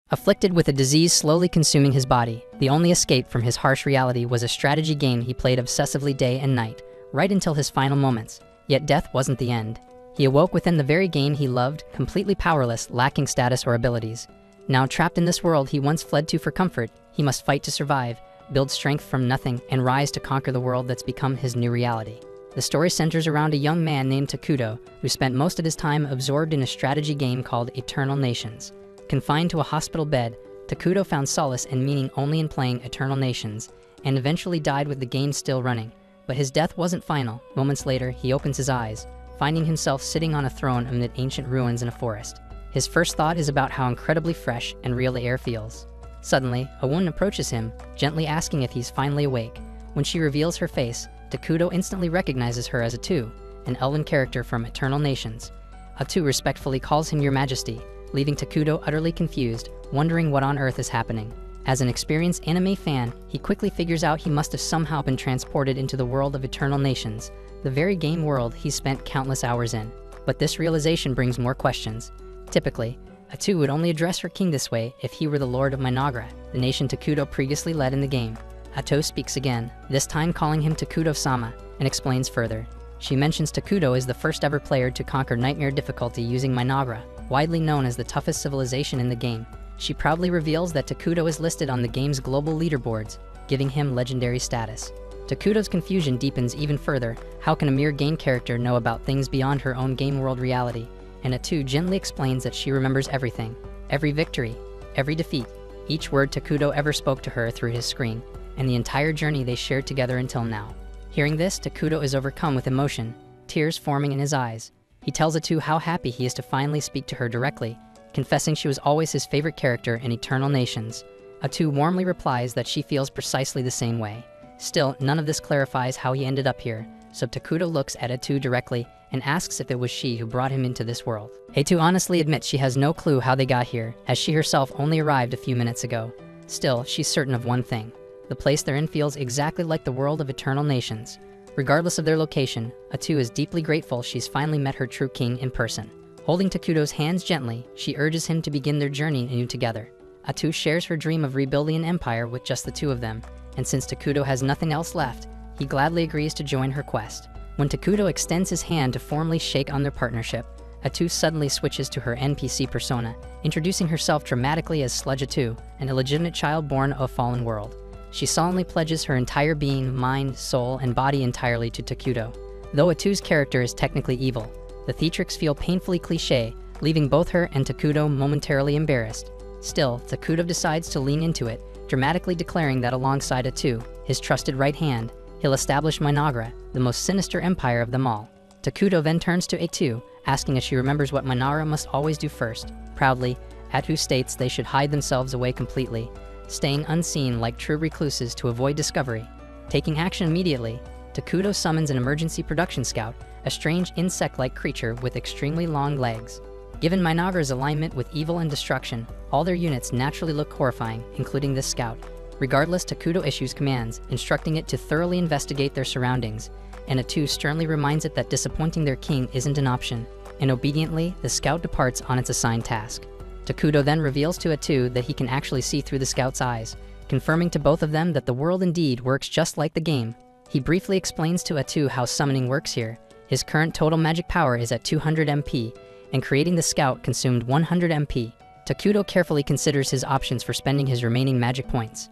Afflicted with a disease slowly consuming his body, the only escape from his harsh reality was a strategy game he played obsessively day and night, right until his final moments. Yet death wasn't the end. He awoke within the very game he loved, completely powerless, lacking status or abilities. Now trapped in this world he once fled to for comfort, he must fight to survive, build strength from nothing, and rise to conquer the world that's become his new reality. The story centers around a young man named Takuto, who spent most of his time absorbed in a strategy game called Eternal Nations. Confined to a hospital bed, Takuto found solace and meaning only in playing Eternal Nations, and eventually died with the game still running. But his death wasn't final. Moments later, he opens his eyes, finding himself sitting on a throne amid ancient ruins in a forest. His first thought is about how incredibly fresh and real the air feels. Suddenly, a woman approaches him, gently asking if he's finally awake. When she reveals her face, Takuto instantly recognizes her as Atu, an elven character from Eternal Nations. Atu respectfully calls him Your Majesty, leaving Takuto utterly confused, wondering what on earth is happening. As an experienced anime fan, he quickly figures out he must have somehow been transported into the world of Eternal Nations, the very game world he spent countless hours in. But this realization brings more questions. Typically, Atu would only address her king this way if he were the Lord of Mynoghra, the nation Takuto previously led in the game. Atu speaks again, this time calling him Takuto-sama, and explains further. She mentions Takuto is the first ever player to conquer nightmare difficulty using Mynoghra, widely known as the toughest civilization in the game. She proudly reveals that Takuto is listed on the game's global leaderboards, giving him legendary status. Takuto's confusion deepens even further. How can a mere game character know about things beyond her own game world reality? And Atu gently explains that she remembers everything, every victory, every defeat, each word Takuto ever spoke to her through his screen, and the entire journey they shared together until now. Hearing this, Takuto is overcome with emotion, tears forming in his eyes. He tells Atu how happy he is to finally speak to her directly, confessing she was always his favorite character in Eternal Nations. Atu warmly replies that she feels precisely the same way. Still, none of this clarifies how he ended up here, so Takuto looks at Atu directly and asks if it was she who brought him into this world. Atu honestly admits she has no clue how they got here, as she herself only arrived a few minutes ago. Still, she's certain of one thing. The place they're in feels exactly like the world of Eternal Nations. Regardless of their location, Atu is deeply grateful she's finally met her true king in person. Holding Takuto's hands gently, she urges him to begin their journey anew together. Atu shares her dream of rebuilding an empire with just the two of them, and since Takuto has nothing else left, he gladly agrees to join her quest. When Takuto extends his hand to formally shake on their partnership, Atu suddenly switches to her NPC persona, introducing herself dramatically as Sludge Atu, an illegitimate child born of a fallen world. She solemnly pledges her entire being, mind, soul, and body entirely to Takuto. Though Atu's character is technically evil, the theatrics feel painfully cliché, leaving both her and Takuto momentarily embarrassed. Still, Takuto decides to lean into it, dramatically declaring that alongside Atu, his trusted right hand, he'll establish Mynoghra, the most sinister empire of them all. Takuto then turns to Atu, asking if she remembers what Mynoghra must always do first. Proudly, Atu states they should hide themselves away completely, staying unseen like true recluses to avoid discovery. Taking action immediately, Takuto summons an emergency production scout, a strange insect-like creature with extremely long legs. Given Mynoghra's alignment with evil and destruction, all their units naturally look horrifying, including this scout. Regardless, Takuto issues commands, instructing it to thoroughly investigate their surroundings, and Atu sternly reminds it that disappointing their king isn't an option, and obediently, the scout departs on its assigned task. Takuto then reveals to Atu that he can actually see through the scout's eyes, confirming to both of them that the world indeed works just like the game. He briefly explains to Atu how summoning works here. His current total magic power is at 200 MP, and creating the scout consumed 100 MP. Takuto carefully considers his options for spending his remaining magic points.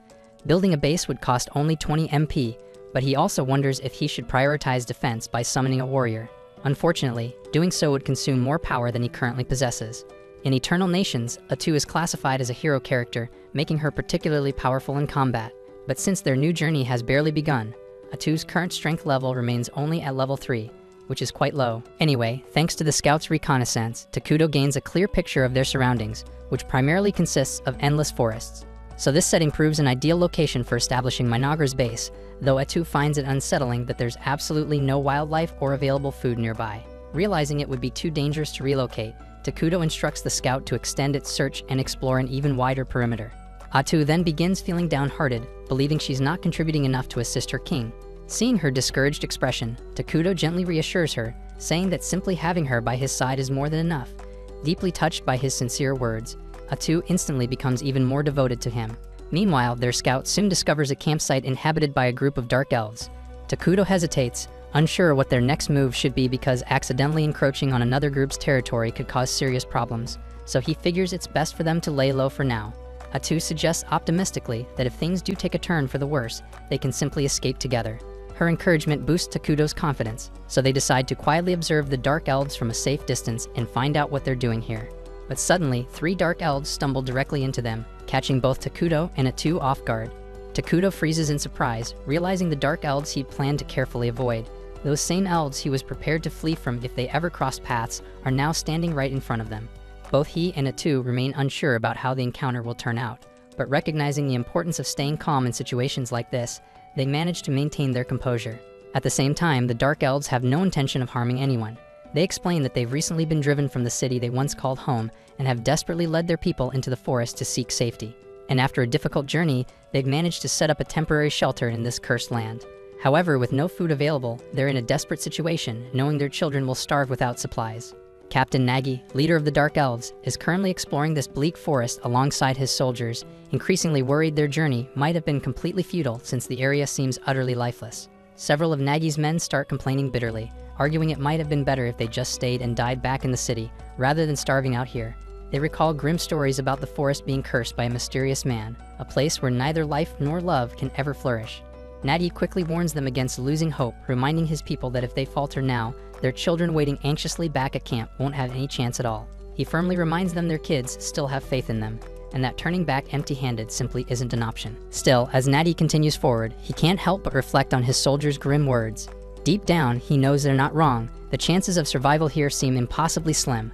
Building a base would cost only 20 MP, but he also wonders if he should prioritize defense by summoning a warrior. Unfortunately, doing so would consume more power than he currently possesses. In Eternal Nations, Atu is classified as a hero character, making her particularly powerful in combat. But since their new journey has barely begun, Atu's current strength level remains only at level 3, which is quite low. Anyway, thanks to the scout's reconnaissance, Takuto gains a clear picture of their surroundings, which primarily consists of endless forests. So this setting proves an ideal location for establishing Mynoghra's base, though Atu finds it unsettling that there's absolutely no wildlife or available food nearby. Realizing it would be too dangerous to relocate, Takuto instructs the scout to extend its search and explore an even wider perimeter. Atu then begins feeling downhearted, believing she's not contributing enough to assist her king. Seeing her discouraged expression, Takuto gently reassures her, saying that simply having her by his side is more than enough. Deeply touched by his sincere words, Atu instantly becomes even more devoted to him. Meanwhile, their scout soon discovers a campsite inhabited by a group of dark elves. Takuto hesitates, unsure what their next move should be because accidentally encroaching on another group's territory could cause serious problems, so he figures it's best for them to lay low for now. Atu suggests optimistically that if things do take a turn for the worse, they can simply escape together. Her encouragement boosts Takuto's confidence, so they decide to quietly observe the dark elves from a safe distance and find out what they're doing here. But suddenly, 3 dark elves stumble directly into them, catching both Takuto and Atu off guard. Takuto freezes in surprise, realizing the dark elves he'd planned to carefully avoid. Those same elves he was prepared to flee from if they ever crossed paths are now standing right in front of them. Both he and Atu remain unsure about how the encounter will turn out, but recognizing the importance of staying calm in situations like this, they manage to maintain their composure. At the same time, the dark elves have no intention of harming anyone. They explain that they've recently been driven from the city they once called home and have desperately led their people into the forest to seek safety. And after a difficult journey, they've managed to set up a temporary shelter in this cursed land. However, with no food available, they're in a desperate situation, knowing their children will starve without supplies. Captain Nagi, leader of the Dark Elves, is currently exploring this bleak forest alongside his soldiers, increasingly worried their journey might have been completely futile since the area seems utterly lifeless. Several of Nagi's men start complaining bitterly, arguing it might have been better if they just stayed and died back in the city, rather than starving out here. They recall grim stories about the forest being cursed by a mysterious man, a place where neither life nor love can ever flourish. Nagi quickly warns them against losing hope, reminding his people that if they falter now, their children waiting anxiously back at camp won't have any chance at all. He firmly reminds them their kids still have faith in them, and that turning back empty-handed simply isn't an option. Still, as Nagi continues forward, he can't help but reflect on his soldiers' grim words. Deep down, he knows they're not wrong. The chances of survival here seem impossibly slim.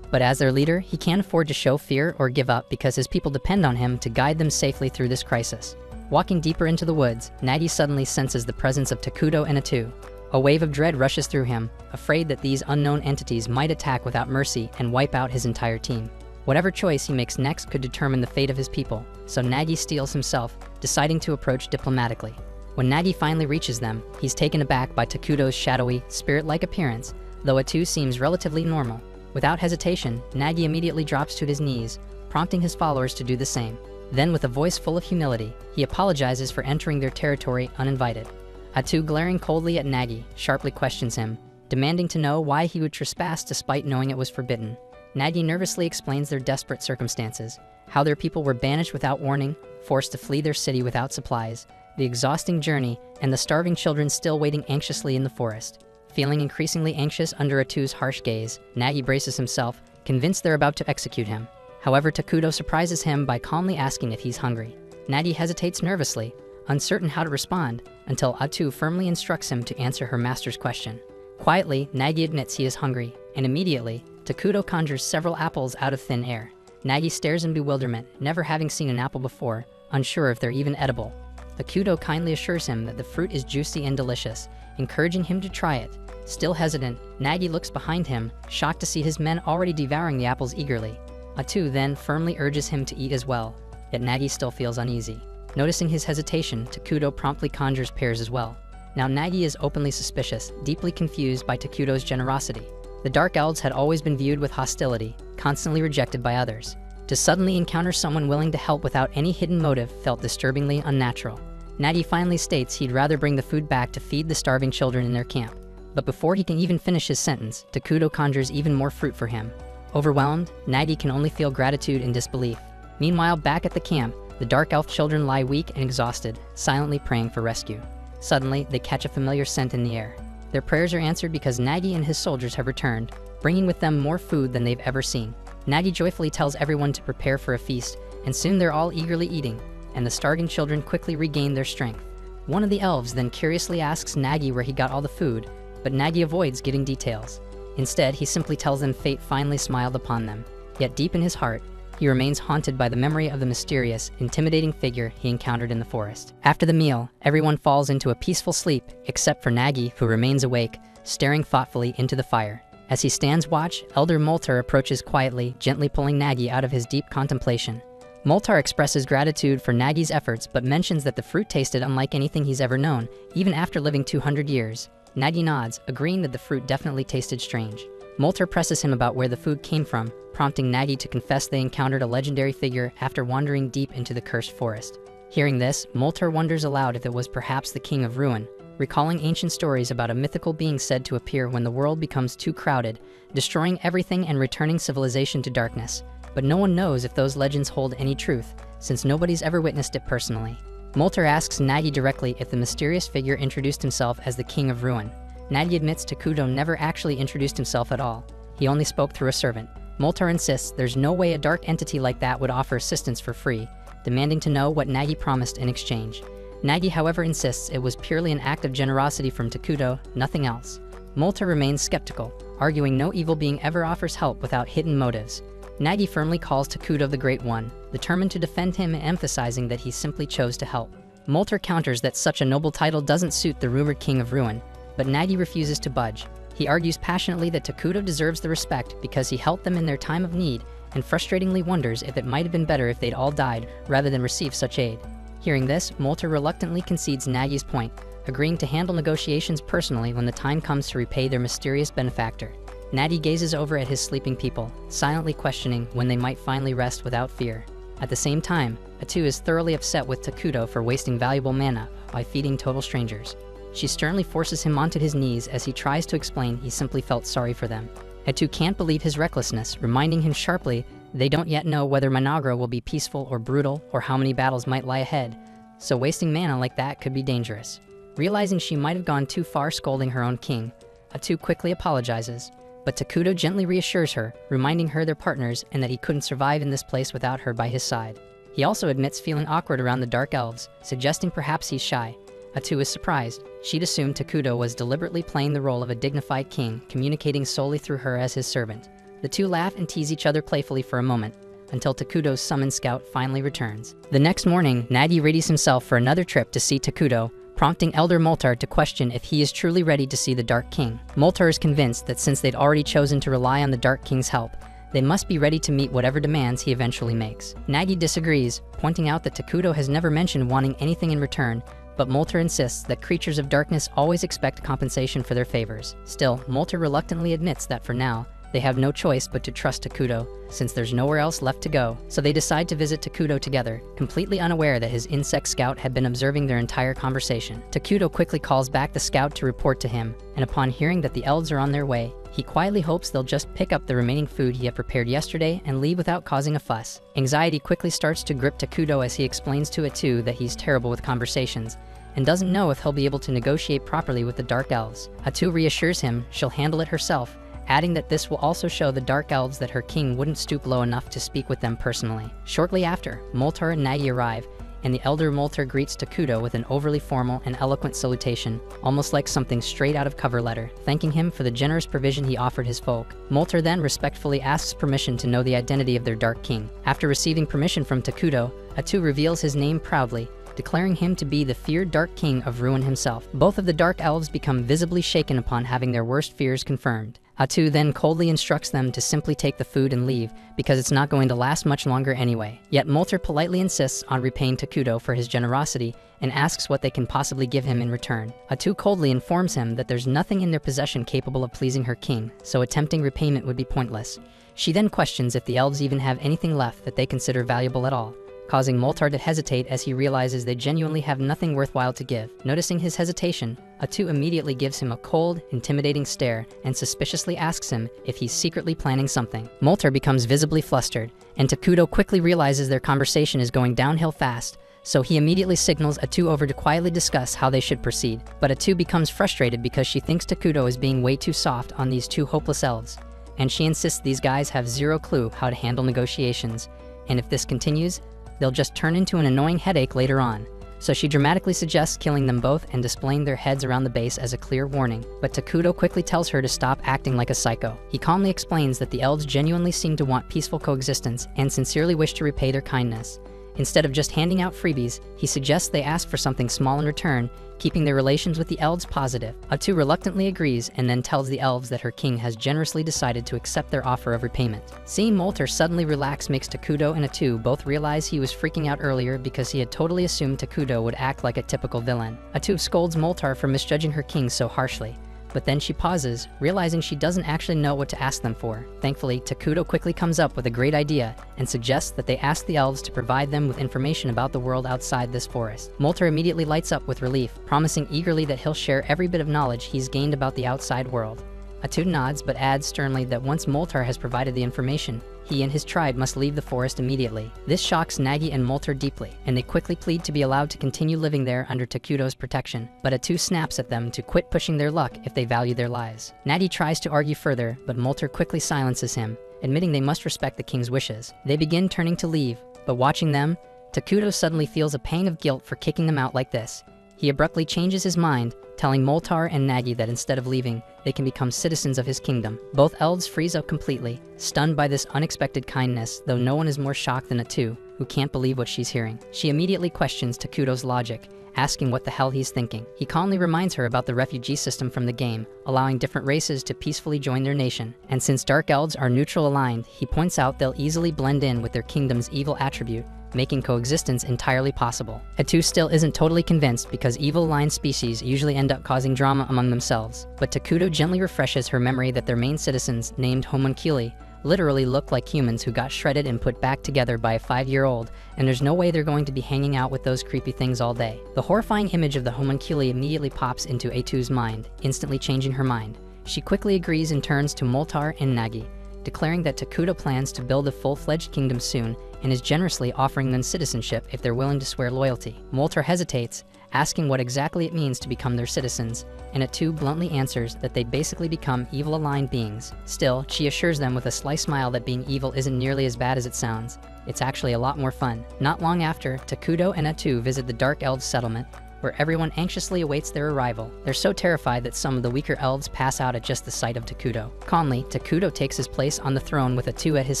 But as their leader, he can't afford to show fear or give up because his people depend on him to guide them safely through this crisis. Walking deeper into the woods, Nagi suddenly senses the presence of Takuto and Atu. A wave of dread rushes through him, afraid that these unknown entities might attack without mercy and wipe out his entire team. Whatever choice he makes next could determine the fate of his people, so Nagi steels himself, deciding to approach diplomatically. When Nagi finally reaches them, he's taken aback by Takuto's shadowy, spirit-like appearance, though Atu seems relatively normal. Without hesitation, Nagi immediately drops to his knees, prompting his followers to do the same. Then, with a voice full of humility, he apologizes for entering their territory uninvited. Atu, glaring coldly at Nagi, sharply questions him, demanding to know why he would trespass despite knowing it was forbidden. Nagi nervously explains their desperate circumstances, how their people were banished without warning, forced to flee their city without supplies, the exhausting journey, and the starving children still waiting anxiously in the forest. Feeling increasingly anxious under Atu's harsh gaze, Nagi braces himself, convinced they're about to execute him. However, Takuto surprises him by calmly asking if he's hungry. Nagi hesitates nervously, uncertain how to respond, until Atu firmly instructs him to answer her master's question. Quietly, Nagi admits he is hungry, and immediately, Takuto conjures several apples out of thin air. Nagi stares in bewilderment, never having seen an apple before, unsure if they're even edible. Takuto kindly assures him that the fruit is juicy and delicious, encouraging him to try it. Still hesitant, Nagi looks behind him, shocked to see his men already devouring the apples eagerly. Atu then firmly urges him to eat as well, yet Nagi still feels uneasy. Noticing his hesitation, Takuto promptly conjures pears as well. Now Nagi is openly suspicious, deeply confused by Takuto's generosity. The Dark Elves had always been viewed with hostility, constantly rejected by others. To suddenly encounter someone willing to help without any hidden motive felt disturbingly unnatural. Nagi finally states he'd rather bring the food back to feed the starving children in their camp. But before he can even finish his sentence, Takuto conjures even more fruit for him. Overwhelmed, Nagi can only feel gratitude and disbelief. Meanwhile, back at the camp, the Dark Elf children lie weak and exhausted, silently praying for rescue. Suddenly, they catch a familiar scent in the air. Their prayers are answered because Nagi and his soldiers have returned, bringing with them more food than they've ever seen. Nagi joyfully tells everyone to prepare for a feast, and soon they're all eagerly eating, and the starving children quickly regain their strength. One of the elves then curiously asks Nagi where he got all the food, but Nagi avoids giving details. Instead, he simply tells them fate finally smiled upon them. Yet deep in his heart, he remains haunted by the memory of the mysterious, intimidating figure he encountered in the forest. After the meal, everyone falls into a peaceful sleep, except for Nagi, who remains awake, staring thoughtfully into the fire. As he stands watch, Elder Moltar approaches quietly, gently pulling Nagi out of his deep contemplation. Moltar expresses gratitude for Nagi's efforts, but mentions that the fruit tasted unlike anything he's ever known, even after living 200 years. Nagi nods, agreeing that the fruit definitely tasted strange. Moltar presses him about where the food came from, prompting Nagi to confess they encountered a legendary figure after wandering deep into the cursed forest. Hearing this, Moltar wonders aloud if it was perhaps the King of Ruin, recalling ancient stories about a mythical being said to appear when the world becomes too crowded, destroying everything and returning civilization to darkness. But no one knows if those legends hold any truth, since nobody's ever witnessed it personally. Moltar asks Nagi directly if the mysterious figure introduced himself as the King of Ruin. Nagi admits Takudo never actually introduced himself at all. He only spoke through a servant. Moltar insists there's no way a dark entity like that would offer assistance for free, demanding to know what Nagi promised in exchange. Nagi, however, insists it was purely an act of generosity from Takudo, nothing else. Moltar remains skeptical, arguing no evil being ever offers help without hidden motives. Nagi firmly calls Takudo the Great One, determined to defend him and emphasizing that he simply chose to help. Moltar counters that such a noble title doesn't suit the rumored King of Ruin, but Nagi refuses to budge. He argues passionately that Takudo deserves the respect because he helped them in their time of need, and frustratingly wonders if it might have been better if they'd all died rather than receive such aid. Hearing this, Moltar reluctantly concedes Nagi's point, agreeing to handle negotiations personally when the time comes to repay their mysterious benefactor. Nagi gazes over at his sleeping people, silently questioning when they might finally rest without fear. At the same time, Atu is thoroughly upset with Takudo for wasting valuable mana by feeding total strangers. She sternly forces him onto his knees as he tries to explain he simply felt sorry for them. Atu can't believe his recklessness, reminding him sharply they don't yet know whether Mynoghra will be peaceful or brutal or how many battles might lie ahead, so wasting mana like that could be dangerous. Realizing she might have gone too far scolding her own king, Atu quickly apologizes, but Takudo gently reassures her, reminding her they're partners and that he couldn't survive in this place without her by his side. He also admits feeling awkward around the Dark Elves, suggesting perhaps he's shy. Atu is surprised. She'd assumed Takudo was deliberately playing the role of a dignified king, communicating solely through her as his servant. The two laugh and tease each other playfully for a moment, until Takudo's summoned scout finally returns. The next morning, Nagi readies himself for another trip to see Takudo, prompting Elder Moltar to question if he is truly ready to see the Dark King. Moltar is convinced that since they'd already chosen to rely on the Dark King's help, they must be ready to meet whatever demands he eventually makes. Nagi disagrees, pointing out that Takudo has never mentioned wanting anything in return, but Moltar insists that creatures of darkness always expect compensation for their favors. Still, Moltar reluctantly admits that for now, they have no choice but to trust Takudo, since there's nowhere else left to go, so they decide to visit Takudo together, completely unaware that his insect scout had been observing their entire conversation. Takudo quickly calls back the scout to report to him, and upon hearing that the elves are on their way, he quietly hopes they'll just pick up the remaining food he had prepared yesterday and leave without causing a fuss. Anxiety quickly starts to grip Takudo as he explains to Atu that he's terrible with conversations, and doesn't know if he'll be able to negotiate properly with the Dark Elves. Atu reassures him she'll handle it herself, adding that this will also show the Dark Elves that her king wouldn't stoop low enough to speak with them personally. Shortly after, Moltar and Nagi arrive, and the Elder Moltar greets Takudo with an overly formal and eloquent salutation, almost like something straight out of cover letter, thanking him for the generous provision he offered his folk. Moltar then respectfully asks permission to know the identity of their Dark King. After receiving permission from Takudo, Atu reveals his name proudly, declaring him to be the feared Dark King of Ruin himself. Both of the Dark Elves become visibly shaken upon having their worst fears confirmed. Atu then coldly instructs them to simply take the food and leave, because it's not going to last much longer anyway. Yet Moltar politely insists on repaying Takudo for his generosity and asks what they can possibly give him in return. Atu coldly informs him that there's nothing in their possession capable of pleasing her king, so attempting repayment would be pointless. She then questions if the elves even have anything left that they consider valuable at all, causing Moltar to hesitate as he realizes they genuinely have nothing worthwhile to give. Noticing his hesitation, Atu immediately gives him a cold, intimidating stare and suspiciously asks him if he's secretly planning something. Moltar becomes visibly flustered, and Takudo quickly realizes their conversation is going downhill fast, so he immediately signals Atu over to quietly discuss how they should proceed. But Atu becomes frustrated because she thinks Takudo is being way too soft on these two hopeless elves, and she insists these guys have zero clue how to handle negotiations, and if this continues, they'll just turn into an annoying headache later on. So she dramatically suggests killing them both and displaying their heads around the base as a clear warning. But Takudo quickly tells her to stop acting like a psycho. He calmly explains that the elves genuinely seem to want peaceful coexistence and sincerely wish to repay their kindness. Instead of just handing out freebies, he suggests they ask for something small in return, keeping their relations with the elves positive. Atu reluctantly agrees and then tells the elves that her king has generously decided to accept their offer of repayment. Seeing Moltar suddenly relax makes Takudo and Atu both realize he was freaking out earlier because he had totally assumed Takudo would act like a typical villain. Atu scolds Moltar for misjudging her king so harshly, but then she pauses, realizing she doesn't actually know what to ask them for. Thankfully, Takuto quickly comes up with a great idea and suggests that they ask the elves to provide them with information about the world outside this forest. Moltar immediately lights up with relief, promising eagerly that he'll share every bit of knowledge he's gained about the outside world. Atu nods but adds sternly that once Moltar has provided the information, he and his tribe must leave the forest immediately. This shocks Nagi and Moltar deeply, and they quickly plead to be allowed to continue living there under Takuto's protection. But Atu snaps at them to quit pushing their luck if they value their lives. Nagi tries to argue further, but Moltar quickly silences him, admitting they must respect the king's wishes. They begin turning to leave, but watching them, Takuto suddenly feels a pang of guilt for kicking them out like this. He abruptly changes his mind, telling Moltar and Nagi that instead of leaving, they can become citizens of his kingdom. Both elves freeze up completely, stunned by this unexpected kindness, though no one is more shocked than Atu, who can't believe what she's hearing. She immediately questions Takuto's logic, asking what the hell he's thinking. He calmly reminds her about the refugee system from the game, allowing different races to peacefully join their nation. And since dark elves are neutral aligned, he points out they'll easily blend in with their kingdom's evil attribute, making coexistence entirely possible. Atu still isn't totally convinced because evil-aligned species usually end up causing drama among themselves, but Takuto gently refreshes her memory that their main citizens, named homunculi, literally look like humans who got shredded and put back together by a 5-year-old, and there's no way they're going to be hanging out with those creepy things all day. The horrifying image of the homunculi immediately pops into Atu's mind, instantly changing her mind. She quickly agrees and turns to Moltar and Nagi, declaring that Takuto plans to build a full-fledged kingdom soon and is generously offering them citizenship if they're willing to swear loyalty. Moltar hesitates, asking what exactly it means to become their citizens, and Atu bluntly answers that they basically become evil-aligned beings. Still, she assures them with a sly smile that being evil isn't nearly as bad as it sounds. It's actually a lot more fun. Not long after, Takuto and Atu visit the Dark Elves settlement, where everyone anxiously awaits their arrival. They're so terrified that some of the weaker elves pass out at just the sight of Takuto. Calmly, Takuto takes his place on the throne with Atu at his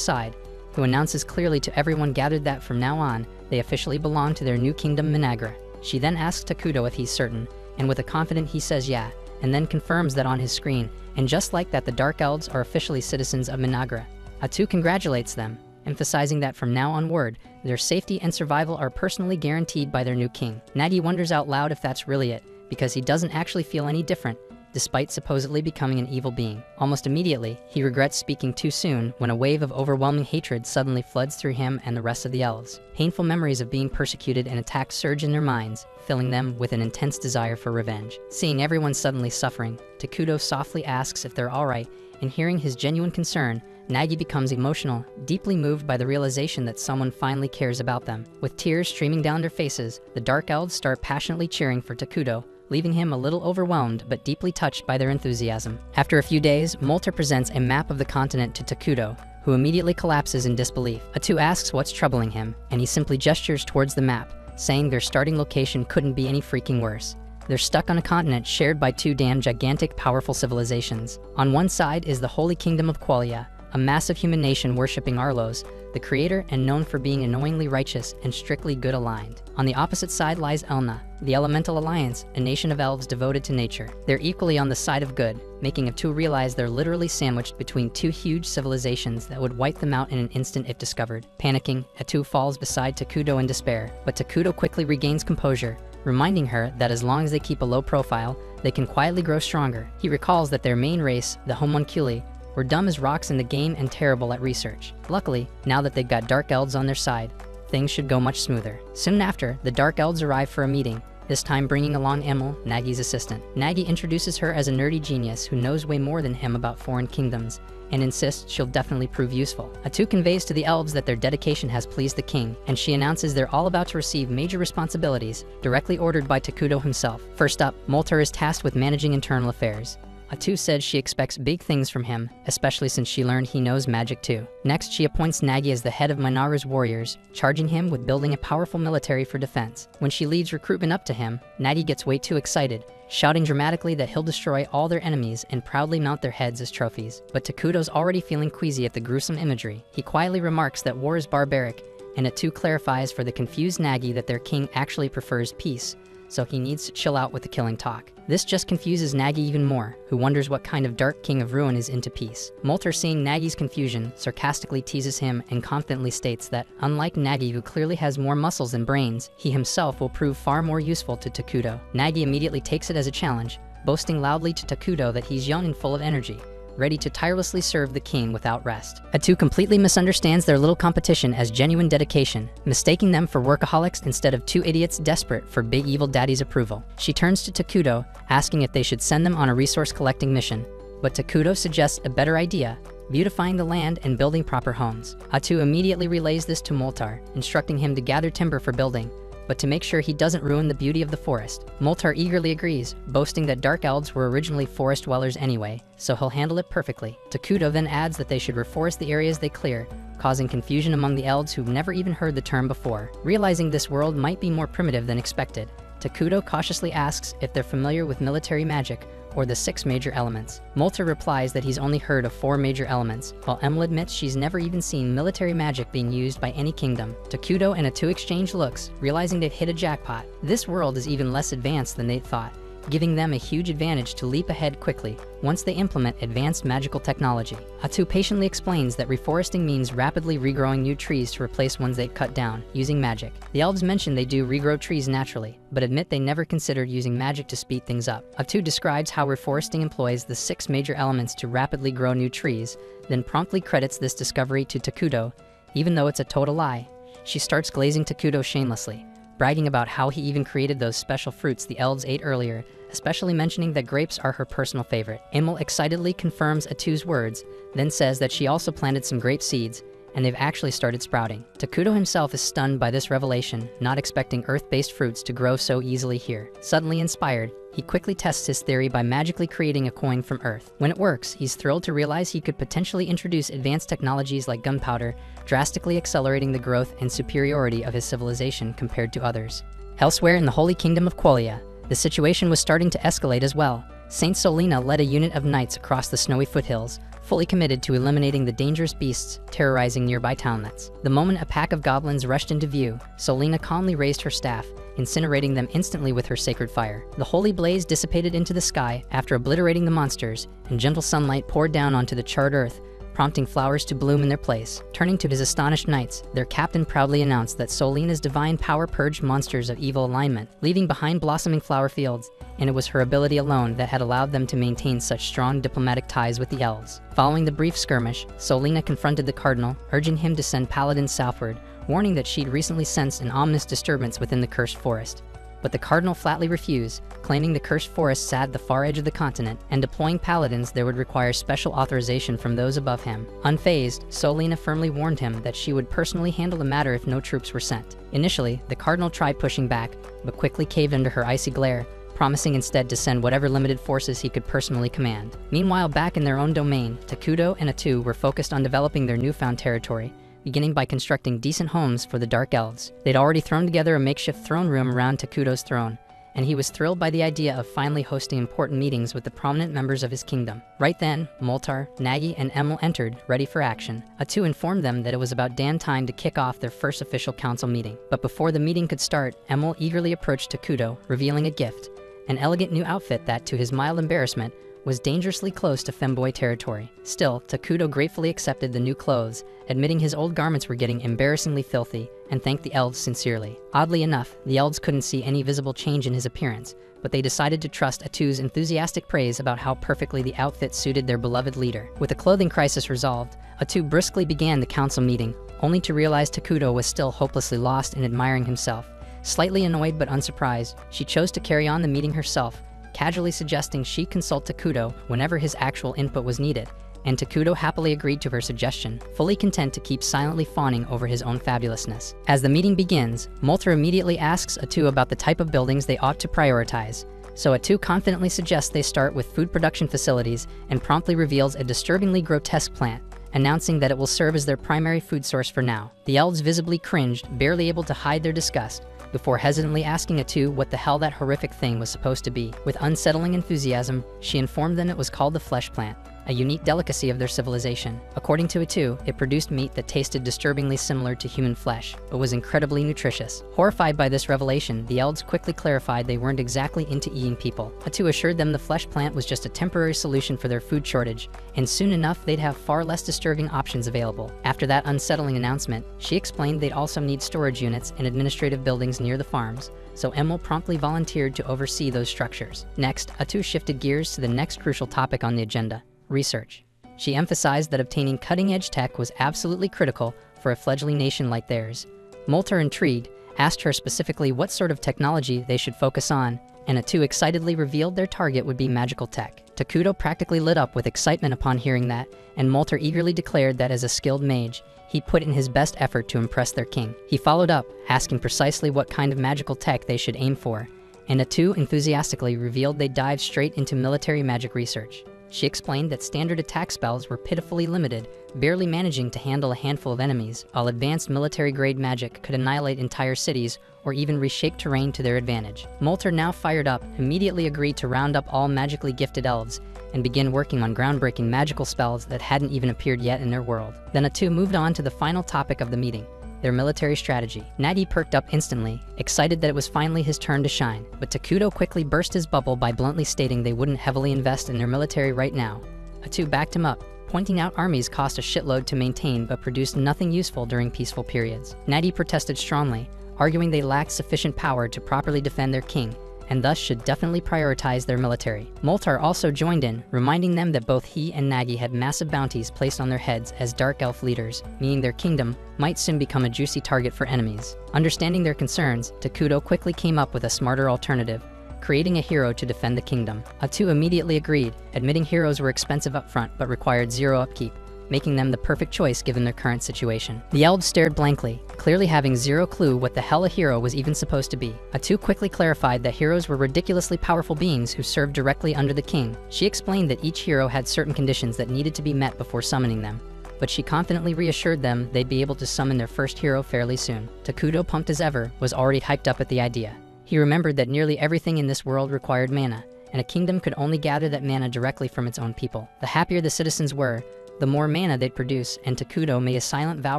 side, who announces clearly to everyone gathered that from now on, they officially belong to their new kingdom Mynoghra. She then asks Takuto if he's certain, and with a confident he says yeah, and then confirms that on his screen, and just like that the Dark Elves are officially citizens of Mynoghra. Atu congratulates them, emphasizing that from now onward, their safety and survival are personally guaranteed by their new king. Nagi wonders out loud if that's really it, because he doesn't actually feel any different, despite supposedly becoming an evil being. Almost immediately, he regrets speaking too soon when a wave of overwhelming hatred suddenly floods through him and the rest of the elves. Painful memories of being persecuted and attacked surge in their minds, filling them with an intense desire for revenge. Seeing everyone suddenly suffering, Takuto softly asks if they're alright, and hearing his genuine concern, Nagi becomes emotional, deeply moved by the realization that someone finally cares about them. With tears streaming down their faces, the Dark Elves start passionately cheering for Takuto, leaving him a little overwhelmed but deeply touched by their enthusiasm. After a few days, Moltar presents a map of the continent to Takuto, who immediately collapses in disbelief. Atu asks what's troubling him, and he simply gestures towards the map, saying their starting location couldn't be any freaking worse. They're stuck on a continent shared by two damn gigantic, powerful civilizations. On one side is the Holy Kingdom of Qualia, a massive human nation worshipping Arlos, the creator and known for being annoyingly righteous and strictly good aligned. On the opposite side lies Elna, the Elemental Alliance, a nation of elves devoted to nature. They're equally on the side of good, making Atu realize they're literally sandwiched between two huge civilizations that would wipe them out in an instant if discovered. Panicking, Atu falls beside Takuto in despair, but Takuto quickly regains composure, reminding her that as long as they keep a low profile, they can quietly grow stronger. He recalls that their main race, the homunculi, were dumb as rocks in the game and terrible at research. Luckily, now that they've got Dark Elves on their side, things should go much smoother. Soon after, the Dark Elves arrive for a meeting, this time bringing along Emil, Nagi's assistant. Nagi introduces her as a nerdy genius who knows way more than him about foreign kingdoms, and insists she'll definitely prove useful. Atu conveys to the elves that their dedication has pleased the king, and she announces they're all about to receive major responsibilities, directly ordered by Takuto himself. First up, Moltar is tasked with managing internal affairs. Atu said she expects big things from him, especially since she learned he knows magic too. Next, she appoints Nagi as the head of Mynoghra's warriors, charging him with building a powerful military for defense. When she leads recruitment up to him, Nagi gets way too excited, shouting dramatically that he'll destroy all their enemies and proudly mount their heads as trophies. But Takuto's already feeling queasy at the gruesome imagery. He quietly remarks that war is barbaric, and Atu clarifies for the confused Nagi that their king actually prefers peace, so he needs to chill out with the killing talk. This just confuses Nagi even more, who wonders what kind of dark king of ruin is into peace. Moltar, seeing Nagi's confusion, sarcastically teases him and confidently states that, unlike Nagi who clearly has more muscles than brains, he himself will prove far more useful to Takuto. Nagi immediately takes it as a challenge, boasting loudly to Takudo that he's young and full of energy, ready to tirelessly serve the king without rest. Atu completely misunderstands their little competition as genuine dedication, mistaking them for workaholics instead of two idiots desperate for Big Evil Daddy's approval. She turns to Takudo, asking if they should send them on a resource collecting mission, but Takudo suggests a better idea, beautifying the land and building proper homes. Atu immediately relays this to Moltar, instructing him to gather timber for building, but to make sure he doesn't ruin the beauty of the forest. Moltar eagerly agrees, boasting that dark elves were originally forest dwellers anyway, so he'll handle it perfectly. Takudo then adds that they should reforest the areas they clear, causing confusion among the elves who've never even heard the term before. Realizing this world might be more primitive than expected, Takudo cautiously asks if they're familiar with military magic or the 6 major elements. Moltar replies that he's only heard of 4 major elements, while Emil admits she's never even seen military magic being used by any kingdom. Takudo and Atu exchange looks, realizing they've hit a jackpot. This world is even less advanced than they'd thought, giving them a huge advantage to leap ahead quickly once they implement advanced magical technology. Atu patiently explains that reforesting means rapidly regrowing new trees to replace ones they'd cut down, using magic. The elves mention they do regrow trees naturally, but admit they never considered using magic to speed things up. Atu describes how reforesting employs the 6 major elements to rapidly grow new trees, then promptly credits this discovery to Takudo, even though it's a total lie. She starts glazing Takudo shamelessly, bragging about how he even created those special fruits the elves ate earlier, especially mentioning that grapes are her personal favorite. Emil excitedly confirms Atu's words, then says that she also planted some grape seeds, and they've actually started sprouting. Takudo himself is stunned by this revelation, not expecting earth-based fruits to grow so easily here. Suddenly inspired, he quickly tests his theory by magically creating a coin from earth. When it works, he's thrilled to realize he could potentially introduce advanced technologies like gunpowder, drastically accelerating the growth and superiority of his civilization compared to others. Elsewhere in the Holy Kingdom of Qualia, the situation was starting to escalate as well. Saint Solina led a unit of knights across the snowy foothills, fully committed to eliminating the dangerous beasts terrorizing nearby townlets. The moment a pack of goblins rushed into view, Solina calmly raised her staff, incinerating them instantly with her sacred fire. The holy blaze dissipated into the sky after obliterating the monsters, and gentle sunlight poured down onto the charred earth, prompting flowers to bloom in their place. Turning to his astonished knights, their captain proudly announced that Solina's divine power purged monsters of evil alignment, leaving behind blossoming flower fields, and it was her ability alone that had allowed them to maintain such strong diplomatic ties with the elves. Following the brief skirmish, Solina confronted the cardinal, urging him to send paladins southward, warning that she'd recently sensed an ominous disturbance within the cursed forest. But the cardinal flatly refused, claiming the cursed forest sat at the far edge of the continent, and deploying paladins there would require special authorization from those above him. Unfazed, Solina firmly warned him that she would personally handle the matter if no troops were sent. Initially, the cardinal tried pushing back, but quickly caved under her icy glare, promising instead to send whatever limited forces he could personally command. Meanwhile, back in their own domain, Takudo and Atu were focused on developing their newfound territory, beginning by constructing decent homes for the Dark Elves. They'd already thrown together a makeshift throne room around Takudo's throne, and he was thrilled by the idea of finally hosting important meetings with the prominent members of his kingdom. Right then, Moltar, Nagi, and Emil entered, ready for action. Atu informed them that it was about damn time to kick off their first official council meeting. But before the meeting could start, Emil eagerly approached Takudo, revealing a gift, an elegant new outfit that, to his mild embarrassment, was dangerously close to femboy territory. Still, Takudo gratefully accepted the new clothes, admitting his old garments were getting embarrassingly filthy, and thanked the elves sincerely. Oddly enough, the elves couldn't see any visible change in his appearance, but they decided to trust Atu's enthusiastic praise about how perfectly the outfit suited their beloved leader. With the clothing crisis resolved, Atu briskly began the council meeting, only to realize Takudo was still hopelessly lost in admiring himself. Slightly annoyed but unsurprised, she chose to carry on the meeting herself, casually suggesting she consult Takudo whenever his actual input was needed, and Takudo happily agreed to her suggestion, fully content to keep silently fawning over his own fabulousness. As the meeting begins, Moltar immediately asks Atu about the type of buildings they ought to prioritize, so Atu confidently suggests they start with food production facilities and promptly reveals a disturbingly grotesque plant, announcing that it will serve as their primary food source for now. The elves visibly cringed, barely able to hide their disgust, before hesitantly asking Atu what the hell that horrific thing was supposed to be. With unsettling enthusiasm, she informed them it was called the flesh plant, a unique delicacy of their civilization. According to Atu, it produced meat that tasted disturbingly similar to human flesh, but was incredibly nutritious. Horrified by this revelation, the elves quickly clarified they weren't exactly into eating people. Atu assured them the flesh plant was just a temporary solution for their food shortage, and soon enough they'd have far less disturbing options available. After that unsettling announcement, she explained they'd also need storage units and administrative buildings near the farms, so Emil promptly volunteered to oversee those structures. Next, Atu shifted gears to the next crucial topic on the agenda: research. She emphasized that obtaining cutting-edge tech was absolutely critical for a fledgling nation like theirs. Moltar, intrigued, asked her specifically what sort of technology they should focus on, and Atu excitedly revealed their target would be magical tech. Takuto practically lit up with excitement upon hearing that, and Moltar eagerly declared that as a skilled mage, he put in his best effort to impress their king. He followed up, asking precisely what kind of magical tech they should aim for, and Atu enthusiastically revealed they'd dive straight into military magic research. She explained that standard attack spells were pitifully limited, barely managing to handle a handful of enemies, while advanced military-grade magic could annihilate entire cities or even reshape terrain to their advantage. Moltar, now fired up, immediately agreed to round up all magically gifted elves and begin working on groundbreaking magical spells that hadn't even appeared yet in their world. Then Atu moved on to the final topic of the meeting: their military strategy. Nagi perked up instantly, excited that it was finally his turn to shine, but Takuto quickly burst his bubble by bluntly stating they wouldn't heavily invest in their military right now. Atu backed him up, pointing out armies cost a shitload to maintain but produced nothing useful during peaceful periods. Nagi protested strongly, arguing they lacked sufficient power to properly defend their king, and thus should definitely prioritize their military. Moltar also joined in, reminding them that both he and Nagi had massive bounties placed on their heads as dark elf leaders, meaning their kingdom might soon become a juicy target for enemies. Understanding their concerns, Takuto quickly came up with a smarter alternative: creating a hero to defend the kingdom. Atu immediately agreed, admitting heroes were expensive upfront but required zero upkeep, making them the perfect choice given their current situation. The elves stared blankly, clearly having zero clue what the hell a hero was even supposed to be. Atu quickly clarified that heroes were ridiculously powerful beings who served directly under the king. She explained that each hero had certain conditions that needed to be met before summoning them, but she confidently reassured them they'd be able to summon their first hero fairly soon. Takuto, pumped as ever, was already hyped up at the idea. He remembered that nearly everything in this world required mana, and a kingdom could only gather that mana directly from its own people. The happier the citizens were, the more mana they'd produce, and Takuto made a silent vow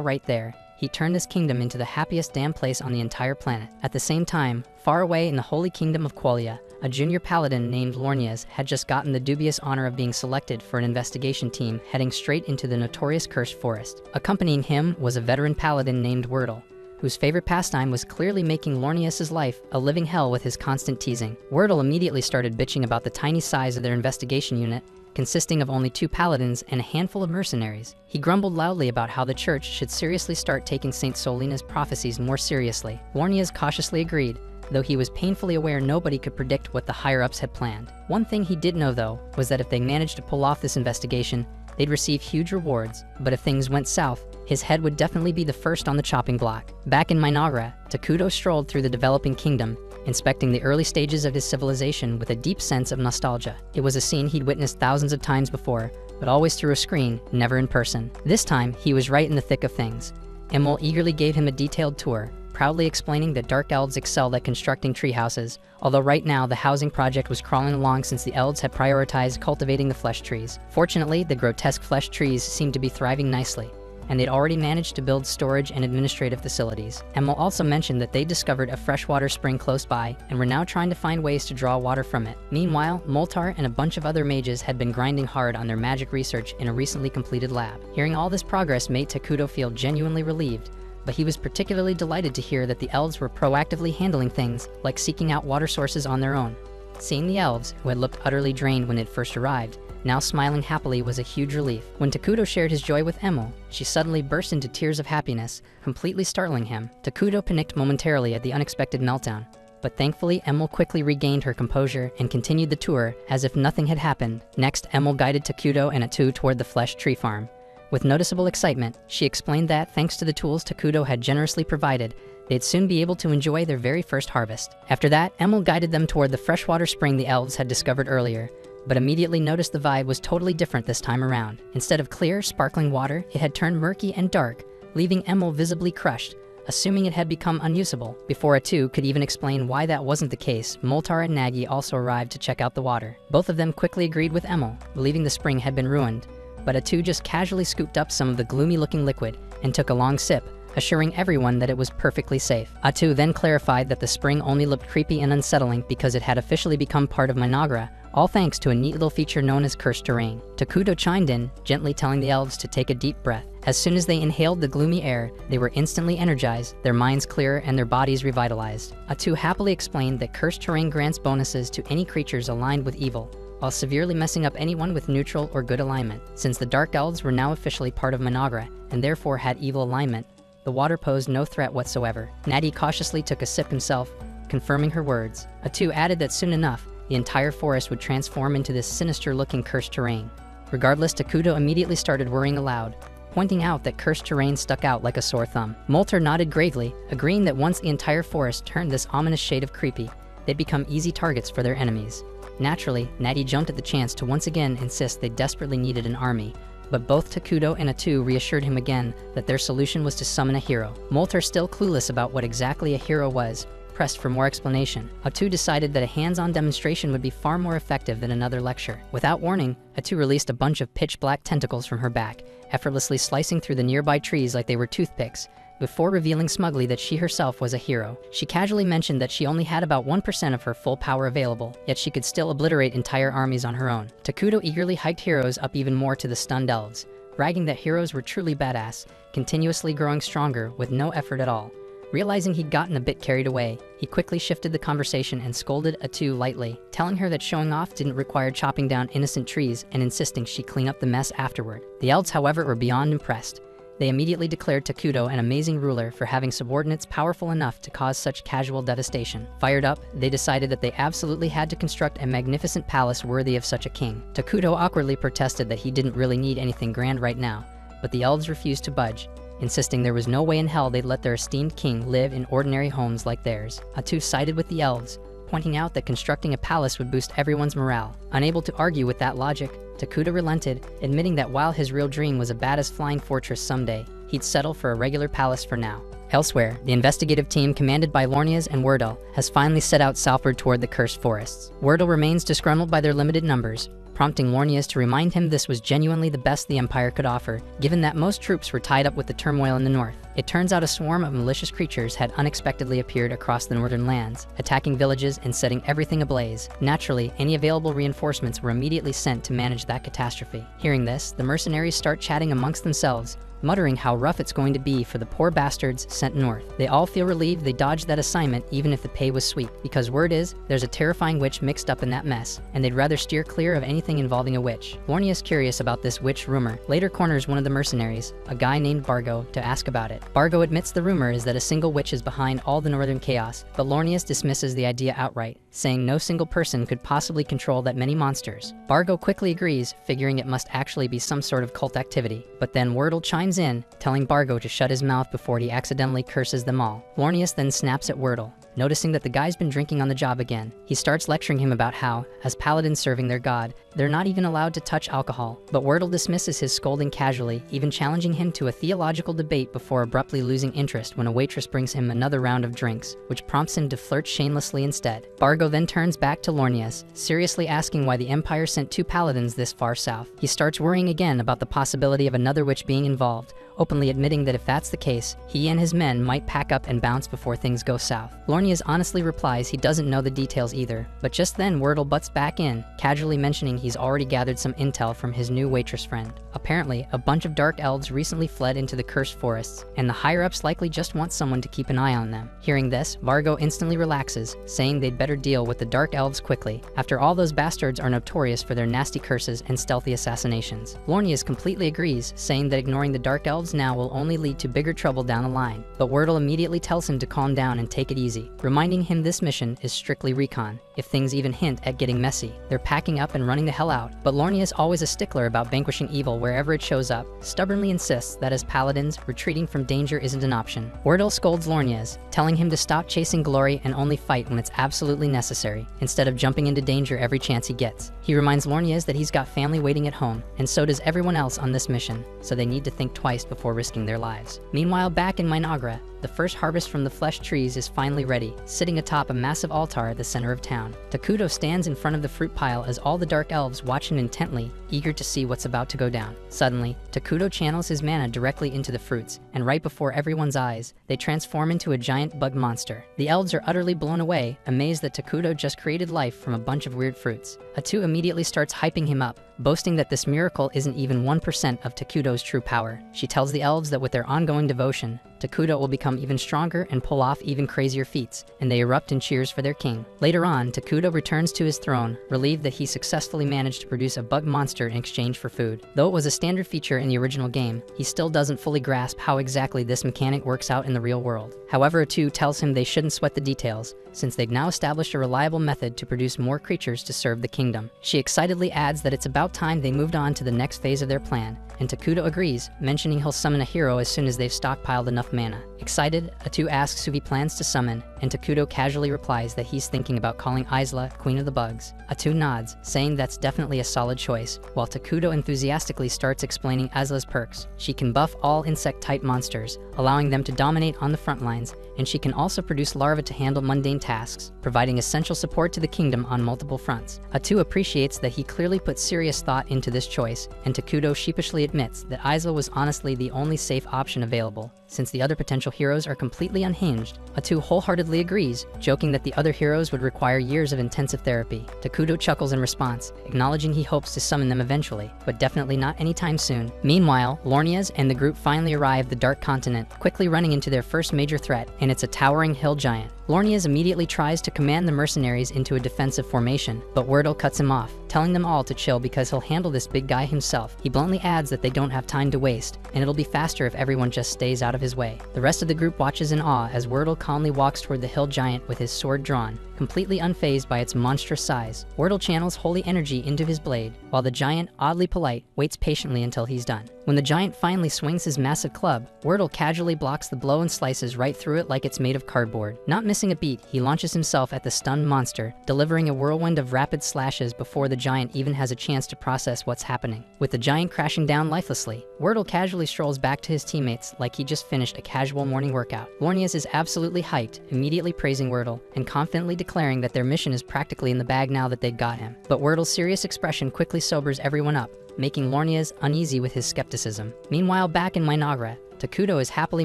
right there. He turned this kingdom into the happiest damn place on the entire planet. At the same time, far away in the holy kingdom of Qualia, a junior paladin named Lornias had just gotten the dubious honor of being selected for an investigation team heading straight into the notorious Cursed Forest. Accompanying him was a veteran paladin named Wordle, whose favorite pastime was clearly making Lornias' life a living hell with his constant teasing. Wordle immediately started bitching about the tiny size of their investigation unit, consisting of only 2 paladins and a handful of mercenaries. He grumbled loudly about how the church should seriously start taking Saint Solina's prophecies more seriously. Lornias cautiously agreed, though he was painfully aware nobody could predict what the higher-ups had planned. One thing he did know, though, was that if they managed to pull off this investigation, they'd receive huge rewards, but if things went south, his head would definitely be the first on the chopping block. Back in Mynoghra, Takuto strolled through the developing kingdom, inspecting the early stages of his civilization with a deep sense of nostalgia. It was a scene he'd witnessed thousands of times before, but always through a screen, never in person. This time, he was right in the thick of things. Emil eagerly gave him a detailed tour, proudly explaining that dark elves excelled at constructing treehouses, although right now the housing project was crawling along since the elves had prioritized cultivating the flesh trees. Fortunately, the grotesque flesh trees seemed to be thriving nicely, and they'd already managed to build storage and administrative facilities. Emil also mentioned that they discovered a freshwater spring close by and were now trying to find ways to draw water from it. Meanwhile, Moltar and a bunch of other mages had been grinding hard on their magic research in a recently completed lab. Hearing all this progress made Takuto feel genuinely relieved, but he was particularly delighted to hear that the elves were proactively handling things like seeking out water sources on their own. Seeing the elves, who had looked utterly drained when it first arrived, now smiling happily was a huge relief. When Takuto shared his joy with Emil, she suddenly burst into tears of happiness, completely startling him. Takuto panicked momentarily at the unexpected meltdown, but thankfully Emil quickly regained her composure and continued the tour as if nothing had happened. Next, Emil guided Takuto and Atu toward the flesh tree farm. With noticeable excitement, she explained that, thanks to the tools Takuto had generously provided, they'd soon be able to enjoy their very first harvest. After that, Emil guided them toward the freshwater spring the elves had discovered earlier, but immediately noticed the vibe was totally different this time around. Instead of clear, sparkling water, it had turned murky and dark, leaving Emil visibly crushed, assuming it had become unusable. Before Atu could even explain why that wasn't the case, Moltar and Nagi also arrived to check out the water. Both of them quickly agreed with Emil, believing the spring had been ruined, but Atu just casually scooped up some of the gloomy-looking liquid and took a long sip, assuring everyone that it was perfectly safe. Atu then clarified that the spring only looked creepy and unsettling because it had officially become part of Mynoghra, all thanks to a neat little feature known as cursed terrain. Takuto chimed in, gently telling the elves to take a deep breath. As soon as they inhaled the gloomy air, they were instantly energized, their minds clearer and their bodies revitalized. Atu happily explained that cursed terrain grants bonuses to any creatures aligned with evil, while severely messing up anyone with neutral or good alignment. Since the Dark Elves were now officially part of Mynoghra, and therefore had evil alignment, the water posed no threat whatsoever. Natty cautiously took a sip himself, confirming her words. Atu added that soon enough, the entire forest would transform into this sinister-looking cursed terrain. Regardless, Takuto immediately started worrying aloud, pointing out that cursed terrain stuck out like a sore thumb. Moltar nodded gravely, agreeing that once the entire forest turned this ominous shade of creepy, they'd become easy targets for their enemies. Naturally, Natty jumped at the chance to once again insist they desperately needed an army, but both Takuto and Atu reassured him again that their solution was to summon a hero. Moltar, still clueless about what exactly a hero was, pressed for more explanation. Atu decided that a hands-on demonstration would be far more effective than another lecture. Without warning, Atu released a bunch of pitch-black tentacles from her back, effortlessly slicing through the nearby trees like they were toothpicks, before revealing smugly that she herself was a hero. She casually mentioned that she only had about 1% of her full power available, yet she could still obliterate entire armies on her own. Takuto eagerly hyped heroes up even more to the stunned elves, bragging that heroes were truly badass, continuously growing stronger with no effort at all. Realizing he'd gotten a bit carried away, he quickly shifted the conversation and scolded Atu lightly, telling her that showing off didn't require chopping down innocent trees and insisting she clean up the mess afterward. The elves, however, were beyond impressed. They immediately declared Takuto an amazing ruler for having subordinates powerful enough to cause such casual devastation. Fired up, they decided that they absolutely had to construct a magnificent palace worthy of such a king. Takuto awkwardly protested that he didn't really need anything grand right now, but the elves refused to budge, insisting there was no way in hell they'd let their esteemed king live in ordinary homes like theirs. Atu sided with the elves, pointing out that constructing a palace would boost everyone's morale. Unable to argue with that logic, Takuto relented, admitting that while his real dream was a badass flying fortress someday, he'd settle for a regular palace for now. Elsewhere, the investigative team commanded by Lornias and Wordle has finally set out southward toward the cursed forests. Wordle remains disgruntled by their limited numbers, prompting Lornias to remind him this was genuinely the best the Empire could offer, given that most troops were tied up with the turmoil in the north. It turns out a swarm of malicious creatures had unexpectedly appeared across the northern lands, attacking villages and setting everything ablaze. Naturally, any available reinforcements were immediately sent to manage that catastrophe. Hearing this, the mercenaries start chatting amongst themselves, muttering how rough it's going to be for the poor bastards sent north. They all feel relieved they dodged that assignment even if the pay was sweet, because word is, there's a terrifying witch mixed up in that mess, and they'd rather steer clear of anything involving a witch. Lornia's curious about this witch rumor, later corners one of the mercenaries, a guy named Bargo, to ask about it. Bargo admits the rumor is that a single witch is behind all the northern chaos, but Lornias dismisses the idea outright, saying no single person could possibly control that many monsters. Bargo quickly agrees, figuring it must actually be some sort of cult activity, but then Wordle chimes in, telling Bargo to shut his mouth before he accidentally curses them all. Lornias then snaps at Wordle, noticing that the guy's been drinking on the job again. He starts lecturing him about how, as paladins serving their god, they're not even allowed to touch alcohol. But Wordle dismisses his scolding casually, even challenging him to a theological debate before abruptly losing interest when a waitress brings him another round of drinks, which prompts him to flirt shamelessly instead. Bargo then turns back to Lornias, seriously asking why the Empire sent 2 paladins this far south. He starts worrying again about the possibility of another witch being involved, openly admitting that if that's the case, he and his men might pack up and bounce before things go south. Lornias honestly replies he doesn't know the details either, but just then Wordle butts back in, casually mentioning he's already gathered some intel from his new waitress friend. Apparently, a bunch of dark elves recently fled into the cursed forests, and the higher-ups likely just want someone to keep an eye on them. Hearing this, Bargo instantly relaxes, saying they'd better deal with the dark elves quickly. After all, those bastards are notorious for their nasty curses and stealthy assassinations. Lornias completely agrees, saying that ignoring the dark elves now will only lead to bigger trouble down the line, but Wordle immediately tells him to calm down and take it easy, reminding him this mission is strictly recon. If things even hint at getting messy, they're packing up and running the hell out. But Lornias, always a stickler about vanquishing evil wherever it shows up, stubbornly insists that as paladins, retreating from danger isn't an option. Wordle scolds Lornias, telling him to stop chasing glory and only fight when it's absolutely necessary, instead of jumping into danger every chance he gets. He reminds Lornias that he's got family waiting at home, and so does everyone else on this mission, so they need to think twice before risking their lives. Meanwhile, back in Mynoghra, the first harvest from the flesh trees is finally ready, sitting atop a massive altar at the center of town. Takuto stands in front of the fruit pile as all the dark elves watch him intently, eager to see what's about to go down. Suddenly, Takuto channels his mana directly into the fruits, and right before everyone's eyes, they transform into a giant bug monster. The elves are utterly blown away, amazed that Takuto just created life from a bunch of weird fruits. Atu immediately starts hyping him up, boasting that this miracle isn't even 1% of Takuto's true power. She tells the elves that with their ongoing devotion, Takuto will become even stronger and pull off even crazier feats, and they erupt in cheers for their king. Later on, Takuto returns to his throne, relieved that he successfully managed to produce a bug monster in exchange for food. Though it was a standard feature in the original game, he still doesn't fully grasp how exactly this mechanic works out in the real world. However, Atu tells him they shouldn't sweat the details, since they've now established a reliable method to produce more creatures to serve the kingdom. She excitedly adds that it's about time they moved on to the next phase of their plan, and Takuto agrees, mentioning he'll summon a hero as soon as they've stockpiled enough mana. Excited, Atu asks who he plans to summon, and Takuto casually replies that he's thinking about calling Isla Queen of the Bugs. Atu nods, saying that's definitely a solid choice, while Takuto enthusiastically starts explaining Isla's perks. She can buff all insect-type monsters, allowing them to dominate on the front lines, and she can also produce larvae to handle mundane tasks, providing essential support to the kingdom on multiple fronts. Atu appreciates that he clearly put serious thought into this choice, and Takuto sheepishly admits that Isla was honestly the only safe option available, since the other potential heroes are completely unhinged. Atu wholeheartedly agrees, joking that the other heroes would require years of intensive therapy. Takuto chuckles in response, acknowledging he hopes to summon them eventually, but definitely not anytime soon. Meanwhile, Lornias and the group finally arrive at the Dark Continent, quickly running into their first major threat, and it's a towering hill giant. Lornias immediately tries to command the mercenaries into a defensive formation, but Wordle cuts him off, telling them all to chill because he'll handle this big guy himself. He bluntly adds that they don't have time to waste, and it'll be faster if everyone just stays out of his way. The rest of the group watches in awe as Wordle calmly walks toward the hill giant with his sword drawn, completely unfazed by its monstrous size. Wordle channels holy energy into his blade, while the giant, oddly polite, waits patiently until he's done. When the giant finally swings his massive club, Wordle casually blocks the blow and slices right through it like it's made of cardboard. Not missing a beat, he launches himself at the stunned monster, delivering a whirlwind of rapid slashes before the giant even has a chance to process what's happening. With the giant crashing down lifelessly, Wordle casually strolls back to his teammates like he just finished a casual morning workout. Lornias is absolutely hyped, immediately praising Wordle, and confidently declaring that their mission is practically in the bag now that they've got him. But Wordle's serious expression quickly sobers everyone up, making Lornias uneasy with his skepticism. Meanwhile, back in Mynoghra, Takuto is happily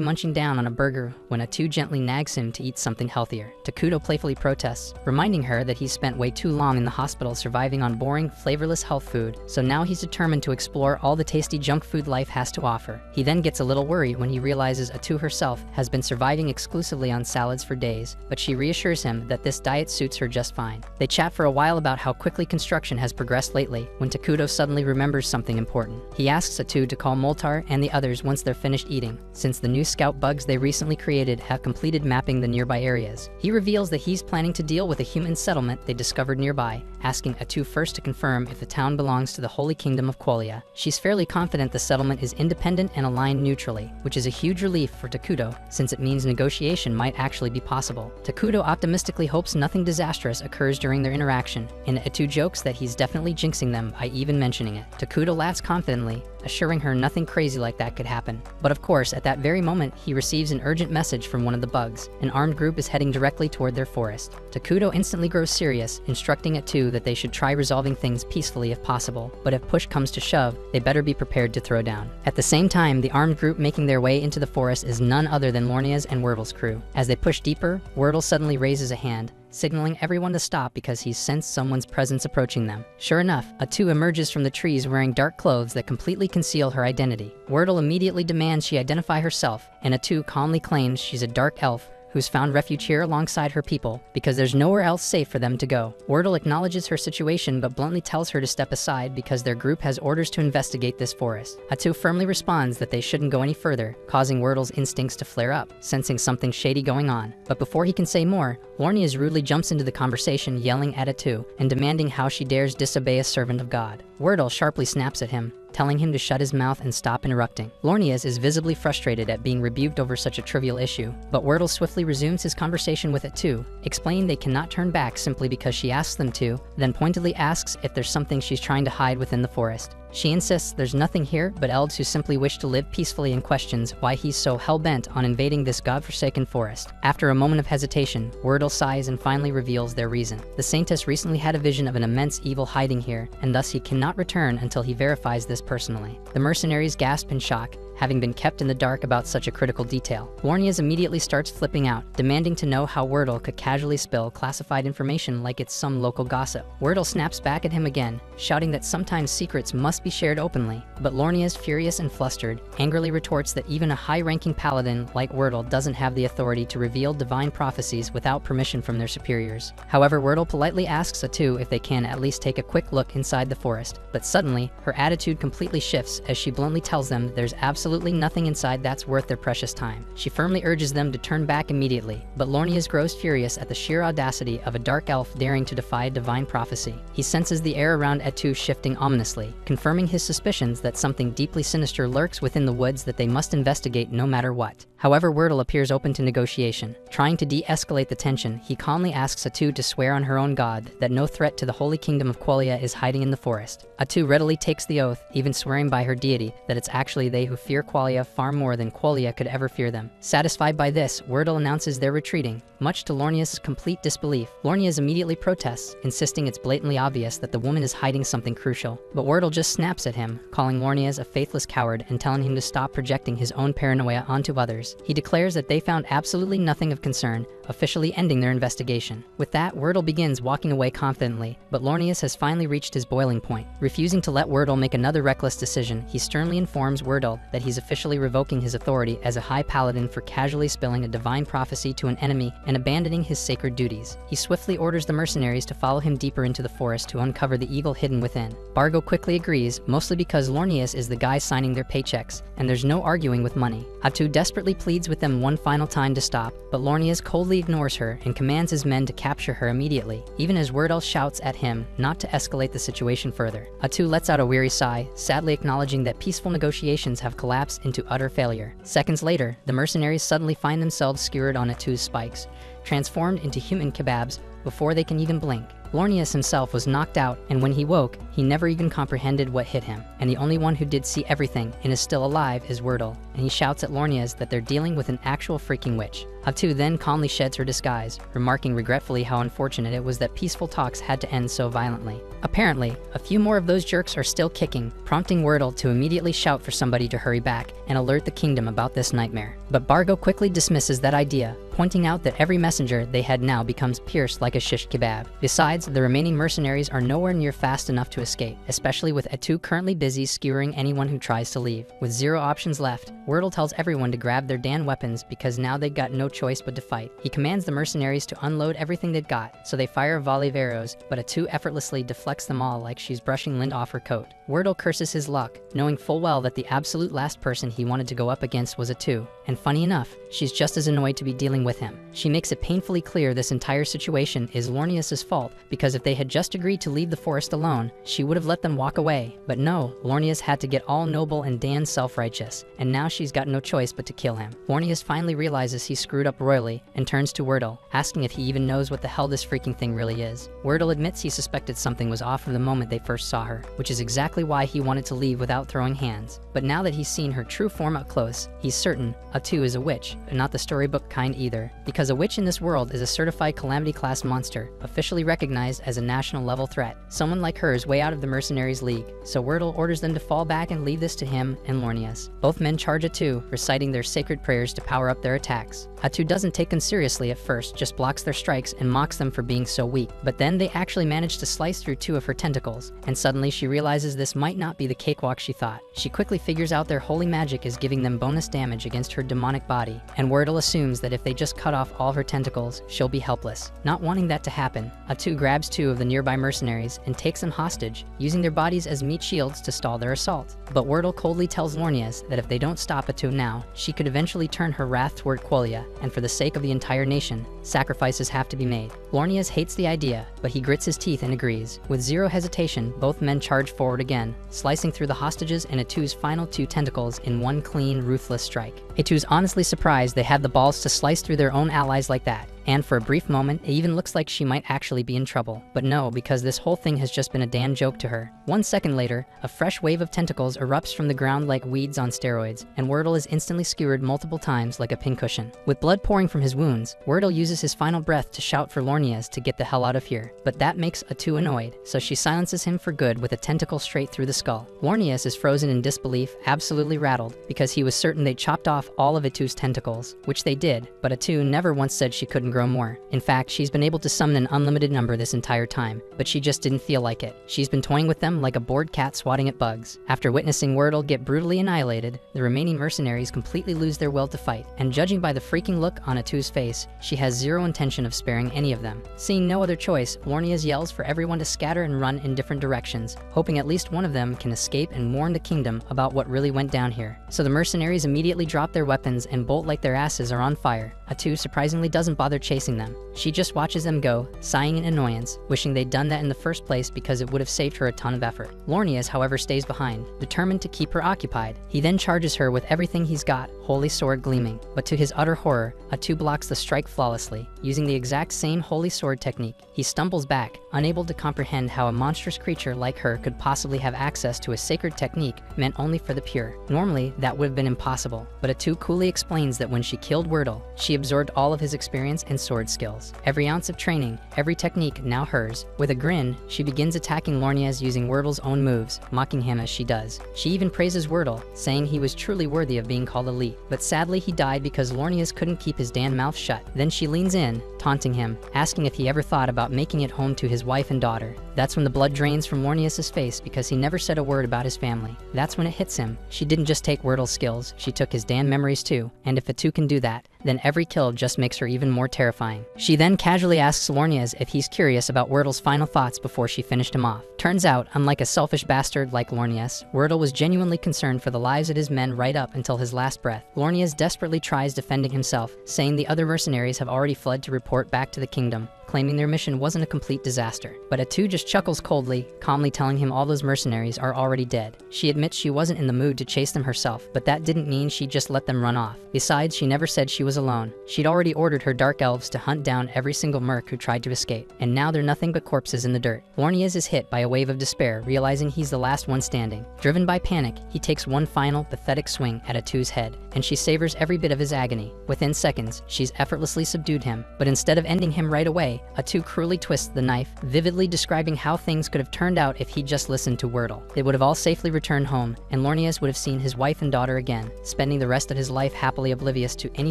munching down on a burger when Atu gently nags him to eat something healthier. Takuto playfully protests, reminding her that he's spent way too long in the hospital surviving on boring, flavorless health food, so now he's determined to explore all the tasty junk food life has to offer. He then gets a little worried when he realizes Atu herself has been surviving exclusively on salads for days, but she reassures him that this diet suits her just fine. They chat for a while about how quickly construction has progressed lately, when Takuto suddenly remembers something important. He asks Atu to call Moltar and the others once they're finished eating, since the new scout bugs they recently created have completed mapping the nearby areas. He reveals that he's planning to deal with a human settlement they discovered nearby, asking Atu first to confirm if the town belongs to the Holy Kingdom of Qualia. She's fairly confident the settlement is independent and aligned neutrally, which is a huge relief for Takuto, since it means negotiation might actually be possible. Takuto optimistically hopes nothing disastrous occurs during their interaction, and Atu jokes that he's definitely jinxing them by even mentioning it. Takuto laughs confidently, assuring her nothing crazy like that could happen. But of course, at that very moment, he receives an urgent message from one of the bugs. An armed group is heading directly toward their forest. Takuto instantly grows serious, instructing Atu that they should try resolving things peacefully if possible, but if push comes to shove, they better be prepared to throw down. At the same time, the armed group making their way into the forest is none other than Lornia's and Wordle's crew. As they push deeper, Wordle suddenly raises a hand, signaling everyone to stop because he's sensed someone's presence approaching them. Sure enough, Atu emerges from the trees wearing dark clothes that completely conceal her identity. Wordle immediately demands she identify herself, and Atu calmly claims she's a dark elf who's found refuge here alongside her people because there's nowhere else safe for them to go. Wordle acknowledges her situation but bluntly tells her to step aside because their group has orders to investigate this forest. Atu firmly responds that they shouldn't go any further, causing Wordle's instincts to flare up, sensing something shady going on. But before he can say more, Lornias rudely jumps into the conversation, yelling at Atu and demanding how she dares disobey a servant of God. Wordle sharply snaps at him, telling him to shut his mouth and stop interrupting. Lornias is visibly frustrated at being rebuked over such a trivial issue, but Wordle swiftly resumes his conversation with Atu, explaining they cannot turn back simply because she asks them to, then pointedly asks if there's something she's trying to hide within the forest. She insists there's nothing here but elves who simply wish to live peacefully and questions why he's so hell-bent on invading this godforsaken forest. After a moment of hesitation, Wordle sighs and finally reveals their reason. The Saintess recently had a vision of an immense evil hiding here, and thus he cannot return until he verifies this personally. The mercenaries gasp in shock, having been kept in the dark about such a critical detail. Lornias immediately starts flipping out, demanding to know how Wordle could casually spill classified information like it's some local gossip. Wordle snaps back at him again, shouting that sometimes secrets must be shared openly. But Lornias, furious and flustered, angrily retorts that even a high-ranking paladin like Wordle doesn't have the authority to reveal divine prophecies without permission from their superiors. However, Wordle politely asks Atu if they can at least take a quick look inside the forest, but suddenly, her attitude completely shifts as she bluntly tells them there's absolutely nothing inside that's worth their precious time. She firmly urges them to turn back immediately, but Lornias grows furious at the sheer audacity of a dark elf daring to defy divine prophecy. He senses the air around Atu shifting ominously, confirming his suspicions that something deeply sinister lurks within the woods that they must investigate no matter what. However, Wordle appears open to negotiation. Trying to de-escalate the tension, he calmly asks Atu to swear on her own god that no threat to the holy kingdom of Qualia is hiding in the forest. Atu readily takes the oath, even swearing by her deity that it's actually they who fear Qualia far more than Qualia could ever fear them. Satisfied by this, Wordle announces they're retreating, much to Lornias' complete disbelief. Lornias immediately protests, insisting it's blatantly obvious that the woman is hiding something crucial. But Wordle just snaps at him, calling Lornias a faithless coward and telling him to stop projecting his own paranoia onto others. He declares that they found absolutely nothing of concern, officially ending their investigation. With that, Wordle begins walking away confidently, but Lornias has finally reached his boiling point. Refusing to let Wordle make another reckless decision, he sternly informs Wordle that he's officially revoking his authority as a high paladin for casually spilling a divine prophecy to an enemy and abandoning his sacred duties. He swiftly orders the mercenaries to follow him deeper into the forest to uncover the evil hidden within. Bargo quickly agrees, mostly because Lornias is the guy signing their paychecks, and there's no arguing with money. Atu desperately pleads with them one final time to stop, but Lornias coldly ignores her and commands his men to capture her immediately, even as Wordle shouts at him not to escalate the situation further. Atu lets out a weary sigh, sadly acknowledging that peaceful negotiations have collapsed into utter failure. Seconds later, the mercenaries suddenly find themselves skewered on Atu's spikes, transformed into human kebabs before they can even blink. Lornias himself was knocked out, and when he woke, he never even comprehended what hit him. And the only one who did see everything and is still alive is Wordle, and he shouts at Lornias that they're dealing with an actual freaking witch. Atu then calmly sheds her disguise, remarking regretfully how unfortunate it was that peaceful talks had to end so violently. Apparently, a few more of those jerks are still kicking, prompting Wordle to immediately shout for somebody to hurry back and alert the kingdom about this nightmare. But Bargo quickly dismisses that idea, pointing out that every messenger they had now becomes pierced like a shish kebab. Besides, the remaining mercenaries are nowhere near fast enough to escape, especially with Atu currently busy skewering anyone who tries to leave. With zero options left, Wordle tells everyone to grab their damn weapons because now they've got no choice but to fight. He commands the mercenaries to unload everything they've got, so they fire a volley of arrows, but Atu effortlessly deflects them all like she's brushing lint off her coat. Wordle curses his luck, knowing full well that the absolute last person he wanted to go up against was Atu, and funny enough, she's just as annoyed to be dealing with him. She makes it painfully clear this entire situation is Lornias' fault, because if they had just agreed to leave the forest alone, she would have let them walk away. But no, Lornias had to get all noble and damn self-righteous, and now she's got no choice but to kill him. Lornias finally realizes he screwed up royally and turns to Wordle, asking if he even knows what the hell this freaking thing really is. Wordle admits he suspected something was off from the moment they first saw her, which is exactly why he wanted to leave without throwing hands. But now that he's seen her true form up close, he's certain Atu is a witch, and not the storybook kind either, because a witch in this world is a certified calamity class monster, officially recognized as a national level threat. Someone like her is way out of the mercenaries' league, so Wordle orders them to fall back and leave this to him and Lornias. Both men charge Atu, reciting their sacred prayers to power up their attacks. Atu doesn't take them seriously at first, just blocks their strikes and mocks them for being so weak, but then they actually manage to slice through 2 of her tentacles, and suddenly she realizes this might not be the cakewalk she thought. She quickly figures out their holy magic is giving them bonus damage against her demonic body, and Wordle assumes that if they just cut off all her tentacles, she'll be helpless. Not wanting that to happen, Atu grabs 2 of the nearby mercenaries and takes them hostage, using their bodies as meat shields to stall their assault. But Wordle coldly tells Lornias that if they don't stop Atu now, she could eventually turn her wrath toward Qualia, and for the sake of the entire nation, sacrifices have to be made. Lornias hates the idea, but he grits his teeth and agrees. With zero hesitation, both men charge forward again, slicing through the hostages and Atu's final 2 tentacles in one clean, ruthless strike. Atu's honestly surprised they had the balls to slice through their own allies like that, And for a brief moment, it even looks like she might actually be in trouble. But no, because this whole thing has just been a damn joke to her. 1 second later, a fresh wave of tentacles erupts from the ground like weeds on steroids, and Wordle is instantly skewered multiple times like a pincushion. With blood pouring from his wounds, Wordle uses his final breath to shout for Lornias to get the hell out of here. But that makes Atu annoyed, so she silences him for good with a tentacle straight through the skull. Lornias is frozen in disbelief, absolutely rattled, because he was certain they chopped off all of Atu's tentacles, which they did, but Atu never once said she couldn't grow more. In fact, she's been able to summon an unlimited number this entire time, but she just didn't feel like it. She's been toying with them like a bored cat swatting at bugs. After witnessing Wordle get brutally annihilated, the remaining mercenaries completely lose their will to fight, and judging by the freaking look on Atu's face, she has zero intention of sparing any of them. Seeing no other choice, Lornias yells for everyone to scatter and run in different directions, hoping at least one of them can escape and warn the kingdom about what really went down here. So the mercenaries immediately drop their weapons and bolt like their asses are on fire. Atu surprisingly doesn't bother chasing them. She just watches them go, sighing in annoyance, wishing they'd done that in the first place because it would have saved her a ton of effort. Lornias, however, stays behind, determined to keep her occupied. He then charges her with everything he's got, holy sword gleaming. But to his utter horror, Atu blocks the strike flawlessly, using the exact same holy sword technique. He stumbles back, unable to comprehend how a monstrous creature like her could possibly have access to a sacred technique meant only for the pure. Normally, that would have been impossible, but Atu coolly explains that when she killed Wordle, she absorbed all of his experience and sword skills. Every ounce of training, every technique now hers. With a grin, she begins attacking Lornias using Wordle's own moves, mocking him as she does. She even praises Wordle, saying he was truly worthy of being called elite. But sadly, he died because Lornias couldn't keep his damn mouth shut. Then she leans in, taunting him, asking if he ever thought about making it home to his wife and daughter. That's when the blood drains from Lornias' face because he never said a word about his family. That's when it hits him. She didn't just take Wordle's skills, she took his damn memories too. And if Atu can do that, then every kill just makes her even more terrifying. She then casually asks Lornias if he's curious about Wordle's final thoughts before she finished him off. Turns out, unlike a selfish bastard like Lornias, Wordle was genuinely concerned for the lives of his men right up until his last breath. Lornias desperately tries defending himself, saying the other mercenaries have already fled to report back to the kingdom, claiming their mission wasn't a complete disaster. But Atu just chuckles coldly, calmly telling him all those mercenaries are already dead. She admits she wasn't in the mood to chase them herself, but that didn't mean she just let them run off. Besides, she never said she was alone. She'd already ordered her dark elves to hunt down every single merc who tried to escape, and now they're nothing but corpses in the dirt. Lornias is hit by a wave of despair, realizing he's the last one standing. Driven by panic, he takes one final, pathetic swing at Atu's head, and she savors every bit of his agony. Within seconds, she's effortlessly subdued him, but instead of ending him right away, Atu cruelly twists the knife, vividly describing how things could have turned out if he'd just listened to Wordle. They would have all safely returned home, and Lornias would have seen his wife and daughter again, spending the rest of his life happily oblivious to any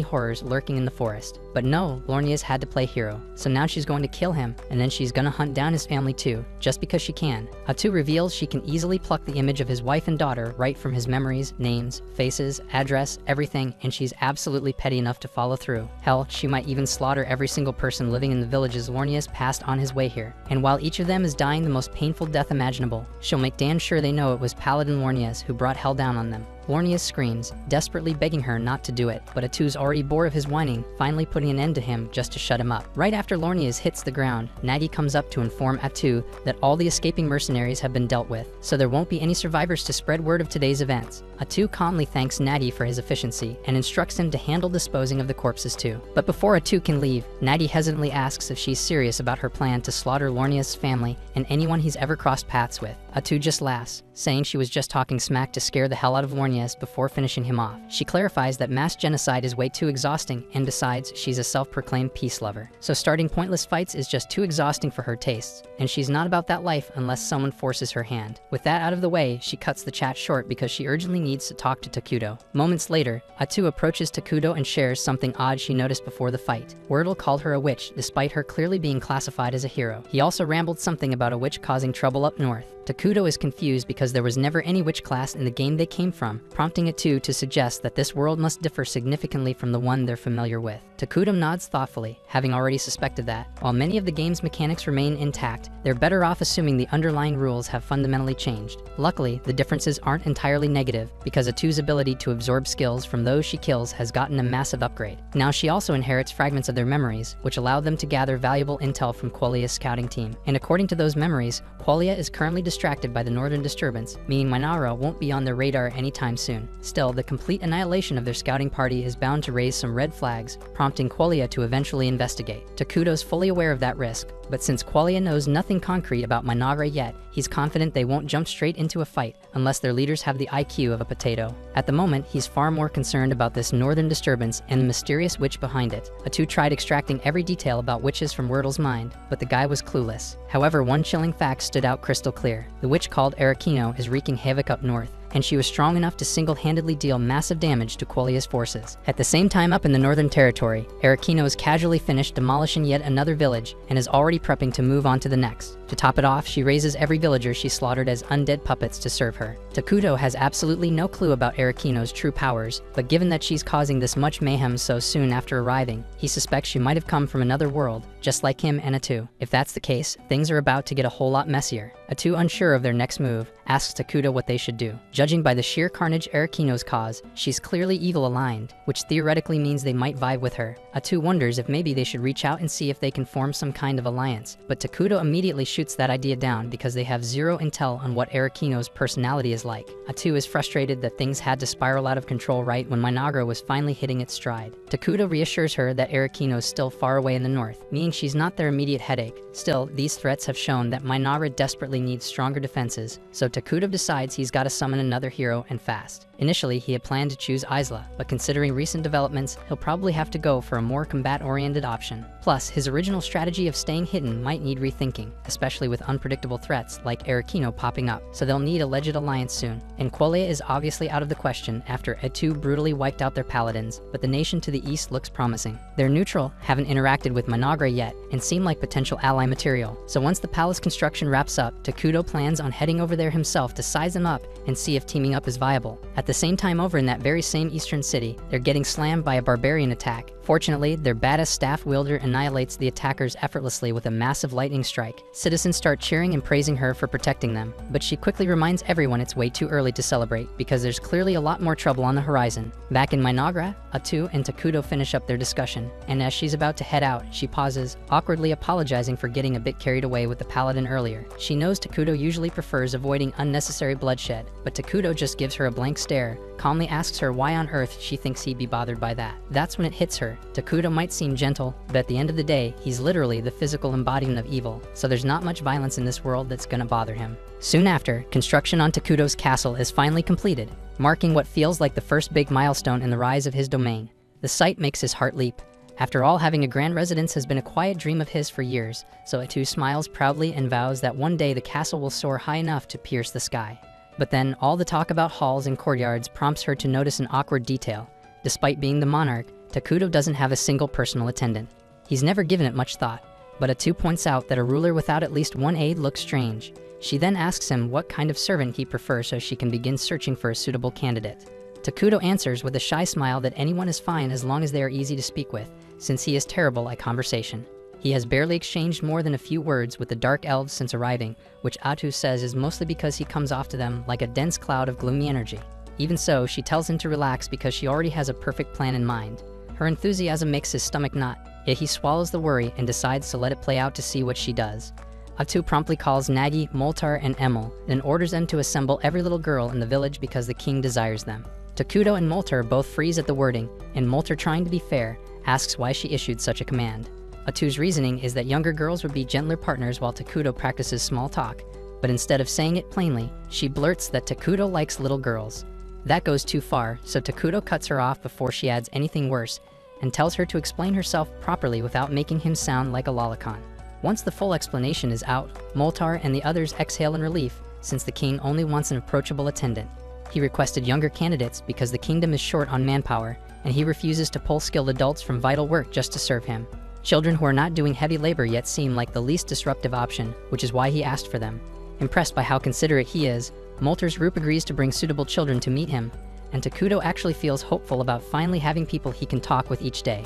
horrors lurking in the forest. But no, Lornias had to play hero, so now she's going to kill him, and then she's gonna hunt down his family too, just because she can. Atu reveals she can easily pluck the image of his wife and daughter right from his memories, names, faces, address, everything, and she's absolutely petty enough to follow through. Hell, she might even slaughter every single person living in the villages Lornias passed on his way here. And while each of them is dying the most painful death imaginable, she'll make damn sure they know it was Paladin Lornias who brought hell down on them. Lornias screams, desperately begging her not to do it, but Atu's already bored of his whining, finally putting an end to him just to shut him up. Right after Lornias hits the ground, Nagi comes up to inform Atu that all the escaping mercenaries have been dealt with, so there won't be any survivors to spread word of today's events. Atu calmly thanks Nagi for his efficiency and instructs him to handle disposing of the corpses too. But before Atu can leave, Nagi hesitantly asks if she's serious about her plan to slaughter Lornias' family and anyone he's ever crossed paths with. Atu just laughs, saying she was just talking smack to scare the hell out of Lornias before finishing him off. She clarifies that mass genocide is way too exhausting, and besides, she's a self-proclaimed peace lover. So starting pointless fights is just too exhausting for her tastes, and she's not about that life unless someone forces her hand. With that out of the way, she cuts the chat short because she urgently needs to talk to Takudo. Moments later, Atu approaches Takudo and shares something odd she noticed before the fight. Wordle called her a witch, despite her clearly being classified as a hero. He also rambled something about a witch causing trouble up north. Takudo is confused because there was never any witch class in the game they came from, prompting Atu to suggest that this world must differ significantly from the one they're familiar with. Takudo nods thoughtfully, having already suspected that. While many of the game's mechanics remain intact, they're better off assuming the underlying rules have fundamentally changed. Luckily, the differences aren't entirely negative, because Atu's ability to absorb skills from those she kills has gotten a massive upgrade. Now she also inherits fragments of their memories, which allow them to gather valuable intel from Qualia's scouting team. And according to those memories, Qualia is currently distracted by the northern disturbance, meaning Mynoghra won't be on their radar anytime soon. Still, the complete annihilation of their scouting party is bound to raise some red flags, prompting Qualia to eventually investigate. Takuto's fully aware of that risk, but since Qualia knows nothing concrete about Mynoghra yet, he's confident they won't jump straight into a fight unless their leaders have the IQ of a potato. At the moment, he's far more concerned about this northern disturbance and the mysterious witch behind it. Atu tried extracting every detail about witches from Wordle's mind, but the guy was clueless. However, one chilling fact stood out crystal clear. The witch called Arakino is wreaking havoc up north, and she was strong enough to single-handedly deal massive damage to Qualia's forces. At the same time, up in the Northern Territory, Arakino has casually finished demolishing yet another village and is already prepping to move on to the next. To top it off, she raises every villager she slaughtered as undead puppets to serve her. Takuto has absolutely no clue about Arakino's true powers, but given that she's causing this much mayhem so soon after arriving, he suspects she might have come from another world, just like him and Atu. If that's the case, things are about to get a whole lot messier. Atu, unsure of their next move, asks Takuto what they should do. Judging by the sheer carnage Arakino's cause, she's clearly evil-aligned, which theoretically means they might vibe with her. Atu wonders if maybe they should reach out and see if they can form some kind of alliance, but Takuto immediately shoots that idea down because they have zero intel on what Arakino's personality is like. Atu is frustrated that things had to spiral out of control right when Mynoghra was finally hitting its stride. Takuto reassures her that Arakino is still far away in the north, meaning she's not their immediate headache. Still, these threats have shown that Mynoghra desperately needs stronger defenses, so Takuto decides he's got to summon another hero and fast. Initially, he had planned to choose Isla, but considering recent developments, he'll probably have to go for a more combat-oriented option. Plus, his original strategy of staying hidden might need rethinking, especially with unpredictable threats like Arakino popping up, so they'll need a legit alliance soon. And Qualia is obviously out of the question after Atu brutally wiped out their paladins, but the nation to the east looks promising. They're neutral, haven't interacted with Mynoghra yet, and seem like potential ally material. So once the palace construction wraps up, Takuto plans on heading over there himself to size them up and see if teaming up is viable. At the same time, over in that very same eastern city, they're getting slammed by a barbarian attack. Fortunately, their badass staff wielder annihilates the attackers effortlessly with a massive lightning strike. Citizens start cheering and praising her for protecting them, but she quickly reminds everyone it's way too early to celebrate because there's clearly a lot more trouble on the horizon. Back in Mynoghra, Atu and Takuto finish up their discussion, and as she's about to head out, she pauses, awkwardly apologizing for getting a bit carried away with the paladin earlier. She knows Takuto usually prefers avoiding unnecessary bloodshed, but Takuto just gives her a blank stare, calmly asks her why on earth she thinks he'd be bothered by that. That's when it hits her. Takuto might seem gentle, but at the end of the day, he's literally the physical embodiment of evil, so there's not much violence in this world that's gonna bother him. Soon after, construction on Takuto's castle is finally completed, marking what feels like the first big milestone in the rise of his domain. The sight makes his heart leap. After all, having a grand residence has been a quiet dream of his for years, so Atu smiles proudly and vows that one day the castle will soar high enough to pierce the sky. But then, all the talk about halls and courtyards prompts her to notice an awkward detail. Despite being the monarch, Takuto doesn't have a single personal attendant. He's never given it much thought, but Atu points out that a ruler without at least one aide looks strange. She then asks him what kind of servant he prefers so she can begin searching for a suitable candidate. Takuto answers with a shy smile that anyone is fine as long as they are easy to speak with, since he is terrible at conversation. He has barely exchanged more than a few words with the Dark Elves since arriving, which Atu says is mostly because he comes off to them like a dense cloud of gloomy energy. Even so, she tells him to relax because she already has a perfect plan in mind. Her enthusiasm makes his stomach knot, yet he swallows the worry and decides to let it play out to see what she does. Atu promptly calls Nagi, Moltar, and Emil, and orders them to assemble every little girl in the village because the king desires them. Takuto and Moltar both freeze at the wording, and Moltar, trying to be fair, asks why she issued such a command. Atu's reasoning is that younger girls would be gentler partners while Takuto practices small talk, but instead of saying it plainly, she blurts that Takuto likes little girls. That goes too far, so Takuto cuts her off before she adds anything worse, and tells her to explain herself properly without making him sound like a lolicon. Once the full explanation is out, Moltar and the others exhale in relief, since the king only wants an approachable attendant. He requested younger candidates because the kingdom is short on manpower, and he refuses to pull skilled adults from vital work just to serve him. Children who are not doing heavy labor yet seem like the least disruptive option, which is why he asked for them. Impressed by how considerate he is, Moltar's group agrees to bring suitable children to meet him, and Takuto actually feels hopeful about finally having people he can talk with each day.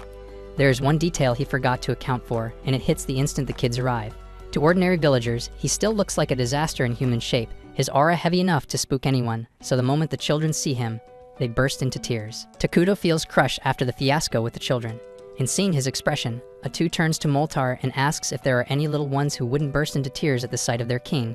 There is one detail he forgot to account for, and it hits the instant the kids arrive. To ordinary villagers, he still looks like a disaster in human shape, his aura heavy enough to spook anyone, so the moment the children see him, they burst into tears. Takuto feels crushed after the fiasco with the children. In seeing his expression, Atu turns to Moltar and asks if there are any little ones who wouldn't burst into tears at the sight of their king.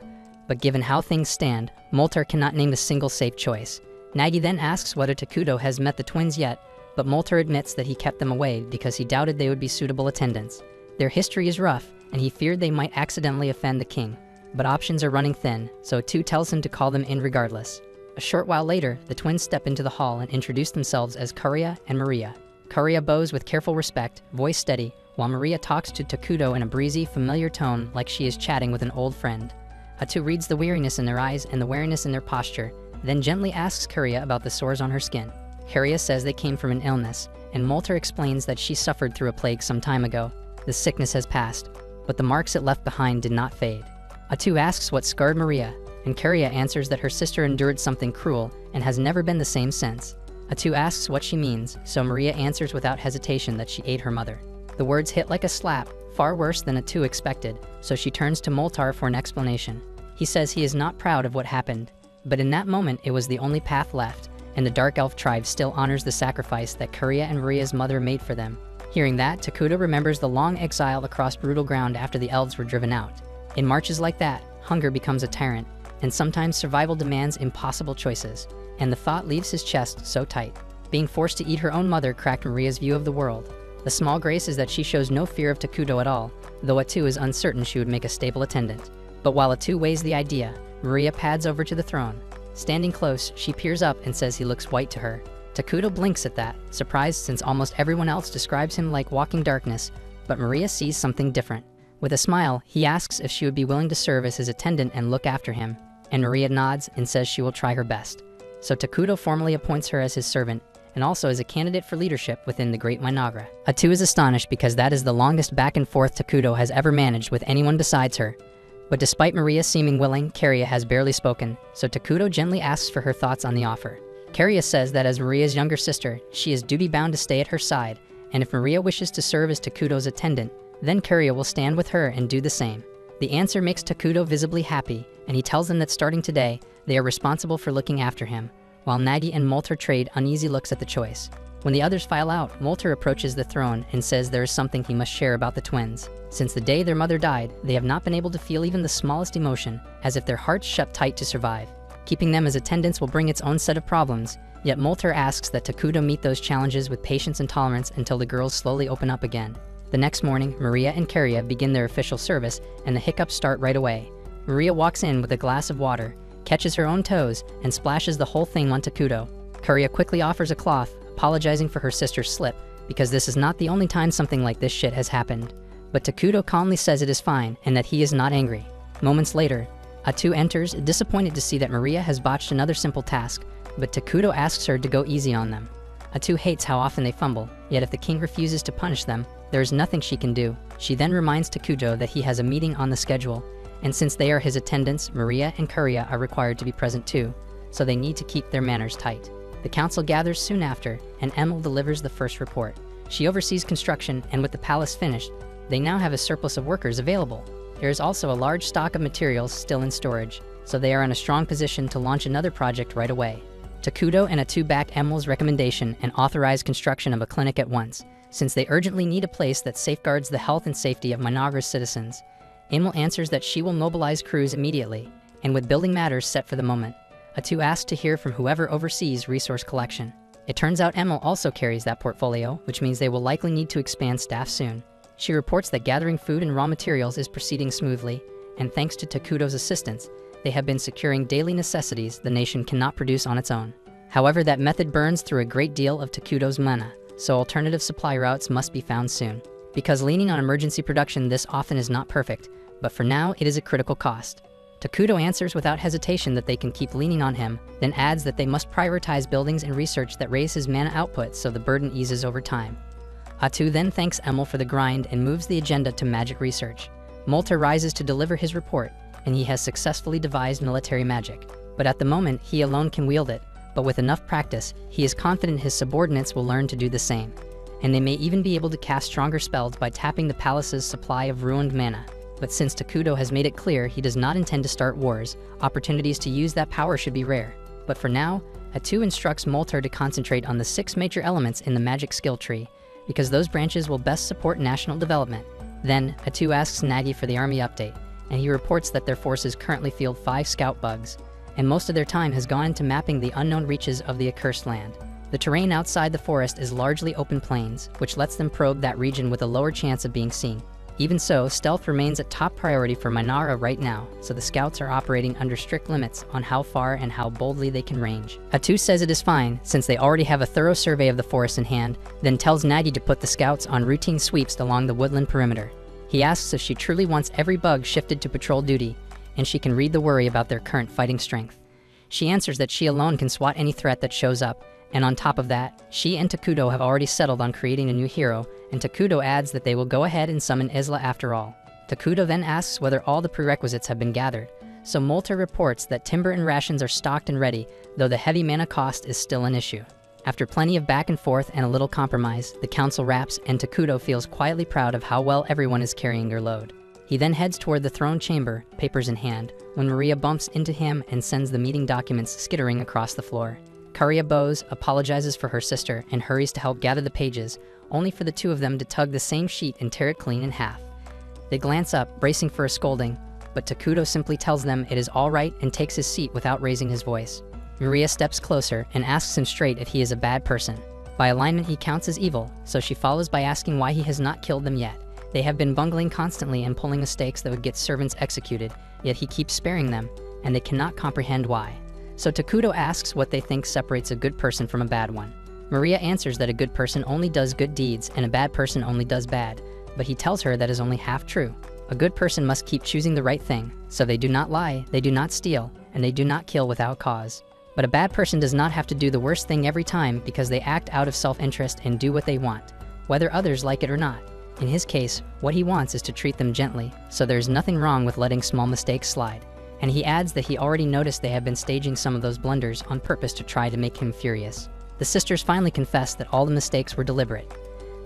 but given how things stand, Moltar cannot name a single safe choice. Nagi then asks whether Takuto has met the twins yet, but Moltar admits that he kept them away because he doubted they would be suitable attendants. Their history is rough, and he feared they might accidentally offend the king, but options are running thin, so Tu tells him to call them in regardless. A short while later, the twins step into the hall and introduce themselves as Karia and Maria. Karia bows with careful respect, voice steady, while Maria talks to Takuto in a breezy, familiar tone like she is chatting with an old friend. Atu reads the weariness in their eyes and the wariness in their posture, then gently asks Karia about the sores on her skin. Karia says they came from an illness, and Moltar explains that she suffered through a plague some time ago. The sickness has passed, but the marks it left behind did not fade. Atu asks what scarred Maria, and Karia answers that her sister endured something cruel and has never been the same since. Atu asks what she means, so Maria answers without hesitation that she ate her mother. The words hit like a slap, far worse than Atu expected, so she turns to Moltar for an explanation. He says he is not proud of what happened, but in that moment it was the only path left, and the Dark Elf tribe still honors the sacrifice that Karia and Maria's mother made for them. Hearing that, Takuto remembers the long exile across brutal ground after the elves were driven out. In marches like that, hunger becomes a tyrant, and sometimes survival demands impossible choices, and the thought leaves his chest so tight. Being forced to eat her own mother cracked Maria's view of the world. The small grace is that she shows no fear of Takuto at all, though Atu is uncertain she would make a stable attendant. But while Atu weighs the idea, Maria pads over to the throne. Standing close, she peers up and says he looks white to her. Takuto blinks at that, surprised since almost everyone else describes him like walking darkness, but Maria sees something different. With a smile, he asks if she would be willing to serve as his attendant and look after him, and Maria nods and says she will try her best. So Takuto formally appoints her as his servant, and also as a candidate for leadership within the Great Mynoghra. Atu is astonished because that is the longest back and forth Takuto has ever managed with anyone besides her. But despite Maria seeming willing, Karia has barely spoken, so Takuto gently asks for her thoughts on the offer. Karia says that as Maria's younger sister, she is duty-bound to stay at her side, and if Maria wishes to serve as Takuto's attendant, then Karia will stand with her and do the same. The answer makes Takuto visibly happy, and he tells them that starting today, they are responsible for looking after him, while Nagi and Moltar trade uneasy looks at the choice. When the others file out, Moltar approaches the throne and says there is something he must share about the twins. Since the day their mother died, they have not been able to feel even the smallest emotion, as if their hearts shut tight to survive. Keeping them as attendants will bring its own set of problems, yet Moltar asks that Takuto meet those challenges with patience and tolerance until the girls slowly open up again. The next morning, Maria and Karia begin their official service, and the hiccups start right away. Maria walks in with a glass of water, catches her own toes, and splashes the whole thing on Takuto. Karia quickly offers a cloth, apologizing for her sister's slip, because this is not the only time something like this shit has happened. But Takuto calmly says it is fine, and that he is not angry. Moments later, Atu enters, disappointed to see that Maria has botched another simple task, but Takuto asks her to go easy on them. Atu hates how often they fumble, yet if the king refuses to punish them, there is nothing she can do. She then reminds Takuto that he has a meeting on the schedule, and since they are his attendants, Maria and Karia are required to be present too, so they need to keep their manners tight. The council gathers soon after, and Emil delivers the first report. She oversees construction, and with the palace finished, they now have a surplus of workers available. There is also a large stock of materials still in storage, so they are in a strong position to launch another project right away. Takuto and Atu back Emil's recommendation and authorize construction of a clinic at once, since they urgently need a place that safeguards the health and safety of Mynoghra's citizens. Emil answers that she will mobilize crews immediately, and with building matters set for the moment, Atu asks to hear from whoever oversees resource collection. It turns out Emil also carries that portfolio, which means they will likely need to expand staff soon. She reports that gathering food and raw materials is proceeding smoothly, and thanks to Takuto's assistance, they have been securing daily necessities the nation cannot produce on its own. However, that method burns through a great deal of Takuto's mana, so alternative supply routes must be found soon. Because leaning on emergency production this often is not perfect, but for now it is a critical cost. Takuto answers without hesitation that they can keep leaning on him, then adds that they must prioritize buildings and research that raise his mana output so the burden eases over time. Atu then thanks Emil for the grind and moves the agenda to magic research. Moltar rises to deliver his report, and he has successfully devised military magic. But at the moment, he alone can wield it, but with enough practice, he is confident his subordinates will learn to do the same. And they may even be able to cast stronger spells by tapping the palace's supply of ruined mana. But since Takuto has made it clear he does not intend to start wars, opportunities to use that power should be rare. But for now, Atu instructs Moltar to concentrate on the 6 major elements in the magic skill tree, because those branches will best support national development. Then, Atu asks Nagi for the army update, and he reports that their forces currently field 5 scout bugs, and most of their time has gone into mapping the unknown reaches of the accursed land. The terrain outside the forest is largely open plains, which lets them probe that region with a lower chance of being seen. Even so, stealth remains a top priority for Mynoghra right now, so the scouts are operating under strict limits on how far and how boldly they can range. Atu says it is fine, since they already have a thorough survey of the forest in hand, then tells Nagi to put the scouts on routine sweeps along the woodland perimeter. He asks if she truly wants every bug shifted to patrol duty, and she can read the worry about their current fighting strength. She answers that she alone can swat any threat that shows up, and on top of that, she and Takudo have already settled on creating a new hero, and Takudo adds that they will go ahead and summon Isla after all. Takudo then asks whether all the prerequisites have been gathered, so Molter reports that timber and rations are stocked and ready, though the heavy mana cost is still an issue. After plenty of back and forth and a little compromise, the council wraps and Takudo feels quietly proud of how well everyone is carrying their load. He then heads toward the throne chamber, papers in hand, when Maria bumps into him and sends the meeting documents skittering across the floor. Karia bows, apologizes for her sister, and hurries to help gather the pages, only for the two of them to tug the same sheet and tear it clean in half. They glance up, bracing for a scolding, but Takudo simply tells them it is all right and takes his seat without raising his voice. Maria steps closer and asks him straight if he is a bad person. By alignment, he counts as evil, so she follows by asking why he has not killed them yet. They have been bungling constantly and pulling mistakes that would get servants executed, yet he keeps sparing them, and they cannot comprehend why. So Takudo asks what they think separates a good person from a bad one. Maria answers that a good person only does good deeds and a bad person only does bad, but he tells her that is only half true. A good person must keep choosing the right thing, so they do not lie, they do not steal, and they do not kill without cause. But a bad person does not have to do the worst thing every time because they act out of self-interest and do what they want, whether others like it or not. In his case, what he wants is to treat them gently, so there's nothing wrong with letting small mistakes slide. And he adds that he already noticed they have been staging some of those blunders on purpose to try to make him furious. The sisters finally confess that all the mistakes were deliberate.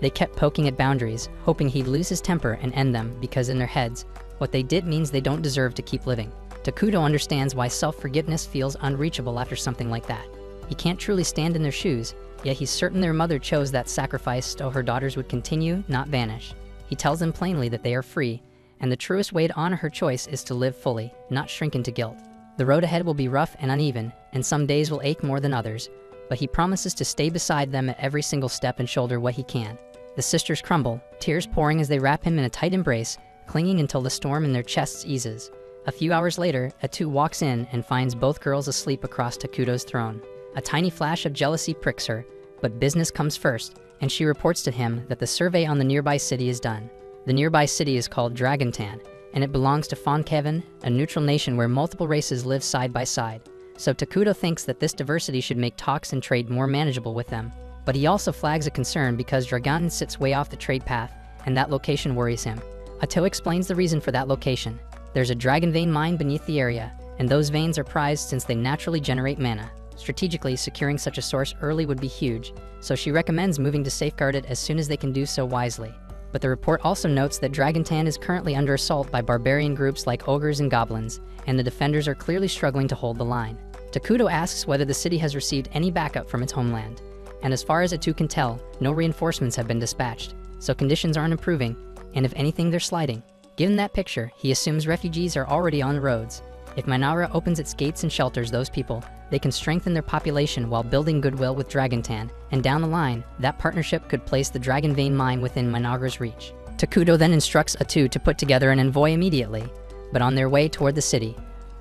They kept poking at boundaries, hoping he'd lose his temper and end them because in their heads, what they did means they don't deserve to keep living. Takudo understands why self-forgiveness feels unreachable after something like that. He can't truly stand in their shoes, yet he's certain their mother chose that sacrifice so her daughters would continue, not vanish. He tells them plainly that they are free, and the truest way to honor her choice is to live fully, not shrink into guilt. The road ahead will be rough and uneven, and some days will ache more than others, but he promises to stay beside them at every single step and shoulder what he can. The sisters crumble, tears pouring as they wrap him in a tight embrace, clinging until the storm in their chests eases. A few hours later, Atu walks in and finds both girls asleep across Takudo's throne. A tiny flash of jealousy pricks her, but business comes first, and she reports to him that the survey on the nearby city is done. The nearby city is called Dragontan, and it belongs to Fonkeven, a neutral nation where multiple races live side by side. So Takudo thinks that this diversity should make talks and trade more manageable with them. But he also flags a concern because Dragontan sits way off the trade path, and that location worries him. Atu explains the reason for that location. There's a dragon vein mine beneath the area, and those veins are prized since they naturally generate mana. Strategically, securing such a source early would be huge, so she recommends moving to safeguard it as soon as they can do so wisely. But the report also notes that Dragontan is currently under assault by barbarian groups like ogres and goblins, and the defenders are clearly struggling to hold the line. Takudo asks whether the city has received any backup from its homeland, and as far as Atu can tell, no reinforcements have been dispatched, so conditions aren't improving, and if anything they're sliding. Given that picture, he assumes refugees are already on the roads. If Mynoghra opens its gates and shelters those people, they can strengthen their population while building goodwill with Dragontan, and down the line, that partnership could place the Dragon Vein mine within Mynoghra's reach. Takudo then instructs Atu to put together an envoy immediately, but on their way toward the city,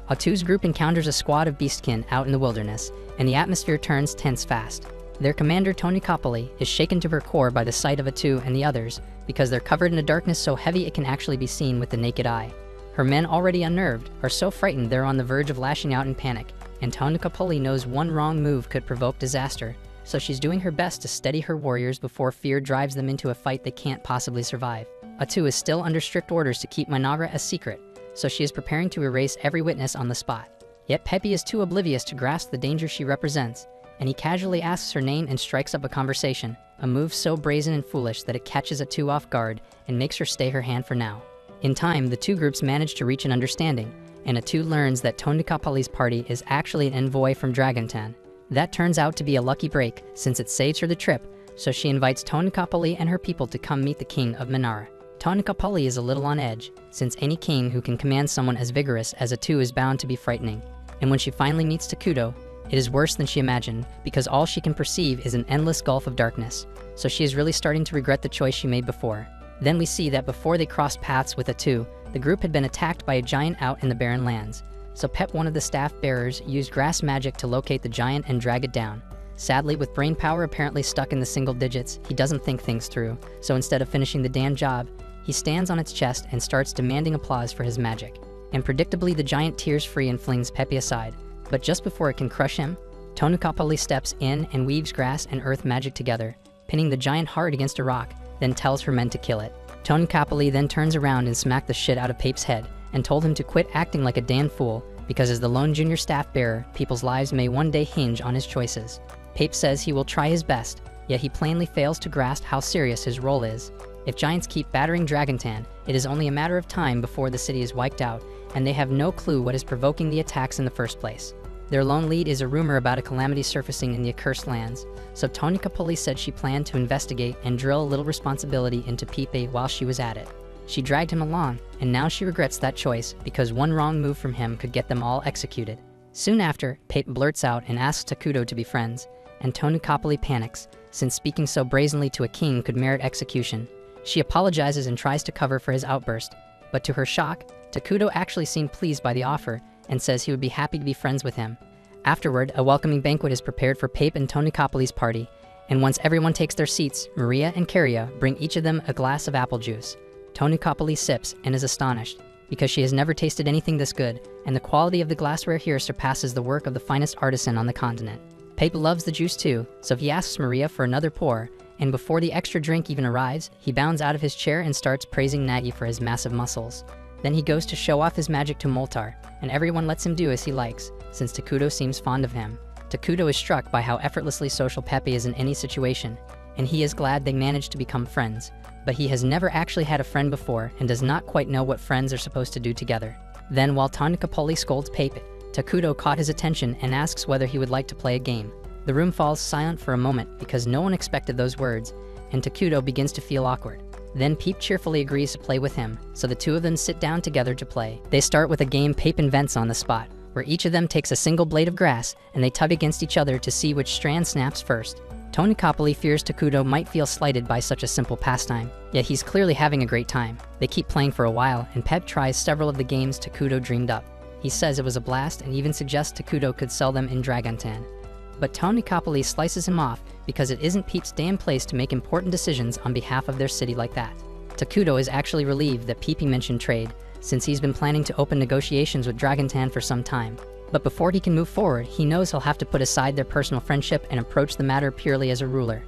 Atu's group encounters a squad of beastkin out in the wilderness, and the atmosphere turns tense fast. Their commander Tony Copley is shaken to her core by the sight of Atu and the others, because they're covered in a darkness so heavy it can actually be seen with the naked eye. Her men, already unnerved, are so frightened they're on the verge of lashing out in panic, and Tony Copley knows one wrong move could provoke disaster, so she's doing her best to steady her warriors before fear drives them into a fight they can't possibly survive. Atu is still under strict orders to keep Mynoghra a secret, so she is preparing to erase every witness on the spot. Yet Peppy is too oblivious to grasp the danger she represents, and he casually asks her name and strikes up a conversation, a move so brazen and foolish that it catches Atu off guard and makes her stay her hand for now. In time, the two groups manage to reach an understanding, and Atu learns that Tondikapali's party is actually an envoy from Dragontan. That turns out to be a lucky break, since it saves her the trip, so she invites Tondikapali and her people to come meet the king of Mynoghra. Tonikappali is a little on edge, since any king who can command someone as vigorous as Atu is bound to be frightening. And when she finally meets Takuto, it is worse than she imagined, because all she can perceive is an endless gulf of darkness. So she is really starting to regret the choice she made before. Then we see that before they crossed paths with Atu, the group had been attacked by a giant out in the barren lands. So Pep, one of the staff bearers, used grass magic to locate the giant and drag it down. Sadly, with brain power apparently stuck in the single digits, he doesn't think things through. So instead of finishing the damn job, he stands on its chest and starts demanding applause for his magic. And predictably, the giant tears free and flings Pepe aside. But just before it can crush him, Tonikappali steps in and weaves grass and earth magic together, pinning the giant hard against a rock, then tells her men to kill it. Tonikappali then turns around and smacked the shit out of Pape's head, and told him to quit acting like a damn fool, because as the lone junior staff bearer, people's lives may one day hinge on his choices. Pape says he will try his best, yet he plainly fails to grasp how serious his role is. If giants keep battering Dragontan, it is only a matter of time before the city is wiped out, and they have no clue what is provoking the attacks in the first place. Their lone lead is a rumor about a calamity surfacing in the accursed lands, so Tonikappali said she planned to investigate and drill a little responsibility into Pipe while she was at it. She dragged him along, and now she regrets that choice because one wrong move from him could get them all executed. Soon after, Pape blurts out and asks Takuto to be friends, and Tonikappali panics, since speaking so brazenly to a king could merit execution. She apologizes and tries to cover for his outburst, but to her shock, Takuto actually seemed pleased by the offer and says he would be happy to be friends with him. Afterward, a welcoming banquet is prepared for Pape and Tonikappali's party, and once everyone takes their seats, Maria and Carria bring each of them a glass of apple juice. Tonikappali sips and is astonished, because she has never tasted anything this good, and the quality of the glassware here surpasses the work of the finest artisan on the continent. Pape loves the juice too, so he asks Maria for another pour, and before the extra drink even arrives, he bounds out of his chair and starts praising Nagi for his massive muscles. Then he goes to show off his magic to Moltar, and everyone lets him do as he likes, since Takuto seems fond of him. Takuto is struck by how effortlessly social Pepe is in any situation, and he is glad they managed to become friends. But he has never actually had a friend before and does not quite know what friends are supposed to do together. Then, while Tonikappali scolds Pape, Takuto caught his attention and asks whether he would like to play a game. The room falls silent for a moment because no one expected those words, and Takuto begins to feel awkward. Then Peep cheerfully agrees to play with him, so the two of them sit down together to play. They start with a game Pape invents on the spot, where each of them takes a single blade of grass and they tug against each other to see which strand snaps first. Tonikappali fears Takuto might feel slighted by such a simple pastime, yet he's clearly having a great time. They keep playing for a while, and Pep tries several of the games Takuto dreamed up. He says it was a blast and even suggests Takuto could sell them in Dragontan. But Tonikappali slices him off because it isn't Pete's damn place to make important decisions on behalf of their city like that. Takuto is actually relieved that Pepe mentioned trade, since he's been planning to open negotiations with Dragontan for some time. But before he can move forward, he knows he'll have to put aside their personal friendship and approach the matter purely as a ruler.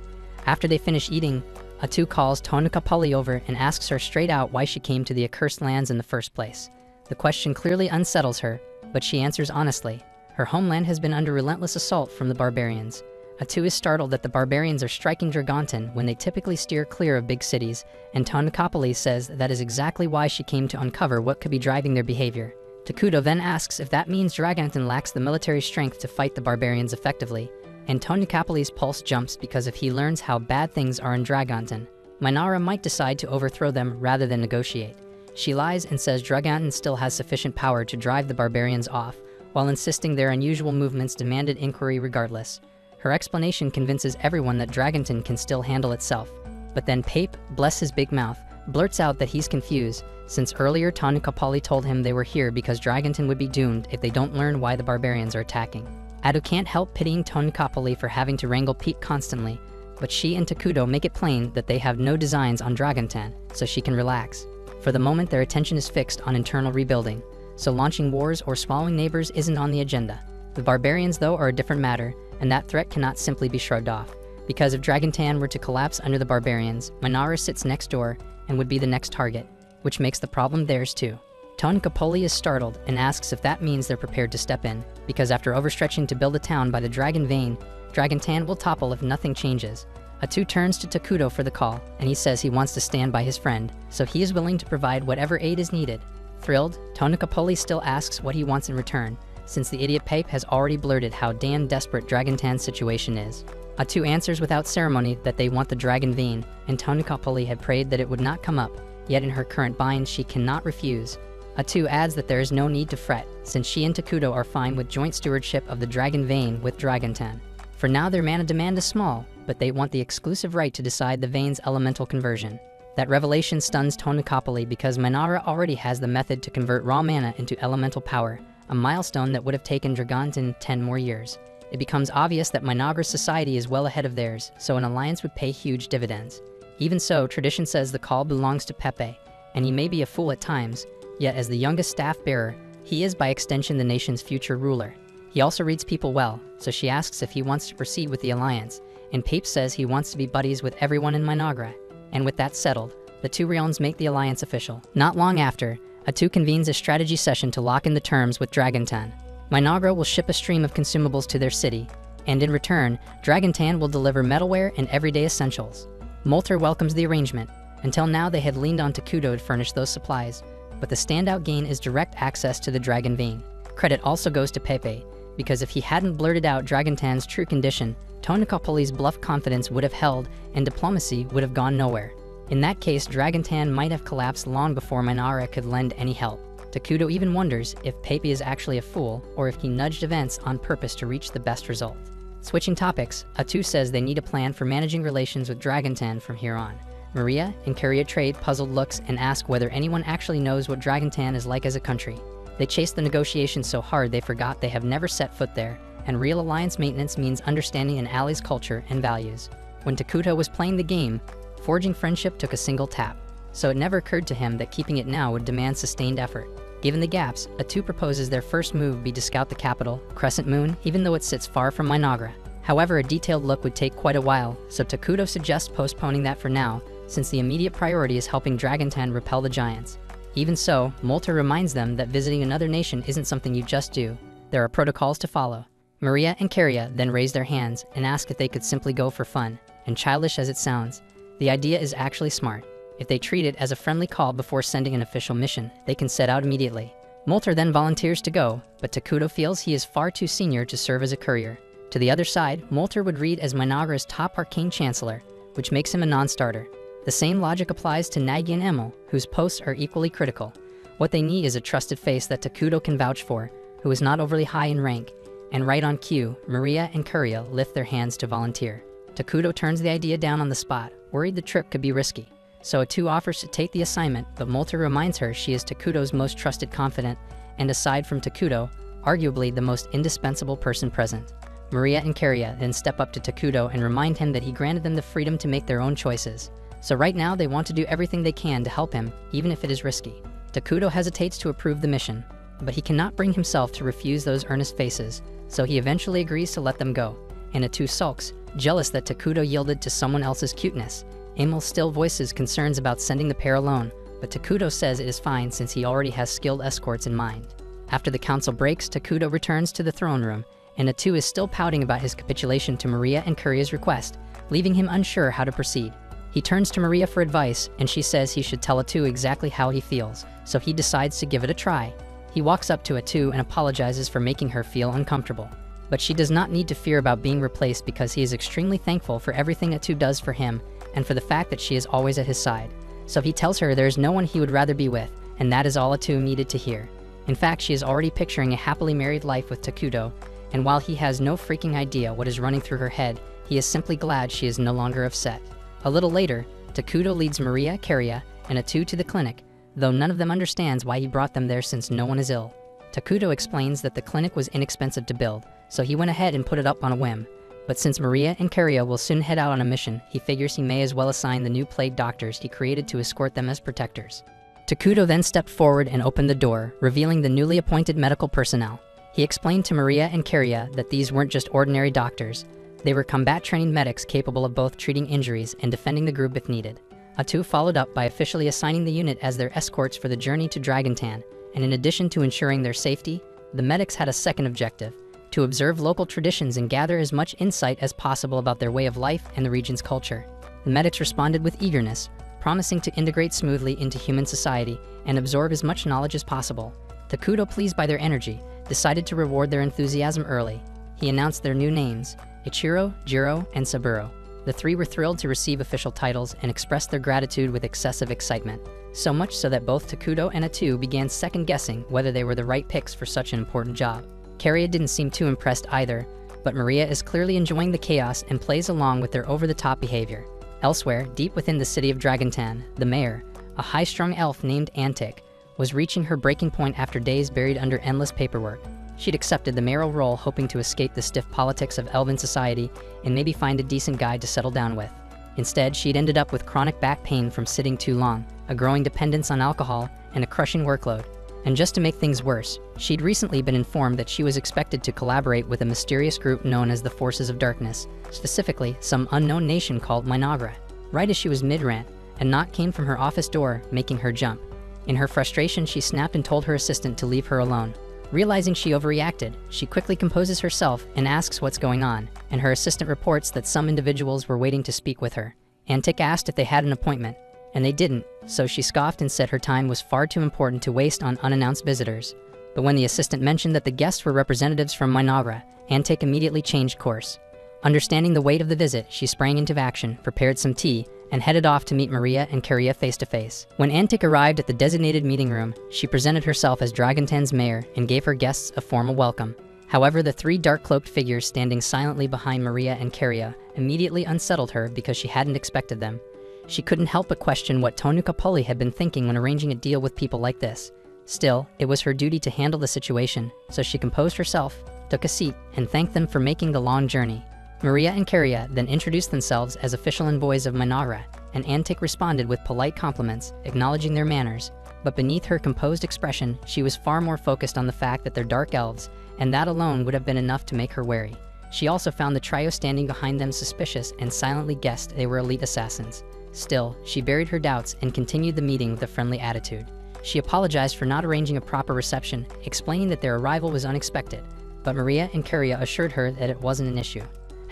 After they finish eating, Atu calls Tonikappali over and asks her straight out why she came to the accursed lands in the first place. The question clearly unsettles her, but she answers honestly. Her homeland has been under relentless assault from the barbarians. Atu is startled that the barbarians are striking Dragontan when they typically steer clear of big cities, and Tonikappali says that is exactly why she came to uncover what could be driving their behavior. Takuto then asks if that means Dragontan lacks the military strength to fight the barbarians effectively, and Tonikappali's pulse jumps because if he learns how bad things are in Dragontan, Mynoghra might decide to overthrow them rather than negotiate. She lies and says Dragontan still has sufficient power to drive the barbarians off, while insisting their unusual movements demanded inquiry regardless. Her explanation convinces everyone that Dragontan can still handle itself. But then Pape, bless his big mouth, blurts out that he's confused, since earlier Tonikappali told him they were here because Dragontan would be doomed if they don't learn why the barbarians are attacking. Adu can't help pitying Tonikappali for having to wrangle Peep constantly, but she and Takuto make it plain that they have no designs on Dragontan, so she can relax. For the moment, their attention is fixed on internal rebuilding, so launching wars or swallowing neighbors isn't on the agenda. The barbarians, though, are a different matter, and that threat cannot simply be shrugged off. Because if Dragontan were to collapse under the barbarians, Mynoghra sits next door and would be the next target, which makes the problem theirs too. Tonikappali is startled and asks if that means they're prepared to step in, because after overstretching to build a town by the Dragon Vein, Dragontan will topple if nothing changes. Atu turns to Takuto for the call, and he says he wants to stand by his friend, so he is willing to provide whatever aid is needed. Thrilled, Tonikappali still asks what he wants in return, since the idiot Pape has already blurted how damn desperate Dragontan's situation is. Atu answers without ceremony that they want the Dragon Vein, and Tonikappali had prayed that it would not come up, yet in her current bind she cannot refuse. Atu adds that there is no need to fret, since she and Takuto are fine with joint stewardship of the dragon vein with Dragontan. For now their mana demand is small, but they want the exclusive right to decide the vein's elemental conversion. That revelation stuns Tonikapoly because Mynoghra already has the method to convert raw mana into elemental power, a milestone that would have taken Dragontan 10 more years. It becomes obvious that Mynoghra's society is well ahead of theirs, so an alliance would pay huge dividends. Even so, tradition says the call belongs to Pepe, and he may be a fool at times, yet as the youngest staff bearer, he is by extension the nation's future ruler. He also reads people well, so she asks if he wants to proceed with the alliance, and Pape says he wants to be buddies with everyone in Mynoghra. And with that settled, the two realms make the alliance official. Not long after, Atu convenes a strategy session to lock in the terms with Dragontan. Mynoghra will ship a stream of consumables to their city, and in return, Dragontan will deliver metalware and everyday essentials. Molter welcomes the arrangement. Until now they had leaned on Takuto to furnish those supplies, but the standout gain is direct access to the dragon vein. Credit also goes to Pepe, because if he hadn't blurted out Dragontan's true condition, Tonikapoly's bluff confidence would have held and diplomacy would have gone nowhere. In that case, Dragontan might have collapsed long before Mynoghra could lend any help. Takuto even wonders if Pepe is actually a fool or if he nudged events on purpose to reach the best result. Switching topics, Atu says they need a plan for managing relations with Dragontan from here on. Maria and Carria trade puzzled looks and ask whether anyone actually knows what Dragontan is like as a country. They chased the negotiations so hard they forgot they have never set foot there, and real alliance maintenance means understanding an ally's culture and values. When Takuto was playing the game, forging friendship took a single tap, so it never occurred to him that keeping it now would demand sustained effort. Given the gaps, Atu proposes their first move be to scout the capital, Crescent Moon, even though it sits far from Mynoghra. However, a detailed look would take quite a while, so Takuto suggests postponing that for now, since the immediate priority is helping Dragontan repel the giants. Even so, Molter reminds them that visiting another nation isn't something you just do. There are protocols to follow. Maria and Carria then raise their hands and ask if they could simply go for fun, and childish as it sounds, the idea is actually smart. If they treat it as a friendly call before sending an official mission, they can set out immediately. Molter then volunteers to go, but Takuto feels he is far too senior to serve as a courier. To the other side, Molter would read as Mynoghra's top arcane chancellor, which makes him a non-starter. The same logic applies to Nagi and Emil, whose posts are equally critical. What they need is a trusted face that Takuto can vouch for, who is not overly high in rank, and right on cue, Maria and Carria lift their hands to volunteer. Takuto turns the idea down on the spot, worried the trip could be risky. So Atu offers to take the assignment, but Molter reminds her she is Takuto's most trusted confidant, and aside from Takuto, arguably the most indispensable person present. Maria and Carria then step up to Takuto and remind him that he granted them the freedom to make their own choices. So right now they want to do everything they can to help him, even if it is risky. Takuto hesitates to approve the mission, but he cannot bring himself to refuse those earnest faces, so he eventually agrees to let them go, and Atu sulks, jealous that Takuto yielded to someone else's cuteness. Emil still voices concerns about sending the pair alone, but Takuto says it is fine since he already has skilled escorts in mind. After the council breaks, Takuto returns to the throne room, and Atu is still pouting about his capitulation to Maria and Carria's request, leaving him unsure how to proceed. He turns to Maria for advice, and she says he should tell Atu exactly how he feels, so he decides to give it a try. He walks up to Atu and apologizes for making her feel uncomfortable. But she does not need to fear about being replaced because he is extremely thankful for everything Atu does for him, and for the fact that she is always at his side. So he tells her there is no one he would rather be with, and that is all Atu needed to hear. In fact, she is already picturing a happily married life with Takuto, and while he has no freaking idea what is running through her head, he is simply glad she is no longer upset. A little later, Takuto leads Maria, Carria, and Atu to the clinic, though none of them understands why he brought them there since no one is ill. Takuto explains that the clinic was inexpensive to build, so he went ahead and put it up on a whim. But since Maria and Carria will soon head out on a mission, he figures he may as well assign the new plague doctors he created to escort them as protectors. Takuto then stepped forward and opened the door, revealing the newly appointed medical personnel. He explained to Maria and Carria that these weren't just ordinary doctors. They were combat-trained medics capable of both treating injuries and defending the group if needed. Atu followed up by officially assigning the unit as their escorts for the journey to Dragontan, and in addition to ensuring their safety, the medics had a second objective: to observe local traditions and gather as much insight as possible about their way of life and the region's culture. The medics responded with eagerness, promising to integrate smoothly into human society and absorb as much knowledge as possible. Takuto, pleased by their energy, decided to reward their enthusiasm early. He announced their new names: Ichiro, Jiro, and Saburo. The three were thrilled to receive official titles and expressed their gratitude with excessive excitement. so much so that both Takudo and Atu began second-guessing whether they were the right picks for such an important job. Karia didn't seem too impressed either, but Maria is clearly enjoying the chaos and plays along with their over-the-top behavior. Elsewhere, deep within the city of Dragontan, the mayor, a high-strung elf named Antic, was reaching her breaking point after days buried under endless paperwork. She'd accepted the mayoral role hoping to escape the stiff politics of elven society and maybe find a decent guy to settle down with. Instead, she'd ended up with chronic back pain from sitting too long, a growing dependence on alcohol, and a crushing workload. And just to make things worse, she'd recently been informed that she was expected to collaborate with a mysterious group known as the Forces of Darkness, specifically some unknown nation called Mynoghra. Right as she was mid-rant, a knock came from her office door, making her jump. In her frustration, she snapped and told her assistant to leave her alone. Realizing she overreacted, she quickly composes herself and asks what's going on, and her assistant reports that some individuals were waiting to speak with her. Antic asked if they had an appointment, and they didn't, so she scoffed and said her time was far too important to waste on unannounced visitors. But when the assistant mentioned that the guests were representatives from Mynoghra, Antic immediately changed course. Understanding the weight of the visit, she sprang into action, prepared some tea, and headed off to meet Maria and Karia face-to-face. When Antic arrived at the designated meeting room, she presented herself as Dragontan's mayor and gave her guests a formal welcome. However, the three dark-cloaked figures standing silently behind Maria and Karia immediately unsettled her because she hadn't expected them. She couldn't help but question what Tonukapoli had been thinking when arranging a deal with people like this. Still, it was her duty to handle the situation, so she composed herself, took a seat, and thanked them for making the long journey. Maria and Karia then introduced themselves as official envoys of Mynoghra, and Antic responded with polite compliments, acknowledging their manners. But beneath her composed expression, she was far more focused on the fact that they're dark elves, and that alone would have been enough to make her wary. She also found the trio standing behind them suspicious and silently guessed they were elite assassins. Still, she buried her doubts and continued the meeting with a friendly attitude. She apologized for not arranging a proper reception, explaining that their arrival was unexpected, but Maria and Karia assured her that it wasn't an issue.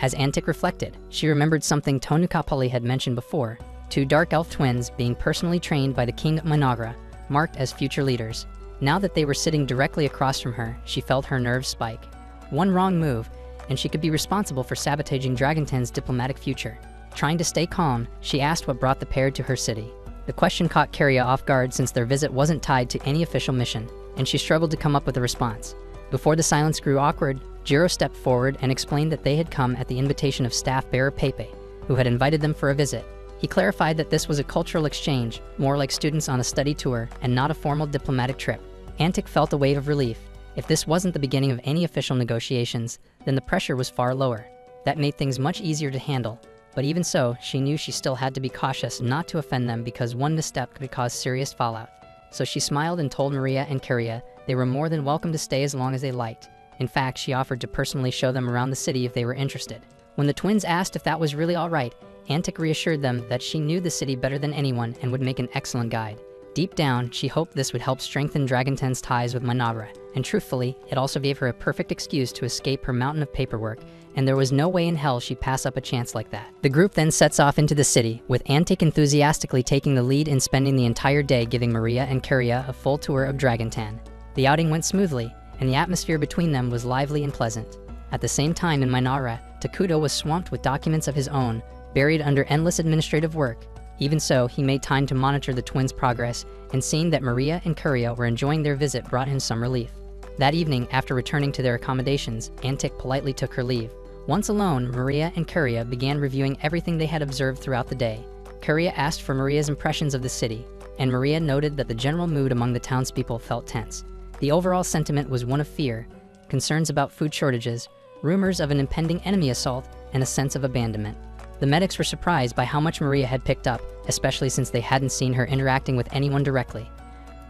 As Antic reflected, she remembered something Tonukapoli had mentioned before, two dark elf twins being personally trained by the king of Mynoghra, marked as future leaders. Now that they were sitting directly across from her, she felt her nerves spike. One wrong move, and she could be responsible for sabotaging Dragontan's diplomatic future. Trying to stay calm, she asked what brought the pair to her city. The question caught Karia off guard since their visit wasn't tied to any official mission, and she struggled to come up with a response. Before the silence grew awkward, Jiro stepped forward and explained that they had come at the invitation of staff bearer Pepe, who had invited them for a visit. He clarified that this was a cultural exchange, more like students on a study tour and not a formal diplomatic trip. Antic felt a wave of relief. If this wasn't the beginning of any official negotiations, then the pressure was far lower. That made things much easier to handle, but even so, she knew she still had to be cautious not to offend them because one misstep could cause serious fallout. So she smiled and told Maria and Karia they were more than welcome to stay as long as they liked. In fact, she offered to personally show them around the city if they were interested. When the twins asked if that was really all right, Antic reassured them that she knew the city better than anyone and would make an excellent guide. Deep down, she hoped this would help strengthen Dragontan's ties with Mynoghra, and truthfully, it also gave her a perfect excuse to escape her mountain of paperwork, and there was no way in hell she'd pass up a chance like that. The group then sets off into the city, with Antic enthusiastically taking the lead and spending the entire day giving Maria and Karia a full tour of Dragontan. The outing went smoothly, and the atmosphere between them was lively and pleasant. At the same time in Mynoghra, Takudo was swamped with documents of his own, buried under endless administrative work. Even so, he made time to monitor the twins' progress, and seeing that Maria and Karia were enjoying their visit brought him some relief. That evening, after returning to their accommodations, Antic politely took her leave. Once alone, Maria and Karia began reviewing everything they had observed throughout the day. Karia asked for Maria's impressions of the city, and Maria noted that the general mood among the townspeople felt tense. The overall sentiment was one of fear, concerns about food shortages, rumors of an impending enemy assault, and a sense of abandonment. The medics were surprised by how much Maria had picked up, especially since they hadn't seen her interacting with anyone directly.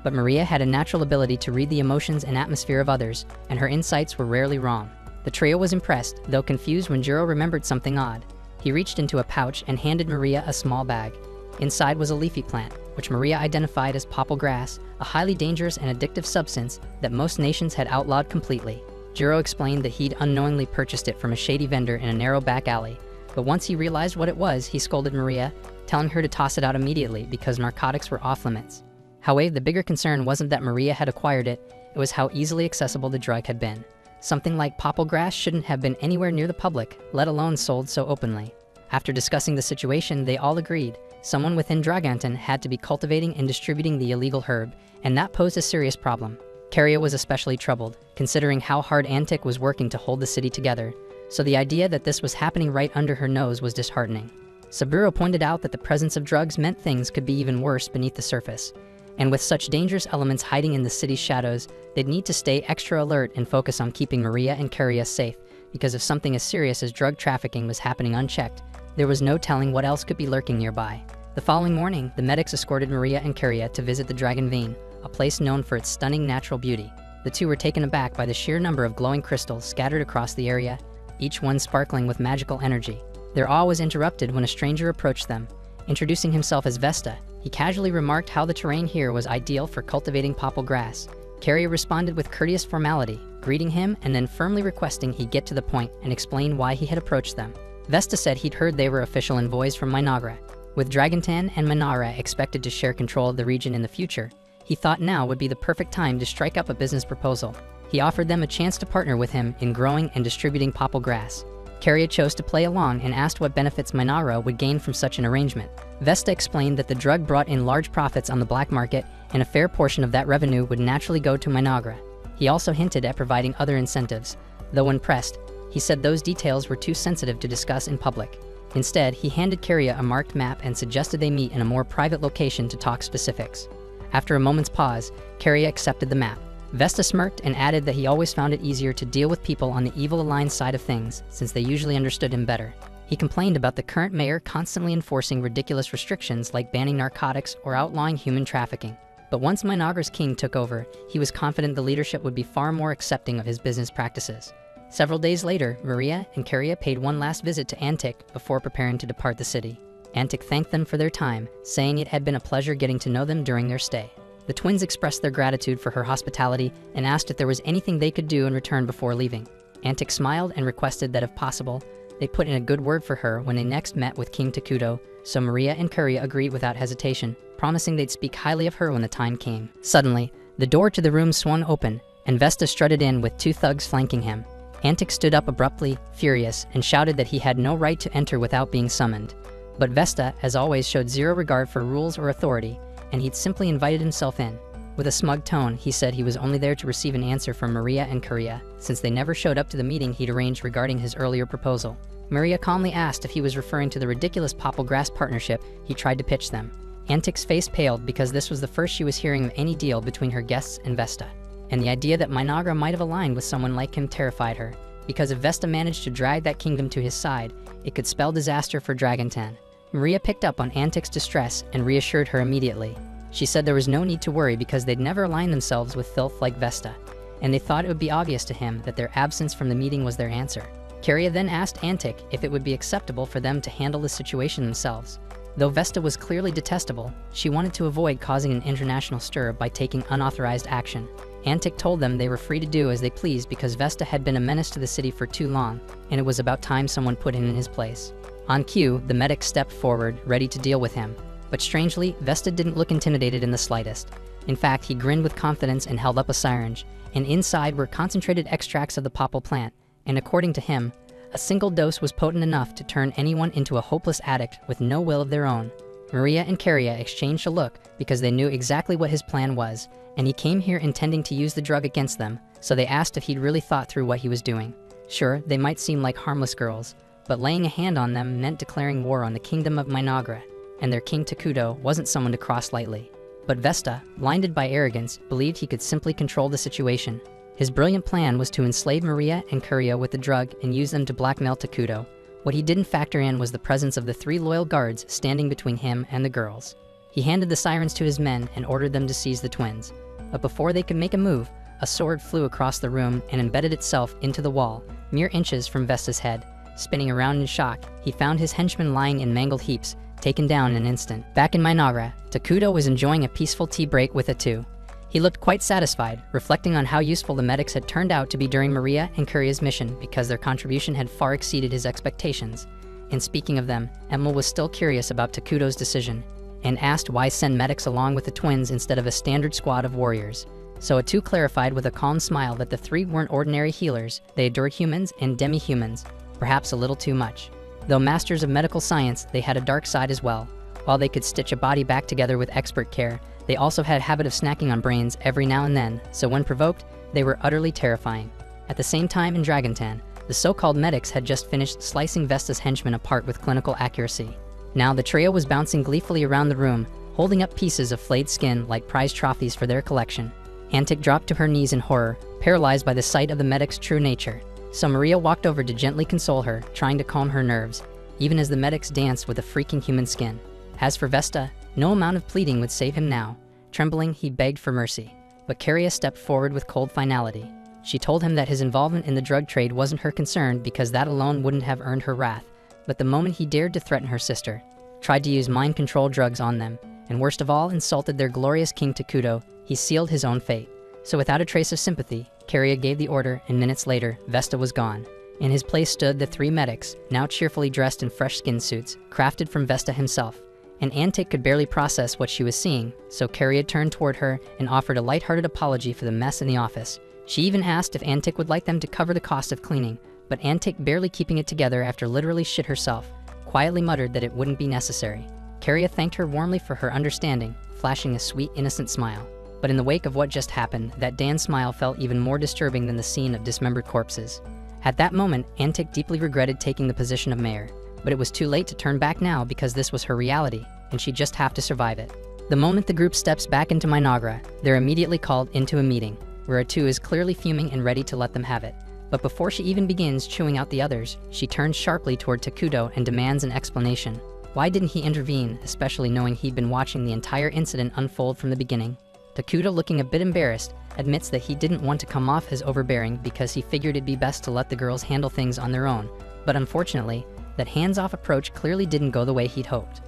But Maria had a natural ability to read the emotions and atmosphere of others, and her insights were rarely wrong. The trio was impressed, though confused when Jiro remembered something odd. He reached into a pouch and handed Maria a small bag. Inside was a leafy plant, which Maria identified as popple grass, a highly dangerous and addictive substance that most nations had outlawed completely. Jiro explained that he'd unknowingly purchased it from a shady vendor in a narrow back alley, but once he realized what it was, he scolded Maria, telling her to toss it out immediately because narcotics were off limits. However, the bigger concern wasn't that Maria had acquired it, it was how easily accessible the drug had been. Something like popple grass shouldn't have been anywhere near the public, let alone sold so openly. After discussing the situation, they all agreed. someone within Draganton had to be cultivating and distributing the illegal herb, and that posed a serious problem. Keria was especially troubled, considering how hard Antic was working to hold the city together, so the idea that this was happening right under her nose was disheartening. Saburo pointed out that the presence of drugs meant things could be even worse beneath the surface, and with such dangerous elements hiding in the city's shadows, they'd need to stay extra alert and focus on keeping Maria and Keria safe, because if something as serious as drug trafficking was happening unchecked, there was no telling what else could be lurking nearby. The following morning, the medics escorted Maria and Keria to visit the Dragon Vein, a place known for its stunning natural beauty. The two were taken aback by the sheer number of glowing crystals scattered across the area, each one sparkling with magical energy. Their awe was interrupted when a stranger approached them. Introducing himself as Vesta, he casually remarked how the terrain here was ideal for cultivating popple grass. Keria responded with courteous formality, greeting him and then firmly requesting he get to the point and explain why he had approached them. Vesta said he'd heard they were official envoys from Mynoghra. With Draganton and Mynoghra expected to share control of the region in the future, he thought now would be the perfect time to strike up a business proposal. He offered them a chance to partner with him in growing and distributing popple grass. Keria chose to play along and asked what benefits Mynoghra would gain from such an arrangement. Vesta explained that the drug brought in large profits on the black market, and a fair portion of that revenue would naturally go to Mynoghra. He also hinted at providing other incentives, though when pressed, he said those details were too sensitive to discuss in public. Instead, he handed Keria a marked map and suggested they meet in a more private location to talk specifics. After a moment's pause, Keria accepted the map. Vesta smirked and added that he always found it easier to deal with people on the Evil Alliance side of things, since they usually understood him better. He complained about the current mayor constantly enforcing ridiculous restrictions like banning narcotics or outlawing human trafficking. But once Mynoghra's king took over, he was confident the leadership would be far more accepting of his business practices. Several days later, Maria and Keria paid one last visit to Antic before preparing to depart the city. Antic thanked them for their time, saying it had been a pleasure getting to know them during their stay. The twins expressed their gratitude for her hospitality and asked if there was anything they could do in return before leaving. Antic smiled and requested that if possible, they put in a good word for her when they next met with King Takuto, so Maria and Keria agreed without hesitation, promising they'd speak highly of her when the time came. Suddenly, the door to the room swung open, and Vesta strutted in with two thugs flanking him. Antic stood up abruptly, furious, and shouted that he had no right to enter without being summoned. But Vesta, as always, showed zero regard for rules or authority, and he'd simply invited himself in. With a smug tone, he said he was only there to receive an answer from Maria and Keria, since they never showed up to the meeting he'd arranged regarding his earlier proposal. Maria calmly asked if he was referring to the ridiculous popple grass partnership he tried to pitch them. Antic's face paled because this was the first she was hearing of any deal between her guests and Vesta, and the idea that Mynoghra might have aligned with someone like him terrified her, because if Vesta managed to drag that kingdom to his side, it could spell disaster for Draganton. Maria picked up on Antic's distress and reassured her immediately. She said there was no need to worry because they'd never aligned themselves with filth like Vesta, and they thought it would be obvious to him that their absence from the meeting was their answer. Keria then asked Antic if it would be acceptable for them to handle the situation themselves. Though Vesta was clearly detestable, she wanted to avoid causing an international stir by taking unauthorized action. Antic told them they were free to do as they pleased because Vesta had been a menace to the city for too long, and it was about time someone put him in his place. On cue, the medic stepped forward, ready to deal with him. But strangely, Vesta didn't look intimidated in the slightest. In fact, he grinned with confidence and held up a syringe, and inside were concentrated extracts of the popple plant, and according to him, a single dose was potent enough to turn anyone into a hopeless addict with no will of their own. Maria and Keria exchanged a look because they knew exactly what his plan was, and he came here intending to use the drug against them, so they asked if he'd really thought through what he was doing. Sure, they might seem like harmless girls, but laying a hand on them meant declaring war on the kingdom of Mynoghra, and their king Takuto wasn't someone to cross lightly. But Vesta, blinded by arrogance, believed he could simply control the situation. His brilliant plan was to enslave Maria and Keria with the drug and use them to blackmail Takuto. What he didn't factor in was the presence of the 3 loyal guards standing between him and the girls. He handed the sirens to his men and ordered them to seize the twins. But before they could make a move, a sword flew across the room and embedded itself into the wall, mere inches from Vesta's head. Spinning around in shock, he found his henchmen lying in mangled heaps, taken down in an instant. Back in Mynoghra, Takuto was enjoying a peaceful tea break with Atu. He looked quite satisfied, reflecting on how useful the medics had turned out to be during Maria and Kuria's mission because their contribution had far exceeded his expectations. And speaking of them, Emil was still curious about Takuto's decision, and asked why send medics along with the twins instead of a standard squad of warriors. So Atu clarified with a calm smile that the 3 weren't ordinary healers, they adored humans and demi-humans, perhaps a little too much. Though masters of medical science, they had a dark side as well. While they could stitch a body back together with expert care, they also had a habit of snacking on brains every now and then, so when provoked, they were utterly terrifying. At the same time in Dragontan, the so-called medics had just finished slicing Vesta's henchmen apart with clinical accuracy. Now the trio was bouncing gleefully around the room, holding up pieces of flayed skin like prize trophies for their collection. Antic dropped to her knees in horror, paralyzed by the sight of the medic's true nature. So Maria walked over to gently console her, trying to calm her nerves, even as the medics danced with a freaking human skin. As for Vesta, no amount of pleading would save him now. Trembling, he begged for mercy. But Caria stepped forward with cold finality. She told him that his involvement in the drug trade wasn't her concern because that alone wouldn't have earned her wrath. But the moment he dared to threaten her sister, tried to use mind control drugs on them, and worst of all insulted their glorious king Takudo, he sealed his own fate. So without a trace of sympathy, Caria gave the order, and minutes later, Vesta was gone. In his place stood the three medics, now cheerfully dressed in fresh skin suits, crafted from Vesta himself. And Antic could barely process what she was seeing, so Caria turned toward her and offered a lighthearted apology for the mess in the office. She even asked if Antic would like them to cover the cost of cleaning, but Antic, barely keeping it together after literally shit herself, quietly muttered that it wouldn't be necessary. Caria thanked her warmly for her understanding, flashing a sweet, innocent smile. But in the wake of what just happened, that Dan smile felt even more disturbing than the scene of dismembered corpses. At that moment, Antic deeply regretted taking the position of mayor, but it was too late to turn back now because this was her reality, and she'd just have to survive it. The moment the group steps back into Mynoghra, they're immediately called into a meeting, where Atu is clearly fuming and ready to let them have it. But before she even begins chewing out the others, she turns sharply toward Takudo and demands an explanation. Why didn't he intervene, especially knowing he'd been watching the entire incident unfold from the beginning? Takudo, looking a bit embarrassed, admits that he didn't want to come off as overbearing because he figured it'd be best to let the girls handle things on their own. But unfortunately, that hands-off approach clearly didn't go the way he'd hoped.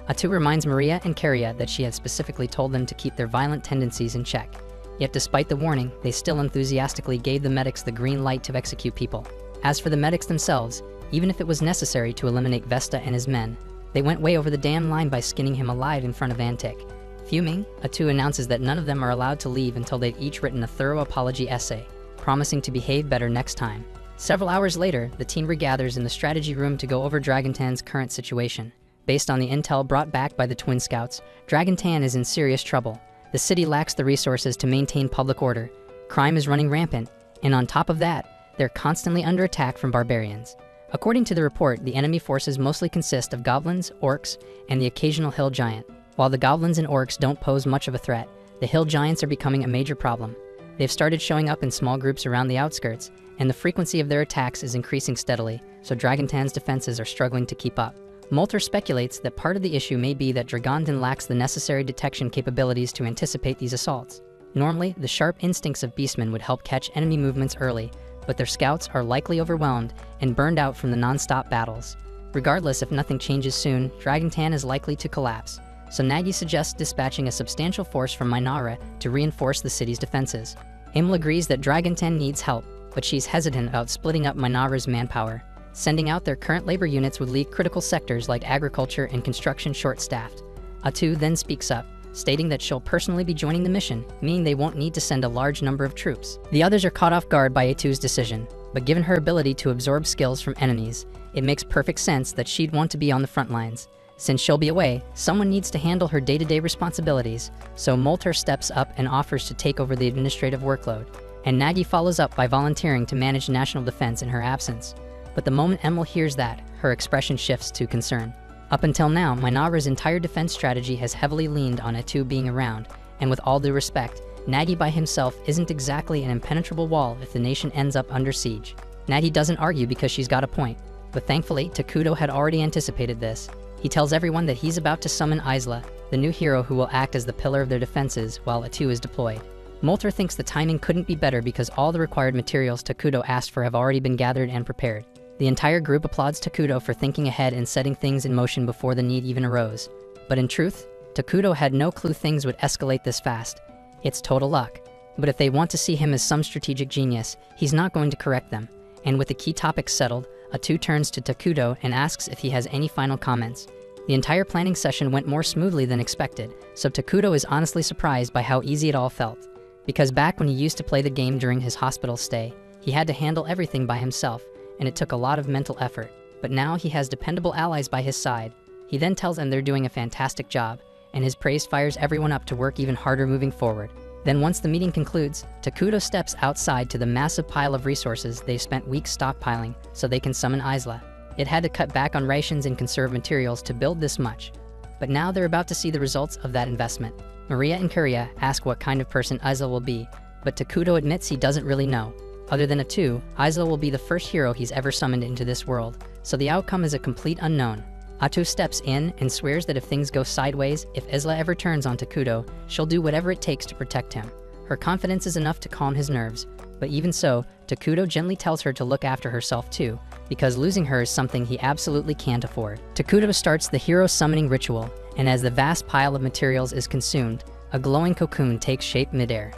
Atu reminds Maria and Caria that she had specifically told them to keep their violent tendencies in check. Yet despite the warning, they still enthusiastically gave the medics the green light to execute people. As for the medics themselves, even if it was necessary to eliminate Vesta and his men, they went way over the damn line by skinning him alive in front of Antic. Fuming, Atu announces that none of them are allowed to leave until they've each written a thorough apology essay, promising to behave better next time. Several hours later, the team regathers in the strategy room to go over Dragontan's current situation. Based on the intel brought back by the Twin Scouts, Dragontan is in serious trouble. The city lacks the resources to maintain public order, crime is running rampant, and on top of that, they're constantly under attack from barbarians. According to the report, the enemy forces mostly consist of goblins, orcs, and the occasional hill giant. While the goblins and orcs don't pose much of a threat, the hill giants are becoming a major problem. They've started showing up in small groups around the outskirts, and the frequency of their attacks is increasing steadily, so Dragontan's defenses are struggling to keep up. Molter speculates that part of the issue may be that Dragontan lacks the necessary detection capabilities to anticipate these assaults. Normally, the sharp instincts of beastmen would help catch enemy movements early, but their scouts are likely overwhelmed and burned out from the non-stop battles. Regardless, if nothing changes soon, Dragontan is likely to collapse. So Nagi suggests dispatching a substantial force from Mynoghra to reinforce the city's defenses. Emil agrees that Dragontan needs help, but she's hesitant about splitting up Mynoghra's manpower. Sending out their current labor units would leave critical sectors like agriculture and construction short-staffed. Atu then speaks up, stating that she'll personally be joining the mission, meaning they won't need to send a large number of troops. The others are caught off guard by Atu's decision, but given her ability to absorb skills from enemies, it makes perfect sense that she'd want to be on the front lines. Since she'll be away, someone needs to handle her day-to-day responsibilities, so Molter steps up and offers to take over the administrative workload, and Nagi follows up by volunteering to manage national defense in her absence. But the moment Emil hears that, her expression shifts to concern. Up until now, Mynoghra's entire defense strategy has heavily leaned on Atu being around, and with all due respect, Nagi by himself isn't exactly an impenetrable wall if the nation ends up under siege. Nagi doesn't argue because she's got a point, but thankfully, Takudo had already anticipated this. He tells everyone that he's about to summon Isla, the new hero who will act as the pillar of their defenses while Atu is deployed. Molter thinks the timing couldn't be better because all the required materials Takudo asked for have already been gathered and prepared. The entire group applauds Takudo for thinking ahead and setting things in motion before the need even arose. But in truth, Takudo had no clue things would escalate this fast. It's total luck. But if they want to see him as some strategic genius, he's not going to correct them. And with the key topics settled, Atu turns to Takudo and asks if he has any final comments. The entire planning session went more smoothly than expected, so Takudo is honestly surprised by how easy it all felt. Because back when he used to play the game during his hospital stay, he had to handle everything by himself, and it took a lot of mental effort. But now he has dependable allies by his side. He then tells them they're doing a fantastic job, and his praise fires everyone up to work even harder moving forward. Then once the meeting concludes, Takuto steps outside to the massive pile of resources they've spent weeks stockpiling so they can summon Isla. It had to cut back on rations and conserve materials to build this much. But now they're about to see the results of that investment. Maria and Kuria ask what kind of person Isla will be, but Takuto admits he doesn't really know. Other than Atu, Isla will be the first hero he's ever summoned into this world, so the outcome is a complete unknown. Atu steps in and swears that if things go sideways, if Isla ever turns on Takuto, she'll do whatever it takes to protect him. Her confidence is enough to calm his nerves, but even so, Takuto gently tells her to look after herself too, because losing her is something he absolutely can't afford. Takuto starts the hero summoning ritual, and as the vast pile of materials is consumed, a glowing cocoon takes shape midair.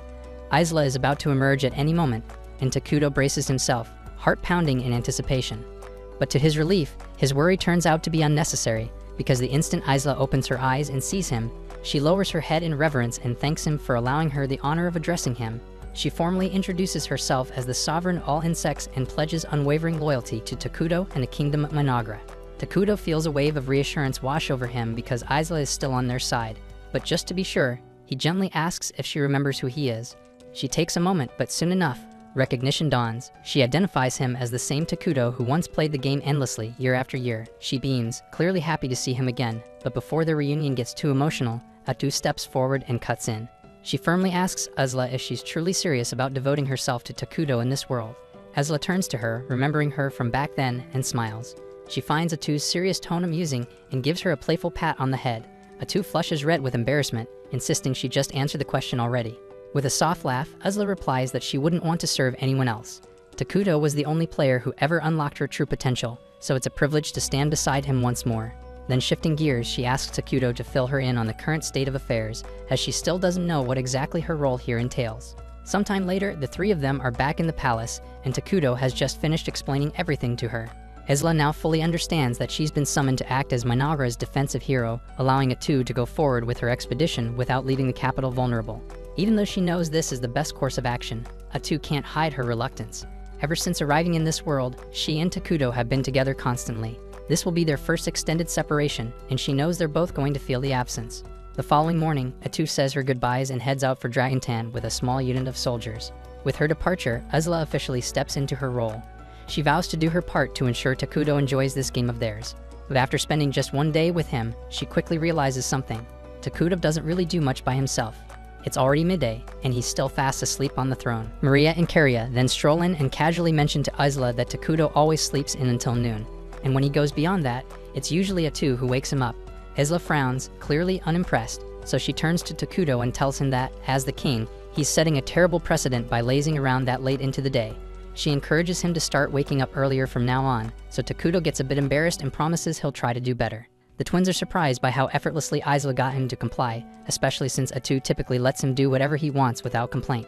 Isla is about to emerge at any moment, and Takuto braces himself, heart pounding in anticipation. But to his relief, his worry turns out to be unnecessary, because the instant Isla opens her eyes and sees him, she lowers her head in reverence and thanks him for allowing her the honor of addressing him. She formally introduces herself as the sovereign all insects and pledges unwavering loyalty to Takuto and the kingdom of Mynoghra. Takuto feels a wave of reassurance wash over him because Isla is still on their side, but just to be sure, he gently asks if she remembers who he is. She takes a moment, but soon enough, recognition dawns. She identifies him as the same Takuto who once played the game endlessly, year after year. She beams, clearly happy to see him again, but before their reunion gets too emotional, Atu steps forward and cuts in. She firmly asks Isla if she's truly serious about devoting herself to Takuto in this world. Isla turns to her, remembering her from back then, and smiles. She finds Atu's serious tone amusing and gives her a playful pat on the head. Atu flushes red with embarrassment, insisting she just answered the question already. With a soft laugh, Isla replies that she wouldn't want to serve anyone else. Takuto was the only player who ever unlocked her true potential, so it's a privilege to stand beside him once more. Then shifting gears, she asks Takuto to fill her in on the current state of affairs, as she still doesn't know what exactly her role here entails. Sometime later, the three of them are back in the palace, and Takuto has just finished explaining everything to her. Isla now fully understands that she's been summoned to act as Mynoghra's defensive hero, allowing Atu to go forward with her expedition without leaving the capital vulnerable. Even though she knows this is the best course of action, Atu can't hide her reluctance. Ever since arriving in this world, she and Takuto have been together constantly. This will be their first extended separation, and she knows they're both going to feel the absence. The following morning, Atu says her goodbyes and heads out for Dragontan with a small unit of soldiers. With her departure, Isla officially steps into her role. She vows to do her part to ensure Takuto enjoys this game of theirs. But after spending just one day with him, she quickly realizes something. Takuto doesn't really do much by himself. It's already midday, and he's still fast asleep on the throne. Maria and Kuria then stroll in and casually mention to Isla that Takuto always sleeps in until noon, and when he goes beyond that, it's usually Atu who wakes him up. Isla frowns, clearly unimpressed, so she turns to Takuto and tells him that, as the king, he's setting a terrible precedent by lazing around that late into the day. She encourages him to start waking up earlier from now on, so Takuto gets a bit embarrassed and promises he'll try to do better. The twins are surprised by how effortlessly Isla got him to comply, especially since Atu typically lets him do whatever he wants without complaint.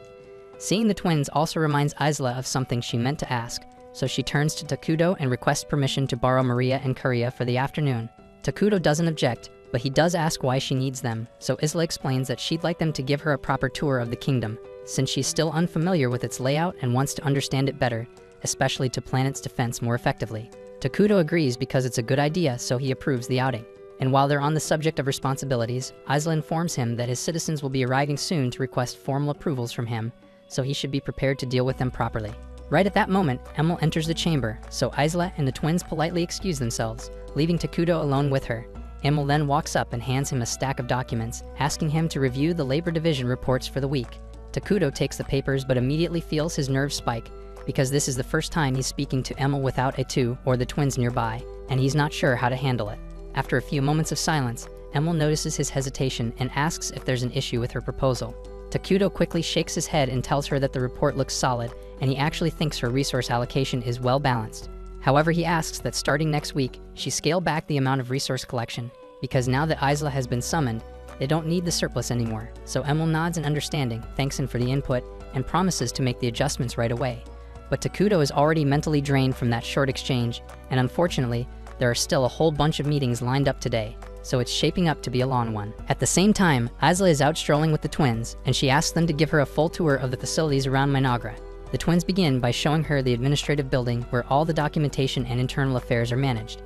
Seeing the twins also reminds Isla of something she meant to ask, so she turns to Takuto and requests permission to borrow Maria and Kuria for the afternoon. Takuto doesn't object, but he does ask why she needs them, so Isla explains that she'd like them to give her a proper tour of the kingdom, since she's still unfamiliar with its layout and wants to understand it better, especially to plan its defense more effectively. Takuto agrees because it's a good idea, so he approves the outing. And while they're on the subject of responsibilities, Isla informs him that his citizens will be arriving soon to request formal approvals from him, so he should be prepared to deal with them properly. Right at that moment, Emil enters the chamber, so Isla and the twins politely excuse themselves, leaving Takuto alone with her. Emil then walks up and hands him a stack of documents, asking him to review the labor division reports for the week. Takuto takes the papers but immediately feels his nerves spike, because this is the first time he's speaking to Emil without Atu or the twins nearby, and he's not sure how to handle it. After a few moments of silence, Emil notices his hesitation and asks if there's an issue with her proposal. Takuto quickly shakes his head and tells her that the report looks solid, and he actually thinks her resource allocation is well balanced. However, he asks that starting next week, she scale back the amount of resource collection, because now that Isla has been summoned, they don't need the surplus anymore. So Emil nods in understanding, thanks him for the input, and promises to make the adjustments right away. But Takuto is already mentally drained from that short exchange, and unfortunately, there are still a whole bunch of meetings lined up today, so it's shaping up to be a long one. At the same time, Isla is out strolling with the twins, and she asks them to give her a full tour of the facilities around Mynoghra. The twins begin by showing her the administrative building where all the documentation and internal affairs are managed.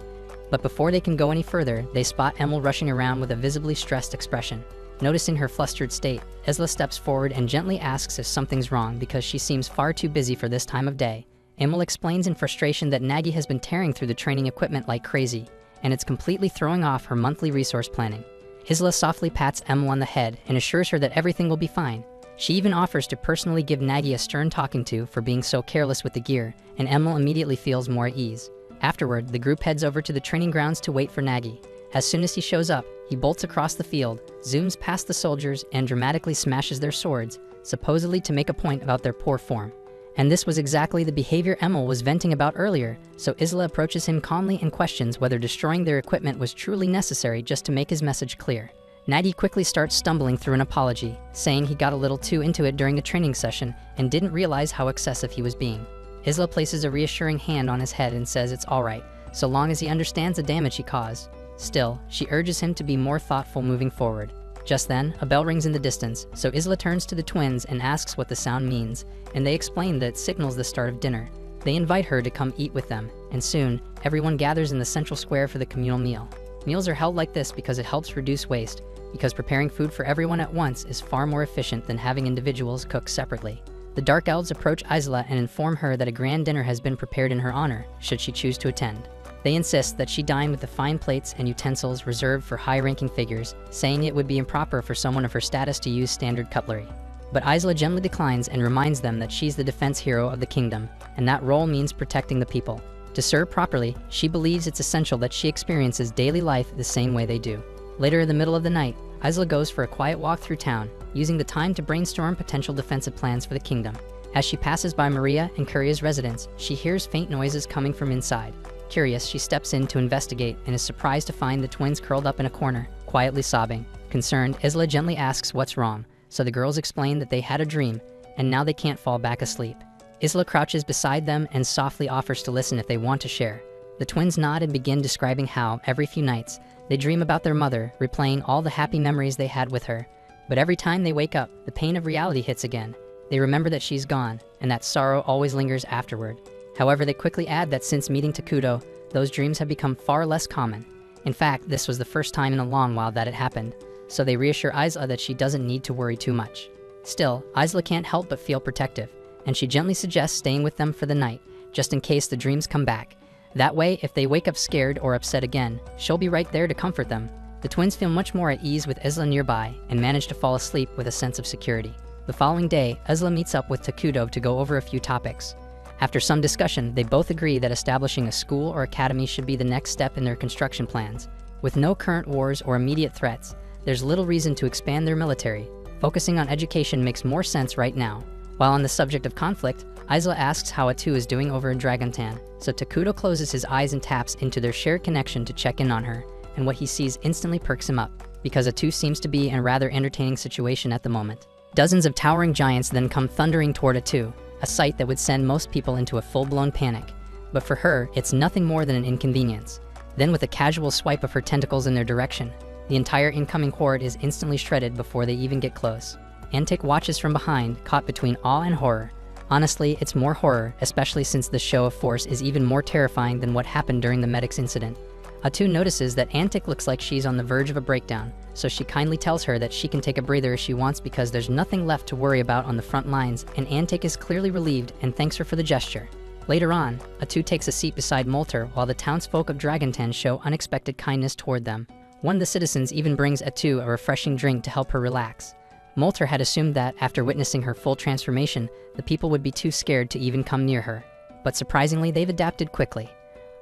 But before they can go any further, they spot Emil rushing around with a visibly stressed expression. Noticing her flustered state, Isla steps forward and gently asks if something's wrong because she seems far too busy for this time of day. Emil explains in frustration that Nagi has been tearing through the training equipment like crazy, and it's completely throwing off her monthly resource planning. Isla softly pats Emil on the head and assures her that everything will be fine. She even offers to personally give Nagi a stern talking to for being so careless with the gear, and Emil immediately feels more at ease. Afterward, the group heads over to the training grounds to wait for Nagi. As soon as he shows up, he bolts across the field, zooms past the soldiers, and dramatically smashes their swords, supposedly to make a point about their poor form. And this was exactly the behavior Emil was venting about earlier, so Isla approaches him calmly and questions whether destroying their equipment was truly necessary just to make his message clear. Nagi quickly starts stumbling through an apology, saying he got a little too into it during the training session and didn't realize how excessive he was being. Isla places a reassuring hand on his head and says it's alright, so long as he understands the damage he caused. Still, she urges him to be more thoughtful moving forward. Just then, a bell rings in the distance, so Isla turns to the twins and asks what the sound means, and they explain that it signals the start of dinner. They invite her to come eat with them, and soon, everyone gathers in the central square for the communal meal. Meals are held like this because it helps reduce waste, because preparing food for everyone at once is far more efficient than having individuals cook separately. The Dark Elves approach Isla and inform her that a grand dinner has been prepared in her honor, should she choose to attend. They insist that she dine with the fine plates and utensils reserved for high-ranking figures, saying it would be improper for someone of her status to use standard cutlery. But Isla gently declines and reminds them that she's the defense hero of the kingdom, and that role means protecting the people. To serve properly, she believes it's essential that she experiences daily life the same way they do. Later in the middle of the night, Isla goes for a quiet walk through town, using the time to brainstorm potential defensive plans for the kingdom. As she passes by Maria and Kuria's residence, she hears faint noises coming from inside. Curious, she steps in to investigate and is surprised to find the twins curled up in a corner, quietly sobbing. Concerned, Isla gently asks what's wrong, so the girls explain that they had a dream, and now they can't fall back asleep. Isla crouches beside them and softly offers to listen if they want to share. The twins nod and begin describing how, every few nights, they dream about their mother, replaying all the happy memories they had with her. But every time they wake up, the pain of reality hits again. They remember that she's gone, and that sorrow always lingers afterward. However, they quickly add that since meeting Takudo, those dreams have become far less common. In fact, this was the first time in a long while that it happened, so they reassure Isla that she doesn't need to worry too much. Still, Isla can't help but feel protective, and she gently suggests staying with them for the night, just in case the dreams come back. That way, if they wake up scared or upset again, she'll be right there to comfort them. The twins feel much more at ease with Isla nearby and manage to fall asleep with a sense of security. The following day, Isla meets up with Takudo to go over a few topics. After some discussion, they both agree that establishing a school or academy should be the next step in their construction plans. With no current wars or immediate threats, there's little reason to expand their military. Focusing on education makes more sense right now. While on the subject of conflict, Isla asks how Atu is doing over in Dragontan, so Takudo closes his eyes and taps into their shared connection to check in on her, and what he sees instantly perks him up, because Atu seems to be in a rather entertaining situation at the moment. Dozens of towering giants then come thundering toward Atu, a sight that would send most people into a full-blown panic. But for her, it's nothing more than an inconvenience. Then with a casual swipe of her tentacles in their direction, the entire incoming horde is instantly shredded before they even get close. Antic watches from behind, caught between awe and horror. Honestly, it's more horror, especially since the show of force is even more terrifying than what happened during the medics incident. Atu notices that Antic looks like she's on the verge of a breakdown, so she kindly tells her that she can take a breather if she wants because there's nothing left to worry about on the front lines, and Antic is clearly relieved and thanks her for the gesture. Later on, Atu takes a seat beside Molter while the townsfolk of Dragontan show unexpected kindness toward them. One of the citizens even brings Atu a refreshing drink to help her relax. Molter had assumed that, after witnessing her full transformation, the people would be too scared to even come near her. But surprisingly, they've adapted quickly.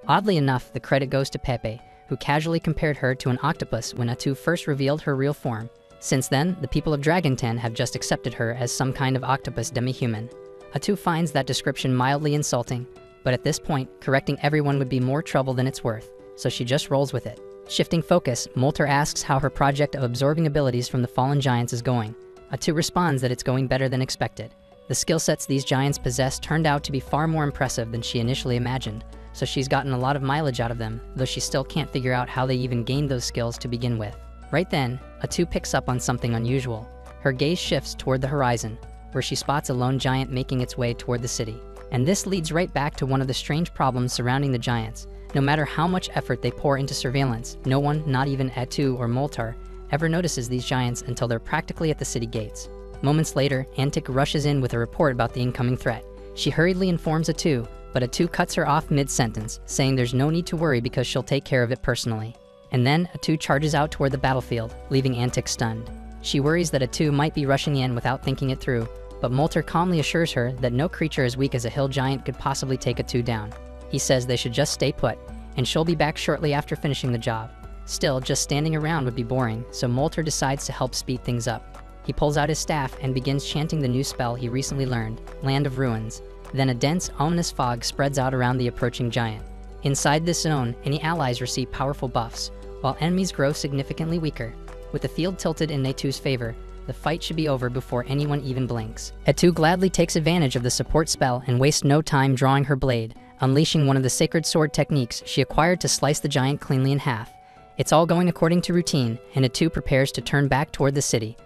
Oddly enough, the credit goes to Pepe, who casually compared her to an octopus when Atu first revealed her real form. Since then, the people of Dragontan have just accepted her as some kind of octopus demi-human. Atu finds that description mildly insulting, but at this point, correcting everyone would be more trouble than it's worth, so she just rolls with it. Shifting focus, Molter asks how her project of absorbing abilities from the fallen giants is going. Atu responds that it's going better than expected. The skill sets these giants possess turned out to be far more impressive than she initially imagined, so she's gotten a lot of mileage out of them, though she still can't figure out how they even gained those skills to begin with. Right then, Atu picks up on something unusual. Her gaze shifts toward the horizon, where she spots a lone giant making its way toward the city. And this leads right back to one of the strange problems surrounding the giants. No matter how much effort they pour into surveillance, no one, not even Atu or Moltar, ever notices these giants until they're practically at the city gates. Moments later, Antic rushes in with a report about the incoming threat. She hurriedly informs Atu, but Atu cuts her off mid-sentence, saying there's no need to worry because she'll take care of it personally. And then Atu charges out toward the battlefield, leaving Antic stunned. She worries that Atu might be rushing in without thinking it through, but Moltar calmly assures her that no creature as weak as a hill giant could possibly take Atu down. He says they should just stay put, and she'll be back shortly after finishing the job. Still, just standing around would be boring, so Moltar decides to help speed things up. He pulls out his staff and begins chanting the new spell he recently learned, Land of Ruins. Then a dense, ominous fog spreads out around the approaching giant. Inside this zone, any allies receive powerful buffs, while enemies grow significantly weaker. With the field tilted in Atu's favor, the fight should be over before anyone even blinks. Atu gladly takes advantage of the support spell and wastes no time drawing her blade, unleashing one of the sacred sword techniques she acquired to slice the giant cleanly in half. It's all going according to routine, and Atu prepares to turn back toward the city,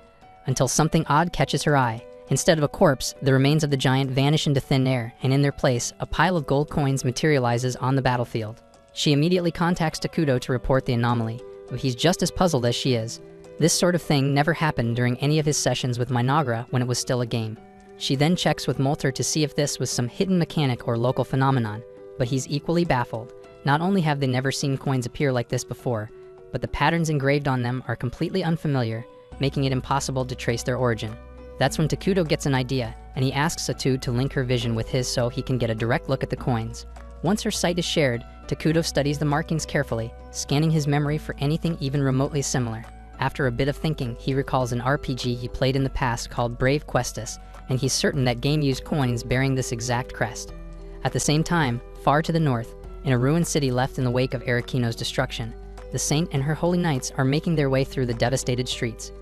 until something odd catches her eye. Instead of a corpse, the remains of the giant vanish into thin air, and in their place, a pile of gold coins materializes on the battlefield. She immediately contacts Takudo to report the anomaly, but he's just as puzzled as she is. This sort of thing never happened during any of his sessions with Mynoghra when it was still a game. She then checks with Moltar to see if this was some hidden mechanic or local phenomenon, but he's equally baffled. Not only have they never seen coins appear like this before, but the patterns engraved on them are completely unfamiliar, making it impossible to trace their origin. That's when Takudo gets an idea, and he asks Atu to link her vision with his so he can get a direct look at the coins. Once her sight is shared, Takudo studies the markings carefully, scanning his memory for anything even remotely similar. After a bit of thinking, he recalls an RPG he played in the past called Brave Questus, and he's certain that game used coins bearing this exact crest. At the same time, far to the north, in a ruined city left in the wake of Arakino's destruction, the saint and her holy knights are making their way through the devastated streets.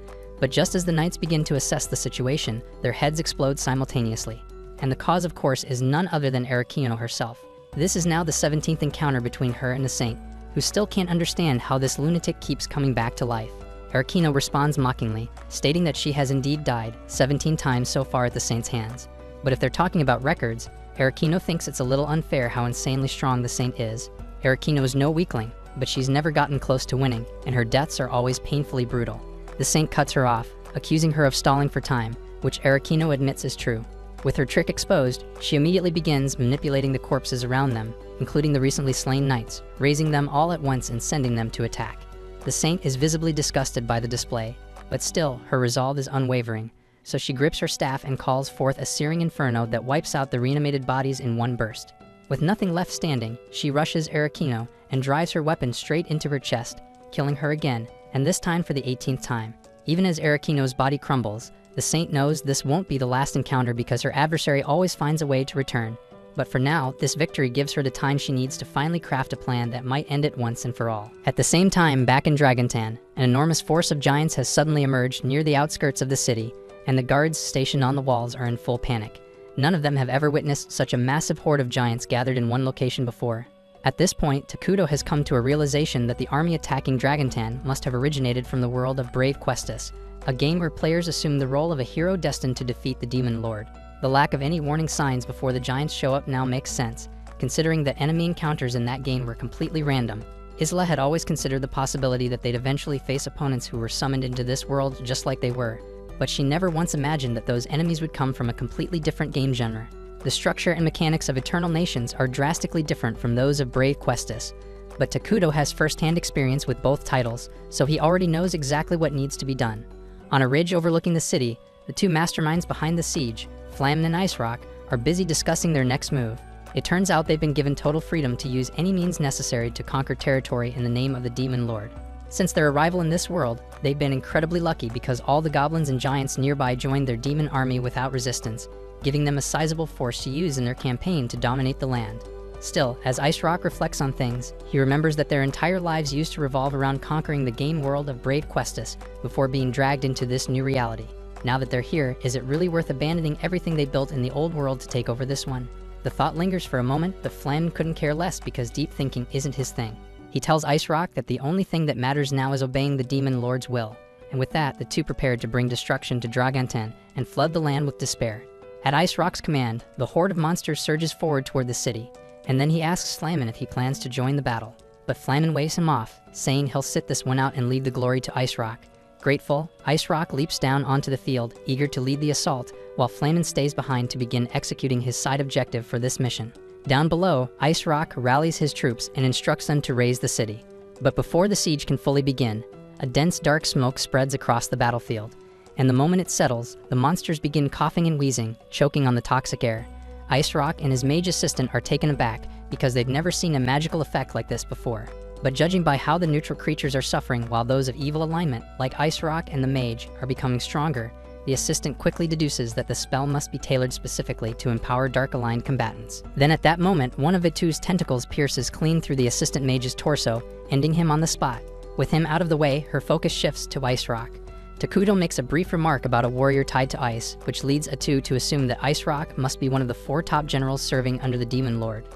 But just as the knights begin to assess the situation, their heads explode simultaneously. And the cause, of course, is none other than Arakino herself. This is now the 17th encounter between her and the saint, who still can't understand how this lunatic keeps coming back to life. Arakino responds mockingly, stating that she has indeed died 17 times so far at the saint's hands. But if they're talking about records, Arakino thinks it's a little unfair how insanely strong the saint is. Arakino is no weakling, but she's never gotten close to winning, and her deaths are always painfully brutal. The saint cuts her off, accusing her of stalling for time, which Arakino admits is true. With her trick exposed, she immediately begins manipulating the corpses around them, including the recently slain knights, raising them all at once and sending them to attack. The saint is visibly disgusted by the display, but still, her resolve is unwavering, so she grips her staff and calls forth a searing inferno that wipes out the reanimated bodies in one burst. With nothing left standing, she rushes Arakino and drives her weapon straight into her chest, killing her again, and this time for the 18th time. Even as Arakino's body crumbles, the saint knows this won't be the last encounter because her adversary always finds a way to return. But for now, this victory gives her the time she needs to finally craft a plan that might end it once and for all. At the same time, back in Dragontan, an enormous force of giants has suddenly emerged near the outskirts of the city, and the guards stationed on the walls are in full panic. None of them have ever witnessed such a massive horde of giants gathered in one location before. At this point, Takudo has come to a realization that the army attacking Dragontan must have originated from the world of Brave Questus, a game where players assume the role of a hero destined to defeat the Demon Lord. The lack of any warning signs before the giants show up now makes sense, considering that enemy encounters in that game were completely random. Isla had always considered the possibility that they'd eventually face opponents who were summoned into this world just like they were, but she never once imagined that those enemies would come from a completely different game genre. The structure and mechanics of Eternal Nations are drastically different from those of Brave Questus, but Takudo has first-hand experience with both titles, so he already knows exactly what needs to be done. On a ridge overlooking the city, the two masterminds behind the siege, Flamen and Ice Rock, are busy discussing their next move. It turns out they've been given total freedom to use any means necessary to conquer territory in the name of the Demon Lord. Since their arrival in this world, they've been incredibly lucky because all the goblins and giants nearby joined their demon army without resistance, giving them a sizable force to use in their campaign to dominate the land. Still, as Ice Rock reflects on things, he remembers that their entire lives used to revolve around conquering the game world of Brave Questus before being dragged into this new reality. Now that they're here, is it really worth abandoning everything they built in the old world to take over this one? The thought lingers for a moment, but Flan couldn't care less because deep thinking isn't his thing. He tells Ice Rock that the only thing that matters now is obeying the Demon Lord's will, and with that, the two prepared to bring destruction to Dragontan and flood the land with despair. At Ice Rock's command, the horde of monsters surges forward toward the city. and then he asks Flamin if he plans to join the battle. But Flamin waves him off, saying he'll sit this one out and leave the glory to Ice Rock. Grateful, Ice Rock leaps down onto the field, eager to lead the assault, while Flamin stays behind to begin executing his side objective for this mission. Down below, Ice Rock rallies his troops and instructs them to raise the city. But before the siege can fully begin, a dense dark smoke spreads across the battlefield, and the moment it settles, the monsters begin coughing and wheezing, choking on the toxic air. Ice Rock and his mage assistant are taken aback because they've never seen a magical effect like this before. But judging by how the neutral creatures are suffering while those of evil alignment, like Ice Rock and the mage, are becoming stronger, the assistant quickly deduces that the spell must be tailored specifically to empower dark-aligned combatants. Then at that moment, one of Atu's tentacles pierces clean through the assistant mage's torso, ending him on the spot. With him out of the way, her focus shifts to Ice Rock. Takuto makes a brief remark about a warrior tied to ice, which leads Atu to assume that Ice Rock must be one of the 4 top generals serving under the Demon Lord.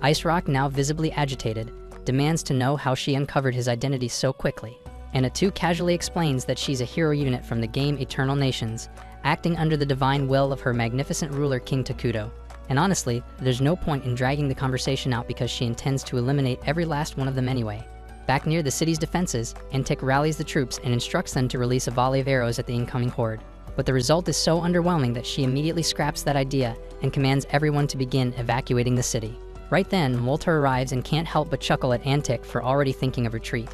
Ice Rock, now visibly agitated, demands to know how she uncovered his identity so quickly. And Atu casually explains that she's a hero unit from the game Eternal Nations, acting under the divine will of her magnificent ruler King Takuto. And honestly, there's no point in dragging the conversation out because she intends to eliminate every last one of them anyway. Back near the city's defenses, Antic rallies the troops and instructs them to release a volley of arrows at the incoming horde. But the result is so underwhelming that she immediately scraps that idea and commands everyone to begin evacuating the city. Right then, Moltar arrives and can't help but chuckle at Antic for already thinking of retreat.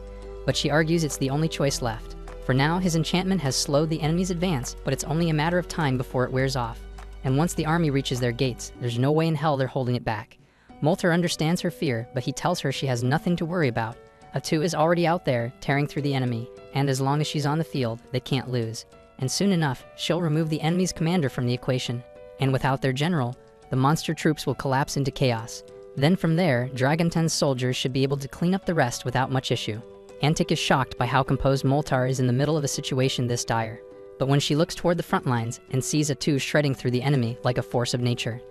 But she argues it's the only choice left. For now, his enchantment has slowed the enemy's advance, but it's only a matter of time before it wears off. And once the army reaches their gates, there's no way in hell they're holding it back. Moltar understands her fear, but he tells her she has nothing to worry about. Atu is already out there, tearing through the enemy, and as long as she's on the field, they can't lose. And soon enough, she'll remove the enemy's commander from the equation. And without their general, the monster troops will collapse into chaos. Then from there, Dragonten's soldiers should be able to clean up the rest without much issue. Antic is shocked by how composed Moltar is in the middle of a situation this dire. But when she looks toward the front lines and sees Atu shredding through the enemy like a force of nature,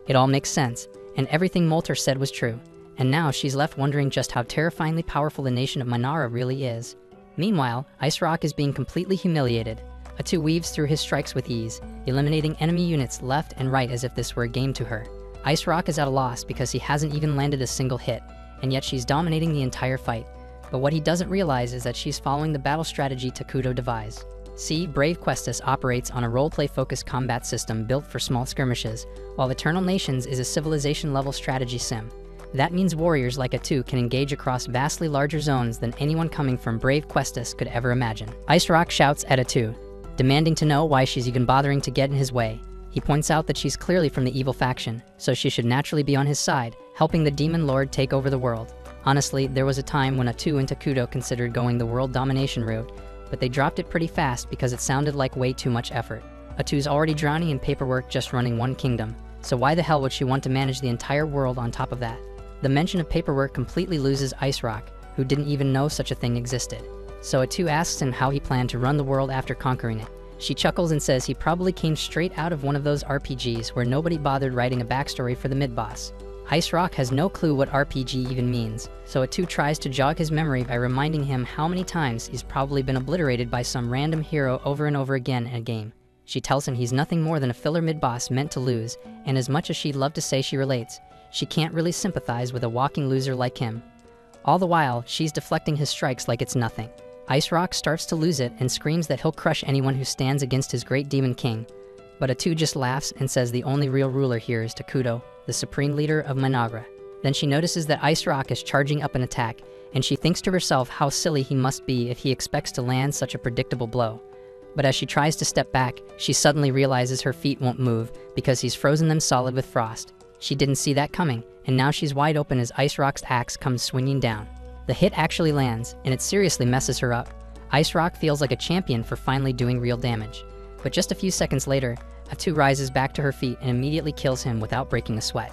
it all makes sense, and everything Moltar said was true. And now she's left wondering just how terrifyingly powerful the nation of Mynoghra really is. Meanwhile, Ice Rock is being completely humiliated. Atu weaves through his strikes with ease, eliminating enemy units left and right as if this were a game to her. Ice Rock is at a loss because he hasn't even landed a single hit, and yet she's dominating the entire fight. But what he doesn't realize is that she's following the battle strategy Takuto devised. See, Brave Questus operates on a roleplay-focused combat system built for small skirmishes, while Eternal Nations is a civilization-level strategy sim. That means warriors like Atu can engage across vastly larger zones than anyone coming from Brave Questus could ever imagine. Ice Rock shouts at Atu, demanding to know why she's even bothering to get in his way. He points out that she's clearly from the evil faction, so she should naturally be on his side, helping the Demon Lord take over the world. Honestly, there was a time when Atu and Takuto considered going the world domination route, but they dropped it pretty fast because it sounded like way too much effort. Atu's already drowning in paperwork just running one kingdom, so why the hell would she want to manage the entire world on top of that? The mention of paperwork completely loses Ice Rock, who didn't even know such a thing existed. So Atu asks him how he planned to run the world after conquering it. She chuckles and says he probably came straight out of one of those RPGs where nobody bothered writing a backstory for the mid-boss. Ice Rock has no clue what RPG even means, so Atu tries to jog his memory by reminding him how many times he's probably been obliterated by some random hero over and over again in a game. She tells him he's nothing more than a filler mid-boss meant to lose, and as much as she'd love to say she relates, she can't really sympathize with a walking loser like him. All the while, she's deflecting his strikes like it's nothing. Ice Rock starts to lose it and screams that he'll crush anyone who stands against his great demon king. But Atu just laughs and says the only real ruler here is Takuto, the supreme leader of Mynoghra. Then she notices that Ice Rock is charging up an attack, and she thinks to herself how silly he must be if he expects to land such a predictable blow. But as she tries to step back, she suddenly realizes her feet won't move because he's frozen them solid with frost. She didn't see that coming, and now she's wide open as Ice Rock's axe comes swinging down. The hit actually lands, and it seriously messes her up. Ice Rock feels like a champion for finally doing real damage. But just a few seconds later, Atu rises back to her feet and immediately kills him without breaking a sweat.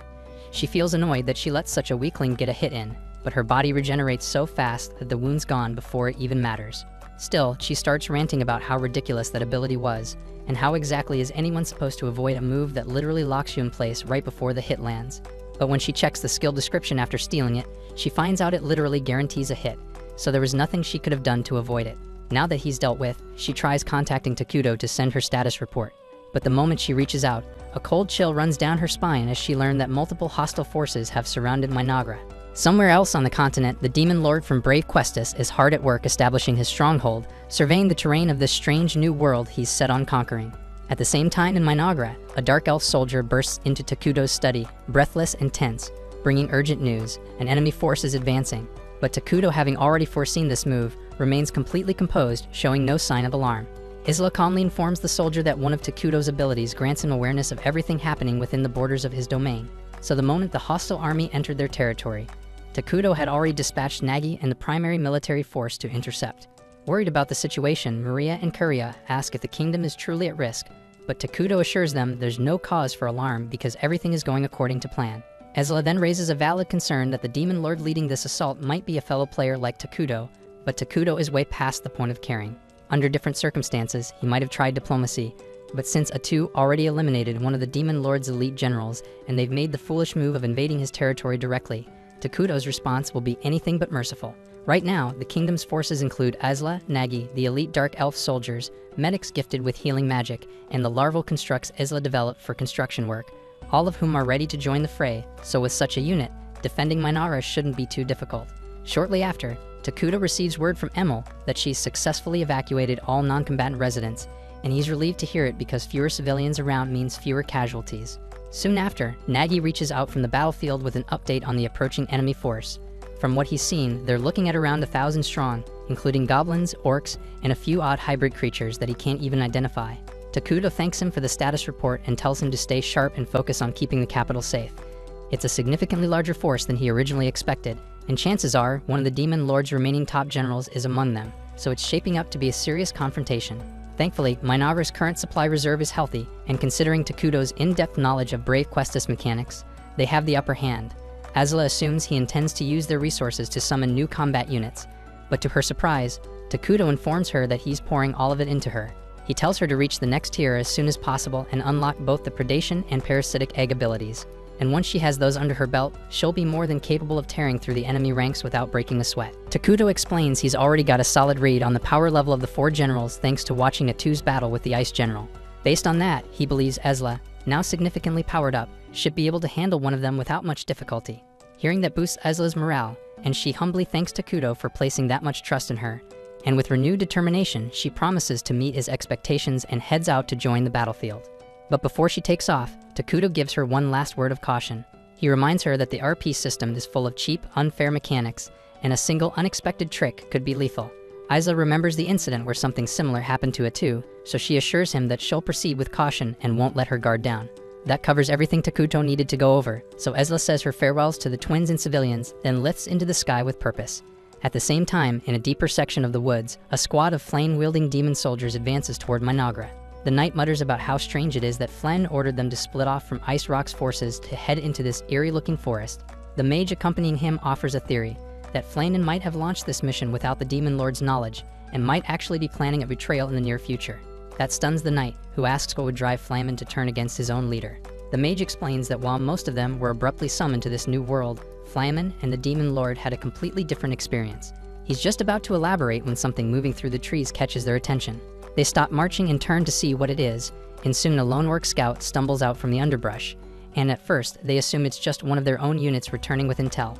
She feels annoyed that she lets such a weakling get a hit in, but her body regenerates so fast that the wound's gone before it even matters. Still, she starts ranting about how ridiculous that ability was, and how exactly is anyone supposed to avoid a move that literally locks you in place right before the hit lands. But when she checks the skill description after stealing it, she finds out it literally guarantees a hit, so there was nothing she could have done to avoid it. Now that he's dealt with, she tries contacting Takuto to send her status report. But the moment she reaches out, A cold chill runs down her spine as she learned that multiple hostile forces have surrounded Mynoghra. Somewhere else on the continent, the demon lord from Brave Questus is hard at work establishing his stronghold, surveying the terrain of this strange new world he's set on conquering. At the same time in Mynoghra, a dark elf soldier bursts into Takuto's study, breathless and tense, bringing urgent news. An enemy force is advancing. But Takuto, having already foreseen this move, remains completely composed, showing no sign of alarm. Isla calmly informs the soldier that one of Takuto's abilities grants him awareness of everything happening within the borders of his domain. So the moment the hostile army entered their territory, Takuto had already dispatched Nagi and the primary military force to intercept. Worried about the situation, Maria and Kuria ask if the kingdom is truly at risk, but Takuto assures them there's no cause for alarm because everything is going according to plan. Ezla then raises a valid concern that the demon lord leading this assault might be a fellow player like Takuto, but Takuto is way past the point of caring. Under different circumstances, he might have tried diplomacy, but since Atu already eliminated one of the demon lord's elite generals and they've made the foolish move of invading his territory directly, Takuto's response will be anything but merciful. Right now, the kingdom's forces include Azla, Nagi, the elite dark elf soldiers, medics gifted with healing magic, and the larval constructs Isla developed for construction work, all of whom are ready to join the fray, so with such a unit, defending Mynoghra shouldn't be too difficult. Shortly after, Takuto receives word from Emil that she's successfully evacuated all non-combatant residents, and he's relieved to hear it because fewer civilians around means fewer casualties. Soon after, Nagi reaches out from the battlefield with an update on the approaching enemy force. From what he's seen, they're looking at around 1,000 strong, including goblins, orcs, and a few odd hybrid creatures that he can't even identify. Takuto thanks him for the status report and tells him to stay sharp and focus on keeping the capital safe. It's a significantly larger force than he originally expected, and chances are one of the demon lord's remaining top generals is among them, so it's shaping up to be a serious confrontation. Thankfully, Mynoghra's current supply reserve is healthy, and considering Takuto's in-depth knowledge of Brave Questus mechanics, they have the upper hand. Azla assumes he intends to use their resources to summon new combat units, but to her surprise, Takuto informs her that he's pouring all of it into her. He tells her to reach the next tier as soon as possible and unlock both the predation and parasitic egg abilities. And once she has those under her belt, she'll be more than capable of tearing through the enemy ranks without breaking a sweat. Takuto explains he's already got a solid read on the power level of the 4 generals thanks to watching Atu's battle with the Ice General. Based on that, he believes Ezla, now significantly powered up, should be able to handle one of them without much difficulty. Hearing that boosts Ezla's morale, and she humbly thanks Takuto for placing that much trust in her. And with renewed determination, she promises to meet his expectations and heads out to join the battlefield. But before she takes off, Takuto gives her one last word of caution. He reminds her that the RP system is full of cheap, unfair mechanics, and a single unexpected trick could be lethal. Isla remembers the incident where something similar happened to Atu, so she assures him that she'll proceed with caution and won't let her guard down. That covers everything Takuto needed to go over, so Ezla says her farewells to the twins and civilians, then lifts into the sky with purpose. At the same time, in a deeper section of the woods, a squad of flame-wielding demon soldiers advances toward Mynoghra. The knight mutters about how strange it is that Flen ordered them to split off from Ice Rock's forces to head into this eerie-looking forest. The mage accompanying him offers a theory that Flainen might have launched this mission without the demon lord's knowledge, and might actually be planning a betrayal in the near future. That stuns the knight, who asks what would drive Flamen to turn against his own leader. The mage explains that while most of them were abruptly summoned to this new world, Flamen and the demon lord had a completely different experience. He's just about to elaborate when something moving through the trees catches their attention. They stop marching and turn to see what it is, and soon a lone orc scout stumbles out from the underbrush, and at first they assume it's just one of their own units returning with intel.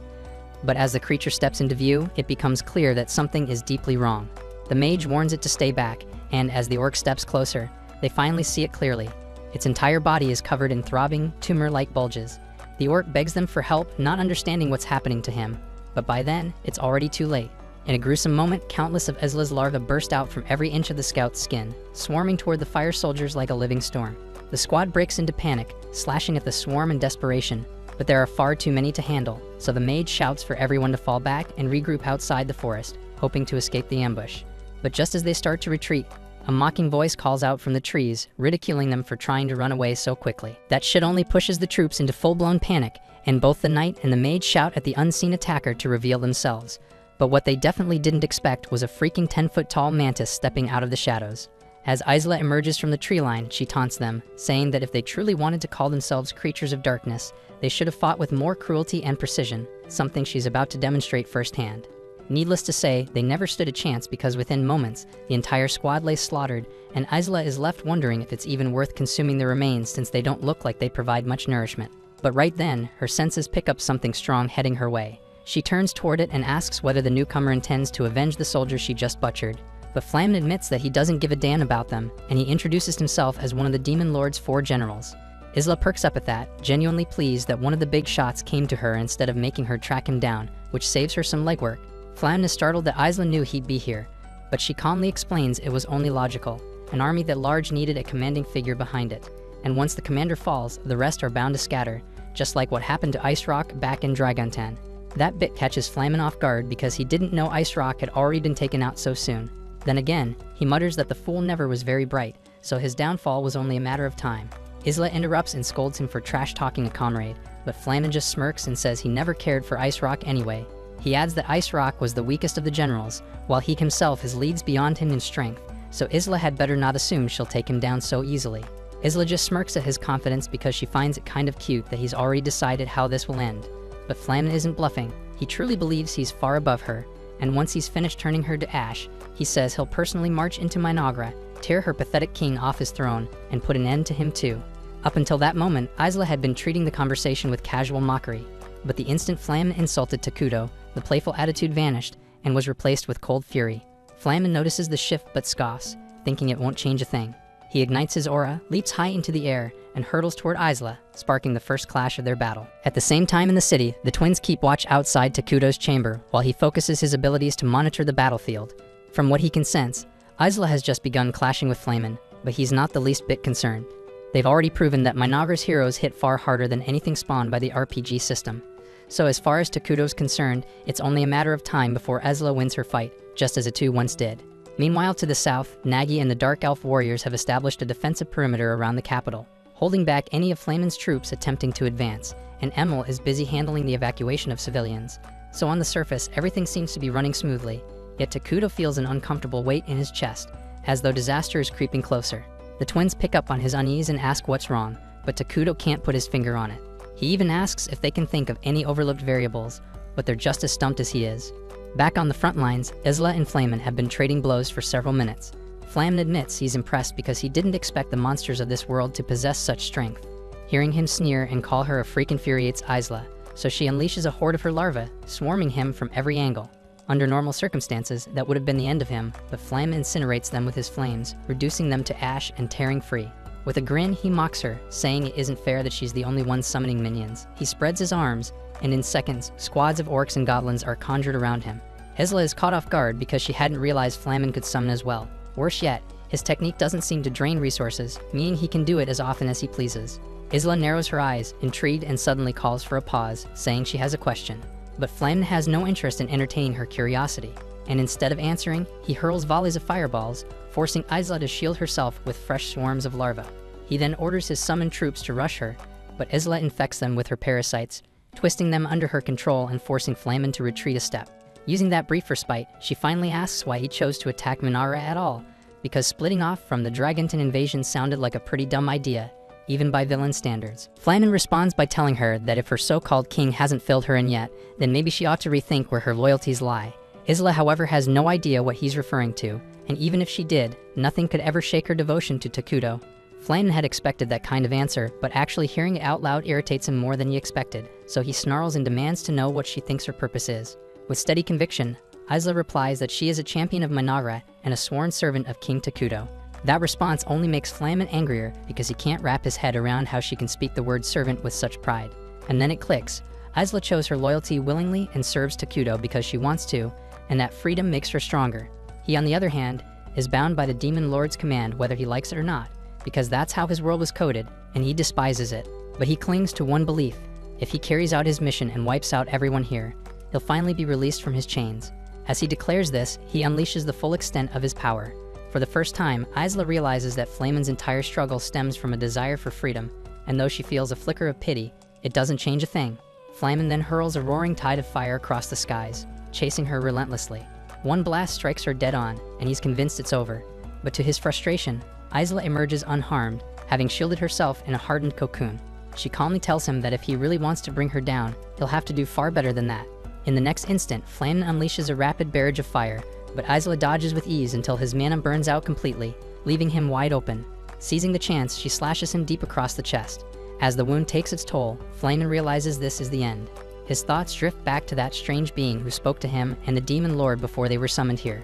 But as the creature steps into view, it becomes clear that something is deeply wrong. The mage warns it to stay back, and as the orc steps closer, they finally see it clearly. Its entire body is covered in throbbing, tumor-like bulges. The orc begs them for help, not understanding what's happening to him, but by then, it's already too late. In a gruesome moment, countless of Ezla's larvae burst out from every inch of the scout's skin, swarming toward the fire soldiers like a living storm. The squad breaks into panic, slashing at the swarm in desperation, but there are far too many to handle, so the mage shouts for everyone to fall back and regroup outside the forest, hoping to escape the ambush. But just as they start to retreat, a mocking voice calls out from the trees, ridiculing them for trying to run away so quickly. That shit only pushes the troops into full-blown panic, and both the knight and the mage shout at the unseen attacker to reveal themselves. But what they definitely didn't expect was a freaking 10-foot-tall mantis stepping out of the shadows. As Isla emerges from the tree line, she taunts them, saying that if they truly wanted to call themselves creatures of darkness, they should have fought with more cruelty and precision, something she's about to demonstrate firsthand. Needless to say, they never stood a chance because within moments, the entire squad lay slaughtered, and Isla is left wondering if it's even worth consuming the remains since they don't look like they provide much nourishment. But right then, her senses pick up something strong heading her way. She turns toward it and asks whether the newcomer intends to avenge the soldiers she just butchered. But Flamen admits that he doesn't give a damn about them, and he introduces himself as one of the Demon Lord's 4 generals. Isla perks up at that, genuinely pleased that one of the big shots came to her instead of making her track him down, which saves her some legwork. Flamen is startled that Isla knew he'd be here, but she calmly explains it was only logical. An army that large needed a commanding figure behind it, and once the commander falls, the rest are bound to scatter, just like what happened to Ice Rock back in Dragontan. That bit catches Flamen off guard because he didn't know Ice Rock had already been taken out so soon. Then again, he mutters that the fool never was very bright, so his downfall was only a matter of time. Isla interrupts and scolds him for trash-talking a comrade, but Flamen just smirks and says he never cared for Ice Rock anyway. He adds that Ice Rock was the weakest of the generals, while he himself has leads beyond him in strength, so Isla had better not assume she'll take him down so easily. Isla just smirks at his confidence because she finds it kind of cute that he's already decided how this will end. But Flamen isn't bluffing. He truly believes he's far above her, and once he's finished turning her to ash, he says he'll personally march into Mynoghra, tear her pathetic king off his throne, and put an end to him too. Up until that moment, Isla had been treating the conversation with casual mockery, but the instant Flamen insulted Takuto, the playful attitude vanished and was replaced with cold fury. Flamen notices the shift but scoffs, thinking it won't change a thing. He ignites his aura, leaps high into the air, and hurtles toward Isla, sparking the first clash of their battle. At the same time in the city, the twins keep watch outside Takuto's chamber while he focuses his abilities to monitor the battlefield. From what he can sense, Isla has just begun clashing with Flamen, but he's not the least bit concerned. They've already proven that Mynoghra's heroes hit far harder than anything spawned by the RPG system. So as far as Takuto's concerned, it's only a matter of time before Isla wins her fight, just as Atu once did. Meanwhile, to the south, Nagi and the Dark Elf warriors have established a defensive perimeter around the capital, holding back any of Flamen's troops attempting to advance, and Emil is busy handling the evacuation of civilians. So on the surface, everything seems to be running smoothly, yet Takuto feels an uncomfortable weight in his chest, as though disaster is creeping closer. The twins pick up on his unease and ask what's wrong, but Takuto can't put his finger on it. He even asks if they can think of any overlooked variables, but they're just as stumped as he is. Back on the front lines, Isla and Flamen have been trading blows for several minutes. Flamen admits he's impressed because he didn't expect the monsters of this world to possess such strength. Hearing him sneer and call her a freak infuriates Isla, so she unleashes a horde of her larvae, swarming him from every angle. Under normal circumstances, that would have been the end of him, but Flamen incinerates them with his flames, reducing them to ash and tearing free. With a grin, he mocks her, saying it isn't fair that she's the only one summoning minions. He spreads his arms, and in seconds, squads of orcs and goblins are conjured around him. Isla is caught off guard because she hadn't realized Flamen could summon as well. Worse yet, his technique doesn't seem to drain resources, meaning he can do it as often as he pleases. Isla narrows her eyes, intrigued, and suddenly calls for a pause, saying she has a question. But Flamen has no interest in entertaining her curiosity, and instead of answering, he hurls volleys of fireballs, forcing Isla to shield herself with fresh swarms of larvae. He then orders his summoned troops to rush her, but Isla infects them with her parasites, twisting them under her control and forcing Flamen to retreat a step. Using that brief respite, she finally asks why he chose to attack Mynoghra at all, because splitting off from the Dragontan invasion sounded like a pretty dumb idea, even by villain standards. Flamen responds by telling her that if her so-called king hasn't filled her in yet, then maybe she ought to rethink where her loyalties lie. Isla, however, has no idea what he's referring to, and even if she did, nothing could ever shake her devotion to Takuto. Flamen had expected that kind of answer, but actually hearing it out loud irritates him more than he expected, so he snarls and demands to know what she thinks her purpose is. With steady conviction, Isla replies that she is a champion of Mynoghra and a sworn servant of King Takuto. That response only makes Flamen angrier because he can't wrap his head around how she can speak the word servant with such pride. And then it clicks. Isla chose her loyalty willingly and serves Takuto because she wants to, and that freedom makes her stronger. He, on the other hand, is bound by the Demon Lord's command whether he likes it or not, because that's how his world was coded, and he despises it. But he clings to one belief: if he carries out his mission and wipes out everyone here, he'll finally be released from his chains. As he declares this, he unleashes the full extent of his power. For the first time, Isla realizes that Flamen's entire struggle stems from a desire for freedom, and though she feels a flicker of pity, it doesn't change a thing. Flamen then hurls a roaring tide of fire across the skies, chasing her relentlessly. One blast strikes her dead on, and he's convinced it's over. But to his frustration, Isla emerges unharmed, having shielded herself in a hardened cocoon. She calmly tells him that if he really wants to bring her down, he'll have to do far better than that. In the next instant, Flamen unleashes a rapid barrage of fire, but Isla dodges with ease until his mana burns out completely, leaving him wide open. Seizing the chance, she slashes him deep across the chest. As the wound takes its toll, Flamen realizes this is the end. His thoughts drift back to that strange being who spoke to him and the Demon Lord before they were summoned here.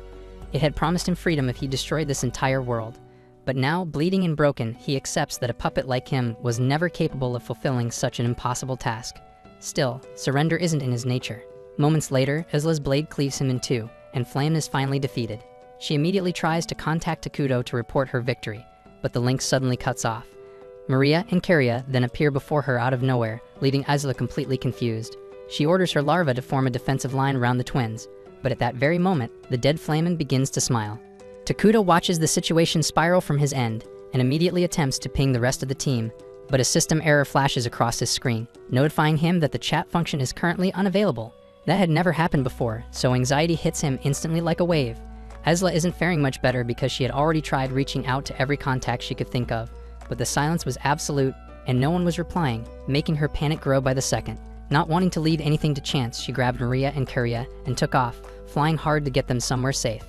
It had promised him freedom if he destroyed this entire world. But now, bleeding and broken, he accepts that a puppet like him was never capable of fulfilling such an impossible task. Still, surrender isn't in his nature. Moments later, Isla's blade cleaves him in two, and Flamen is finally defeated. She immediately tries to contact Takuto to report her victory, but the link suddenly cuts off. Maria and Carria then appear before her out of nowhere, leaving Isla completely confused. She orders her larva to form a defensive line around the twins, but at that very moment, the dead Flamen begins to smile. Takuto watches the situation spiral from his end, and immediately attempts to ping the rest of the team, but a system error flashes across his screen, notifying him that the chat function is currently unavailable. That had never happened before, so anxiety hits him instantly like a wave. Isla isn't faring much better because she had already tried reaching out to every contact she could think of, but the silence was absolute, and no one was replying, making her panic grow by the second. Not wanting to leave anything to chance, she grabbed Maria and Carria and took off, flying hard to get them somewhere safe.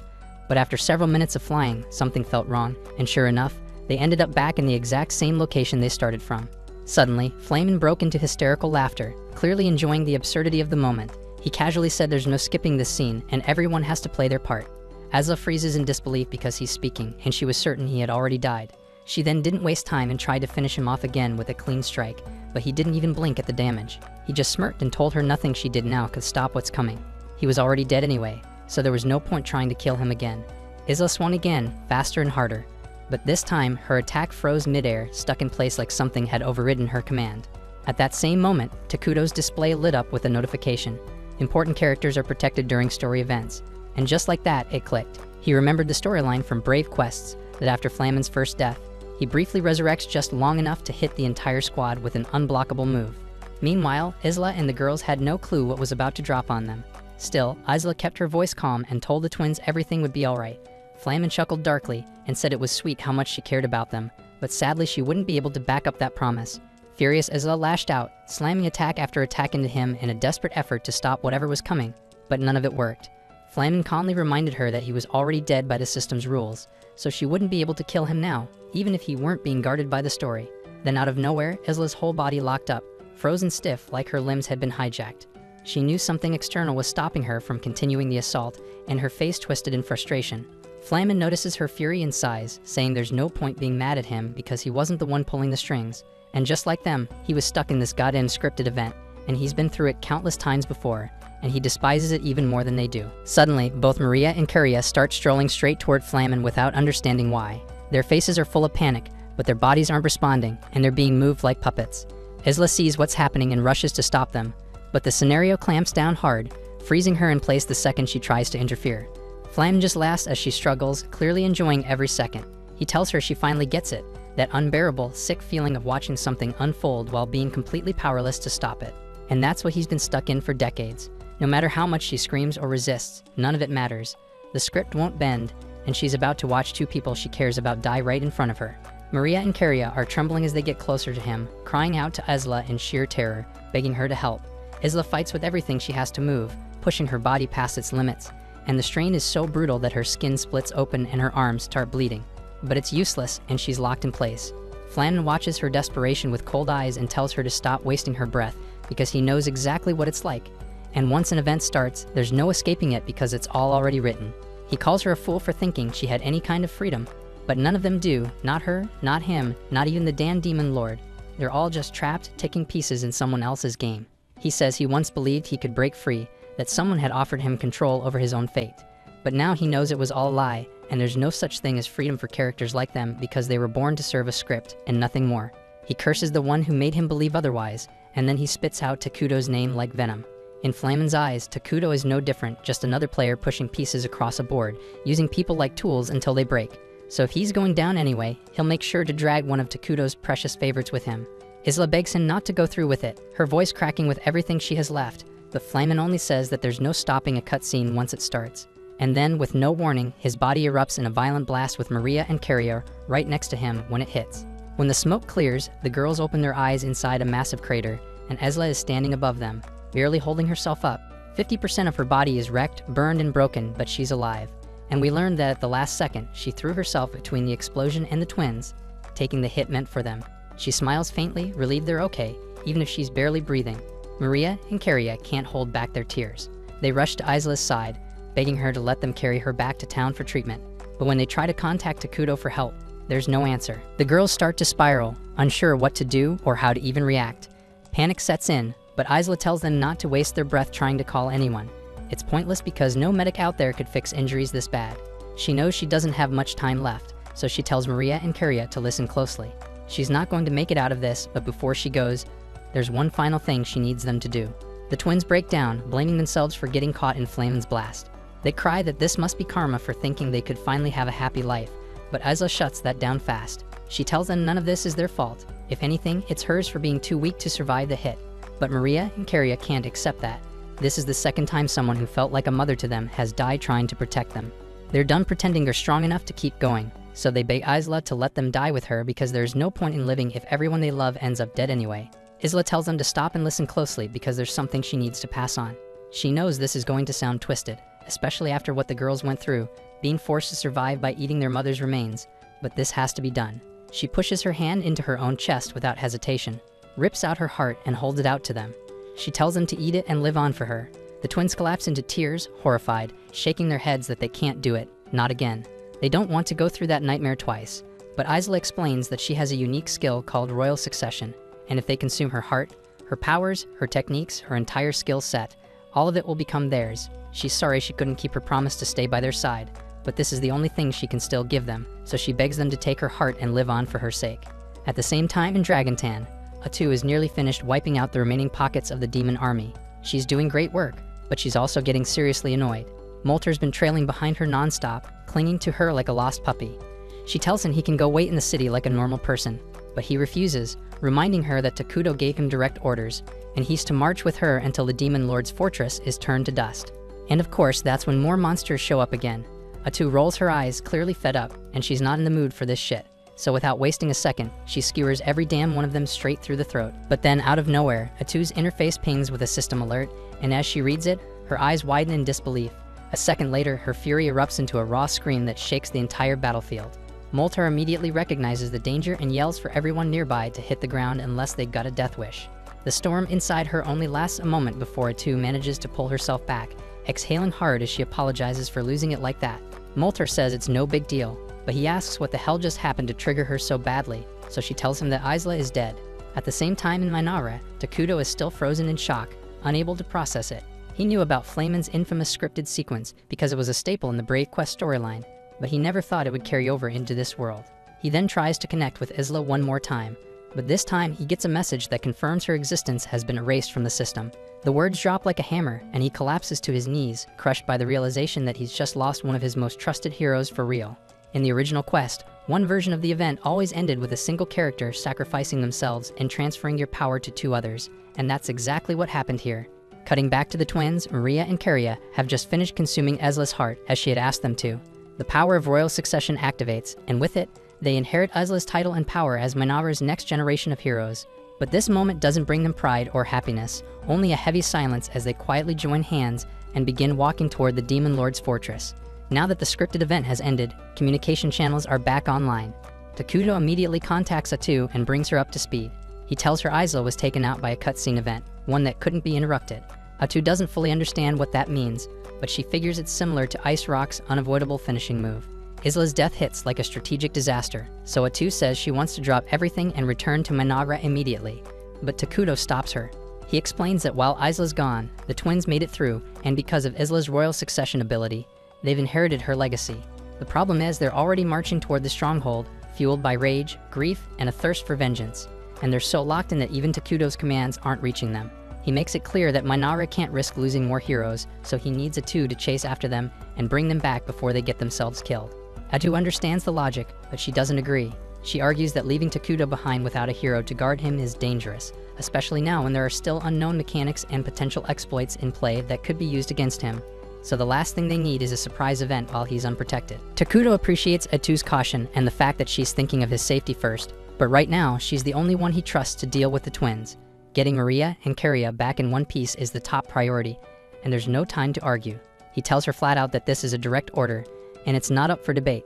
But after several minutes of flying, something felt wrong, and sure enough, they ended up back in the exact same location they started from. Suddenly, Flamen broke into hysterical laughter, clearly enjoying the absurdity of the moment. He casually said there's no skipping this scene, and everyone has to play their part. Isla freezes in disbelief because he's speaking, and she was certain he had already died. She then didn't waste time and tried to finish him off again with a clean strike, but he didn't even blink at the damage. He just smirked and told her nothing she did now could stop what's coming. He was already dead anyway, so there was no point trying to kill him again. Isla swung again, faster and harder. But this time, her attack froze midair, stuck in place like something had overridden her command. At that same moment, Takuto's display lit up with a notification. Important characters are protected during story events. And just like that, it clicked. He remembered the storyline from Brave Quests, that after Flamen's first death, he briefly resurrects just long enough to hit the entire squad with an unblockable move. Meanwhile, Isla and the girls had no clue what was about to drop on them. Still, Isla kept her voice calm and told the twins everything would be alright. Flamen chuckled darkly and said it was sweet how much she cared about them, but sadly she wouldn't be able to back up that promise. Furious, Isla lashed out, slamming attack after attack into him in a desperate effort to stop whatever was coming, but none of it worked. Flamen calmly reminded her that he was already dead by the system's rules, so she wouldn't be able to kill him now, even if he weren't being guarded by the story. Then out of nowhere, Isla's whole body locked up, frozen stiff like her limbs had been hijacked. She knew something external was stopping her from continuing the assault, and her face twisted in frustration. Flamen notices her fury and sighs, saying there's no point being mad at him because he wasn't the one pulling the strings. And just like them, he was stuck in this goddamn scripted event, and he's been through it countless times before, and he despises it even more than they do. Suddenly, both Maria and Carria start strolling straight toward Flamen without understanding why. Their faces are full of panic, but their bodies aren't responding, and they're being moved like puppets. Isla sees what's happening and rushes to stop them, but the scenario clamps down hard, freezing her in place the second she tries to interfere. Flamen just laughs as she struggles, clearly enjoying every second. He tells her she finally gets it, that unbearable, sick feeling of watching something unfold while being completely powerless to stop it. And that's what he's been stuck in for decades. No matter how much she screams or resists, none of it matters. The script won't bend, and she's about to watch two people she cares about die right in front of her. Maria and Carria are trembling as they get closer to him, crying out to Isla in sheer terror, begging her to help. Isla fights with everything she has to move, pushing her body past its limits, and the strain is so brutal that her skin splits open and her arms start bleeding. But it's useless, and she's locked in place. Flamen watches her desperation with cold eyes and tells her to stop wasting her breath because he knows exactly what it's like. And once an event starts, there's no escaping it because it's all already written. He calls her a fool for thinking she had any kind of freedom, but none of them do, not her, not him, not even the damn Demon Lord. They're all just trapped, taking pieces in someone else's game. He says he once believed he could break free, that someone had offered him control over his own fate. But now he knows it was all a lie, and there's no such thing as freedom for characters like them because they were born to serve a script and nothing more. He curses the one who made him believe otherwise, and then he spits out Takuto's name like venom. In Flamen's eyes, Takuto is no different, just another player pushing pieces across a board, using people like tools until they break. So if he's going down anyway, he'll make sure to drag one of Takuto's precious favorites with him. Isla begs him not to go through with it, her voice cracking with everything she has left, but Flamen only says that there's no stopping a cutscene once it starts. And then, with no warning, his body erupts in a violent blast with Maria and Carria right next to him when it hits. When the smoke clears, the girls open their eyes inside a massive crater, and Isla is standing above them, barely holding herself up. 50% of her body is wrecked, burned, and broken, but she's alive. And we learned that at the last second, she threw herself between the explosion and the twins, taking the hit meant for them. She smiles faintly, relieved they're okay, even if she's barely breathing. Maria and Carria can't hold back their tears. They rush to Isla's side, begging her to let them carry her back to town for treatment. But when they try to contact Takuto for help, there's no answer. The girls start to spiral, unsure what to do or how to even react. Panic sets in, but Isla tells them not to waste their breath trying to call anyone. It's pointless because no medic out there could fix injuries this bad. She knows she doesn't have much time left, so she tells Maria and Carria to listen closely. She's not going to make it out of this, but before she goes, there's one final thing she needs them to do. The twins break down, blaming themselves for getting caught in Flame's blast. They cry that this must be karma for thinking they could finally have a happy life, but Isla shuts that down fast. She tells them none of this is their fault. If anything, it's hers for being too weak to survive the hit. But Maria and Carria can't accept that. This is the second time someone who felt like a mother to them has died trying to protect them. They're done pretending they're strong enough to keep going, so they beg Isla to let them die with her because there's no point in living if everyone they love ends up dead anyway. Isla tells them to stop and listen closely because there's something she needs to pass on. She knows this is going to sound twisted, especially after what the girls went through, being forced to survive by eating their mother's remains, but this has to be done. She pushes her hand into her own chest without hesitation, rips out her heart and holds it out to them. She tells them to eat it and live on for her. The twins collapse into tears, horrified, shaking their heads that they can't do it, not again. They don't want to go through that nightmare twice, but Isla explains that she has a unique skill called royal succession, and if they consume her heart, her powers, her techniques, her entire skill set, all of it will become theirs. She's sorry she couldn't keep her promise to stay by their side, but this is the only thing she can still give them, so she begs them to take her heart and live on for her sake. At the same time in Dragontan, Atu is nearly finished wiping out the remaining pockets of the demon army. She's doing great work, but she's also getting seriously annoyed. Molter's been trailing behind her non-stop, clinging to her like a lost puppy. She tells him he can go wait in the city like a normal person, but he refuses, reminding her that Takuto gave him direct orders, and he's to march with her until the Demon Lord's fortress is turned to dust. And of course, that's when more monsters show up again. Atu rolls her eyes, clearly fed up, and she's not in the mood for this shit. So without wasting a second, she skewers every damn one of them straight through the throat. But then, out of nowhere, Atu's interface pings with a system alert, and as she reads it, her eyes widen in disbelief. A second later, her fury erupts into a raw scream that shakes the entire battlefield. Moltar immediately recognizes the danger and yells for everyone nearby to hit the ground unless they got a death wish. The storm inside her only lasts a moment before Atu manages to pull herself back, exhaling hard as she apologizes for losing it like that. Moltar says it's no big deal, but he asks what the hell just happened to trigger her so badly, so she tells him that Isla is dead. At the same time in Mynoghra, Takuto is still frozen in shock, unable to process it. He knew about Flame's infamous scripted sequence because it was a staple in the Brave Quest storyline, but he never thought it would carry over into this world. He then tries to connect with Isla one more time, but this time he gets a message that confirms her existence has been erased from the system. The words drop like a hammer, and he collapses to his knees, crushed by the realization that he's just lost one of his most trusted heroes for real. In the original quest, one version of the event always ended with a single character sacrificing themselves and transferring your power to two others, and that's exactly what happened here. Cutting back to the twins, Maria and Carria have just finished consuming Isla's heart as she had asked them to. The power of royal succession activates, and with it, they inherit Isla's title and power as Mynoghra's next generation of heroes. But this moment doesn't bring them pride or happiness, only a heavy silence as they quietly join hands and begin walking toward the Demon Lord's fortress. Now that the scripted event has ended, communication channels are back online. Takuto immediately contacts Atu and brings her up to speed. He tells her Isla was taken out by a cutscene event, one that couldn't be interrupted. Atu doesn't fully understand what that means, but she figures it's similar to Ice Rock's unavoidable finishing move. Isla's death hits like a strategic disaster, so Atu says she wants to drop everything and return to Mynoghra immediately. But Takuto stops her. He explains that while Isla's gone, the twins made it through, and because of Isla's royal succession ability, they've inherited her legacy. The problem is they're already marching toward the stronghold, fueled by rage, grief, and a thirst for vengeance. And they're so locked in that even Takuto's commands aren't reaching them. He makes it clear that Mynoghra can't risk losing more heroes, so he needs Atu to chase after them and bring them back before they get themselves killed. Atu understands the logic, but she doesn't agree. She argues that leaving Takuto behind without a hero to guard him is dangerous, especially now when there are still unknown mechanics and potential exploits in play that could be used against him. So the last thing they need is a surprise event while he's unprotected. Takuto appreciates Atu's caution and the fact that she's thinking of his safety first, but right now, she's the only one he trusts to deal with the twins. Getting Maria and Carria back in one piece is the top priority, and there's no time to argue. He tells her flat out that this is a direct order, and it's not up for debate.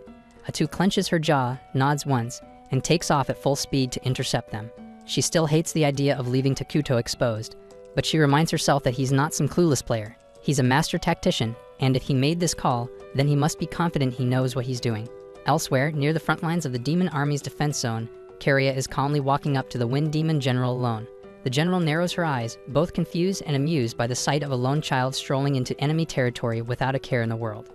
Atu clenches her jaw, nods once, and takes off at full speed to intercept them. She still hates the idea of leaving Takuto exposed, but she reminds herself that he's not some clueless player. He's a master tactician, and if he made this call, then he must be confident he knows what he's doing. Elsewhere, near the front lines of the demon army's defense zone, Karia is calmly walking up to the Wind Demon General alone. The general narrows her eyes, both confused and amused by the sight of a lone child strolling into enemy territory without a care in the world.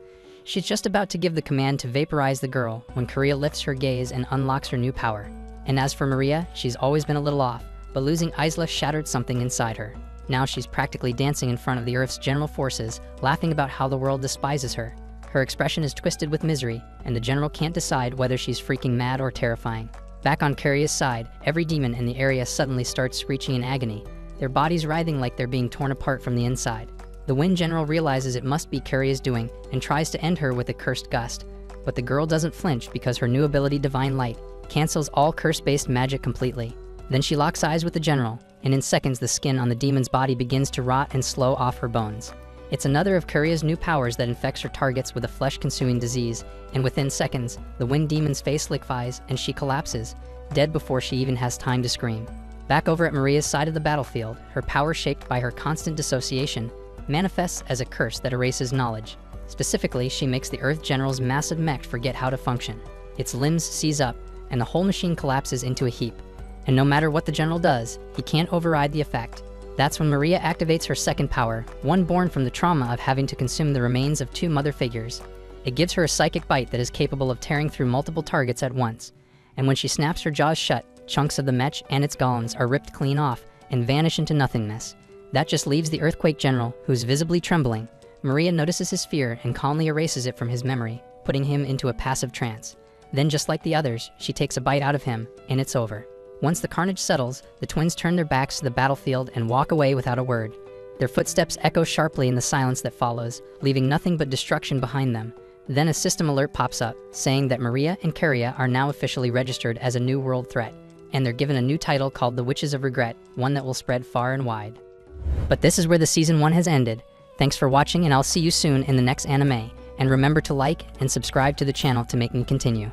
She's just about to give the command to vaporize the girl when Karia lifts her gaze and unlocks her new power. And as for Maria, she's always been a little off, but losing Isla shattered something inside her. Now she's practically dancing in front of the Earth's general forces, laughing about how the world despises her. Her expression is twisted with misery, and the general can't decide whether she's freaking mad or terrifying. Back on Karia's side, every demon in the area suddenly starts screeching in agony, their bodies writhing like they're being torn apart from the inside. The Wind General realizes it must be Karia's doing and tries to end her with a cursed gust, but the girl doesn't flinch because her new ability Divine Light cancels all curse-based magic completely. Then she locks eyes with the general, and in seconds the skin on the demon's body begins to rot and slow off her bones. It's another of Karia's new powers that infects her targets with a flesh-consuming disease, and within seconds, the Wind Demon's face liquefies and she collapses, dead before she even has time to scream. Back over at Maria's side of the battlefield, her power shaped by her constant dissociation manifests as a curse that erases knowledge. Specifically, she makes the Earth General's massive mech forget how to function. Its limbs seize up, and the whole machine collapses into a heap. And no matter what the general does, he can't override the effect. That's when Maria activates her second power, one born from the trauma of having to consume the remains of two mother figures. It gives her a psychic bite that is capable of tearing through multiple targets at once. And when she snaps her jaws shut, chunks of the mech and its golems are ripped clean off and vanish into nothingness. That just leaves the Earthquake General, who's visibly trembling. Maria notices his fear and calmly erases it from his memory, putting him into a passive trance. Then, just like the others, she takes a bite out of him, and it's over. Once the carnage settles, the twins turn their backs to the battlefield and walk away without a word. Their footsteps echo sharply in the silence that follows, leaving nothing but destruction behind them. Then a system alert pops up, saying that Maria and Karia are now officially registered as a new world threat, and they're given a new title called the Witches of Regret, one that will spread far and wide. But this is where the Season 1 has ended. Thanks for watching, and I'll see you soon in the next anime. And remember to like and subscribe to the channel to make me continue.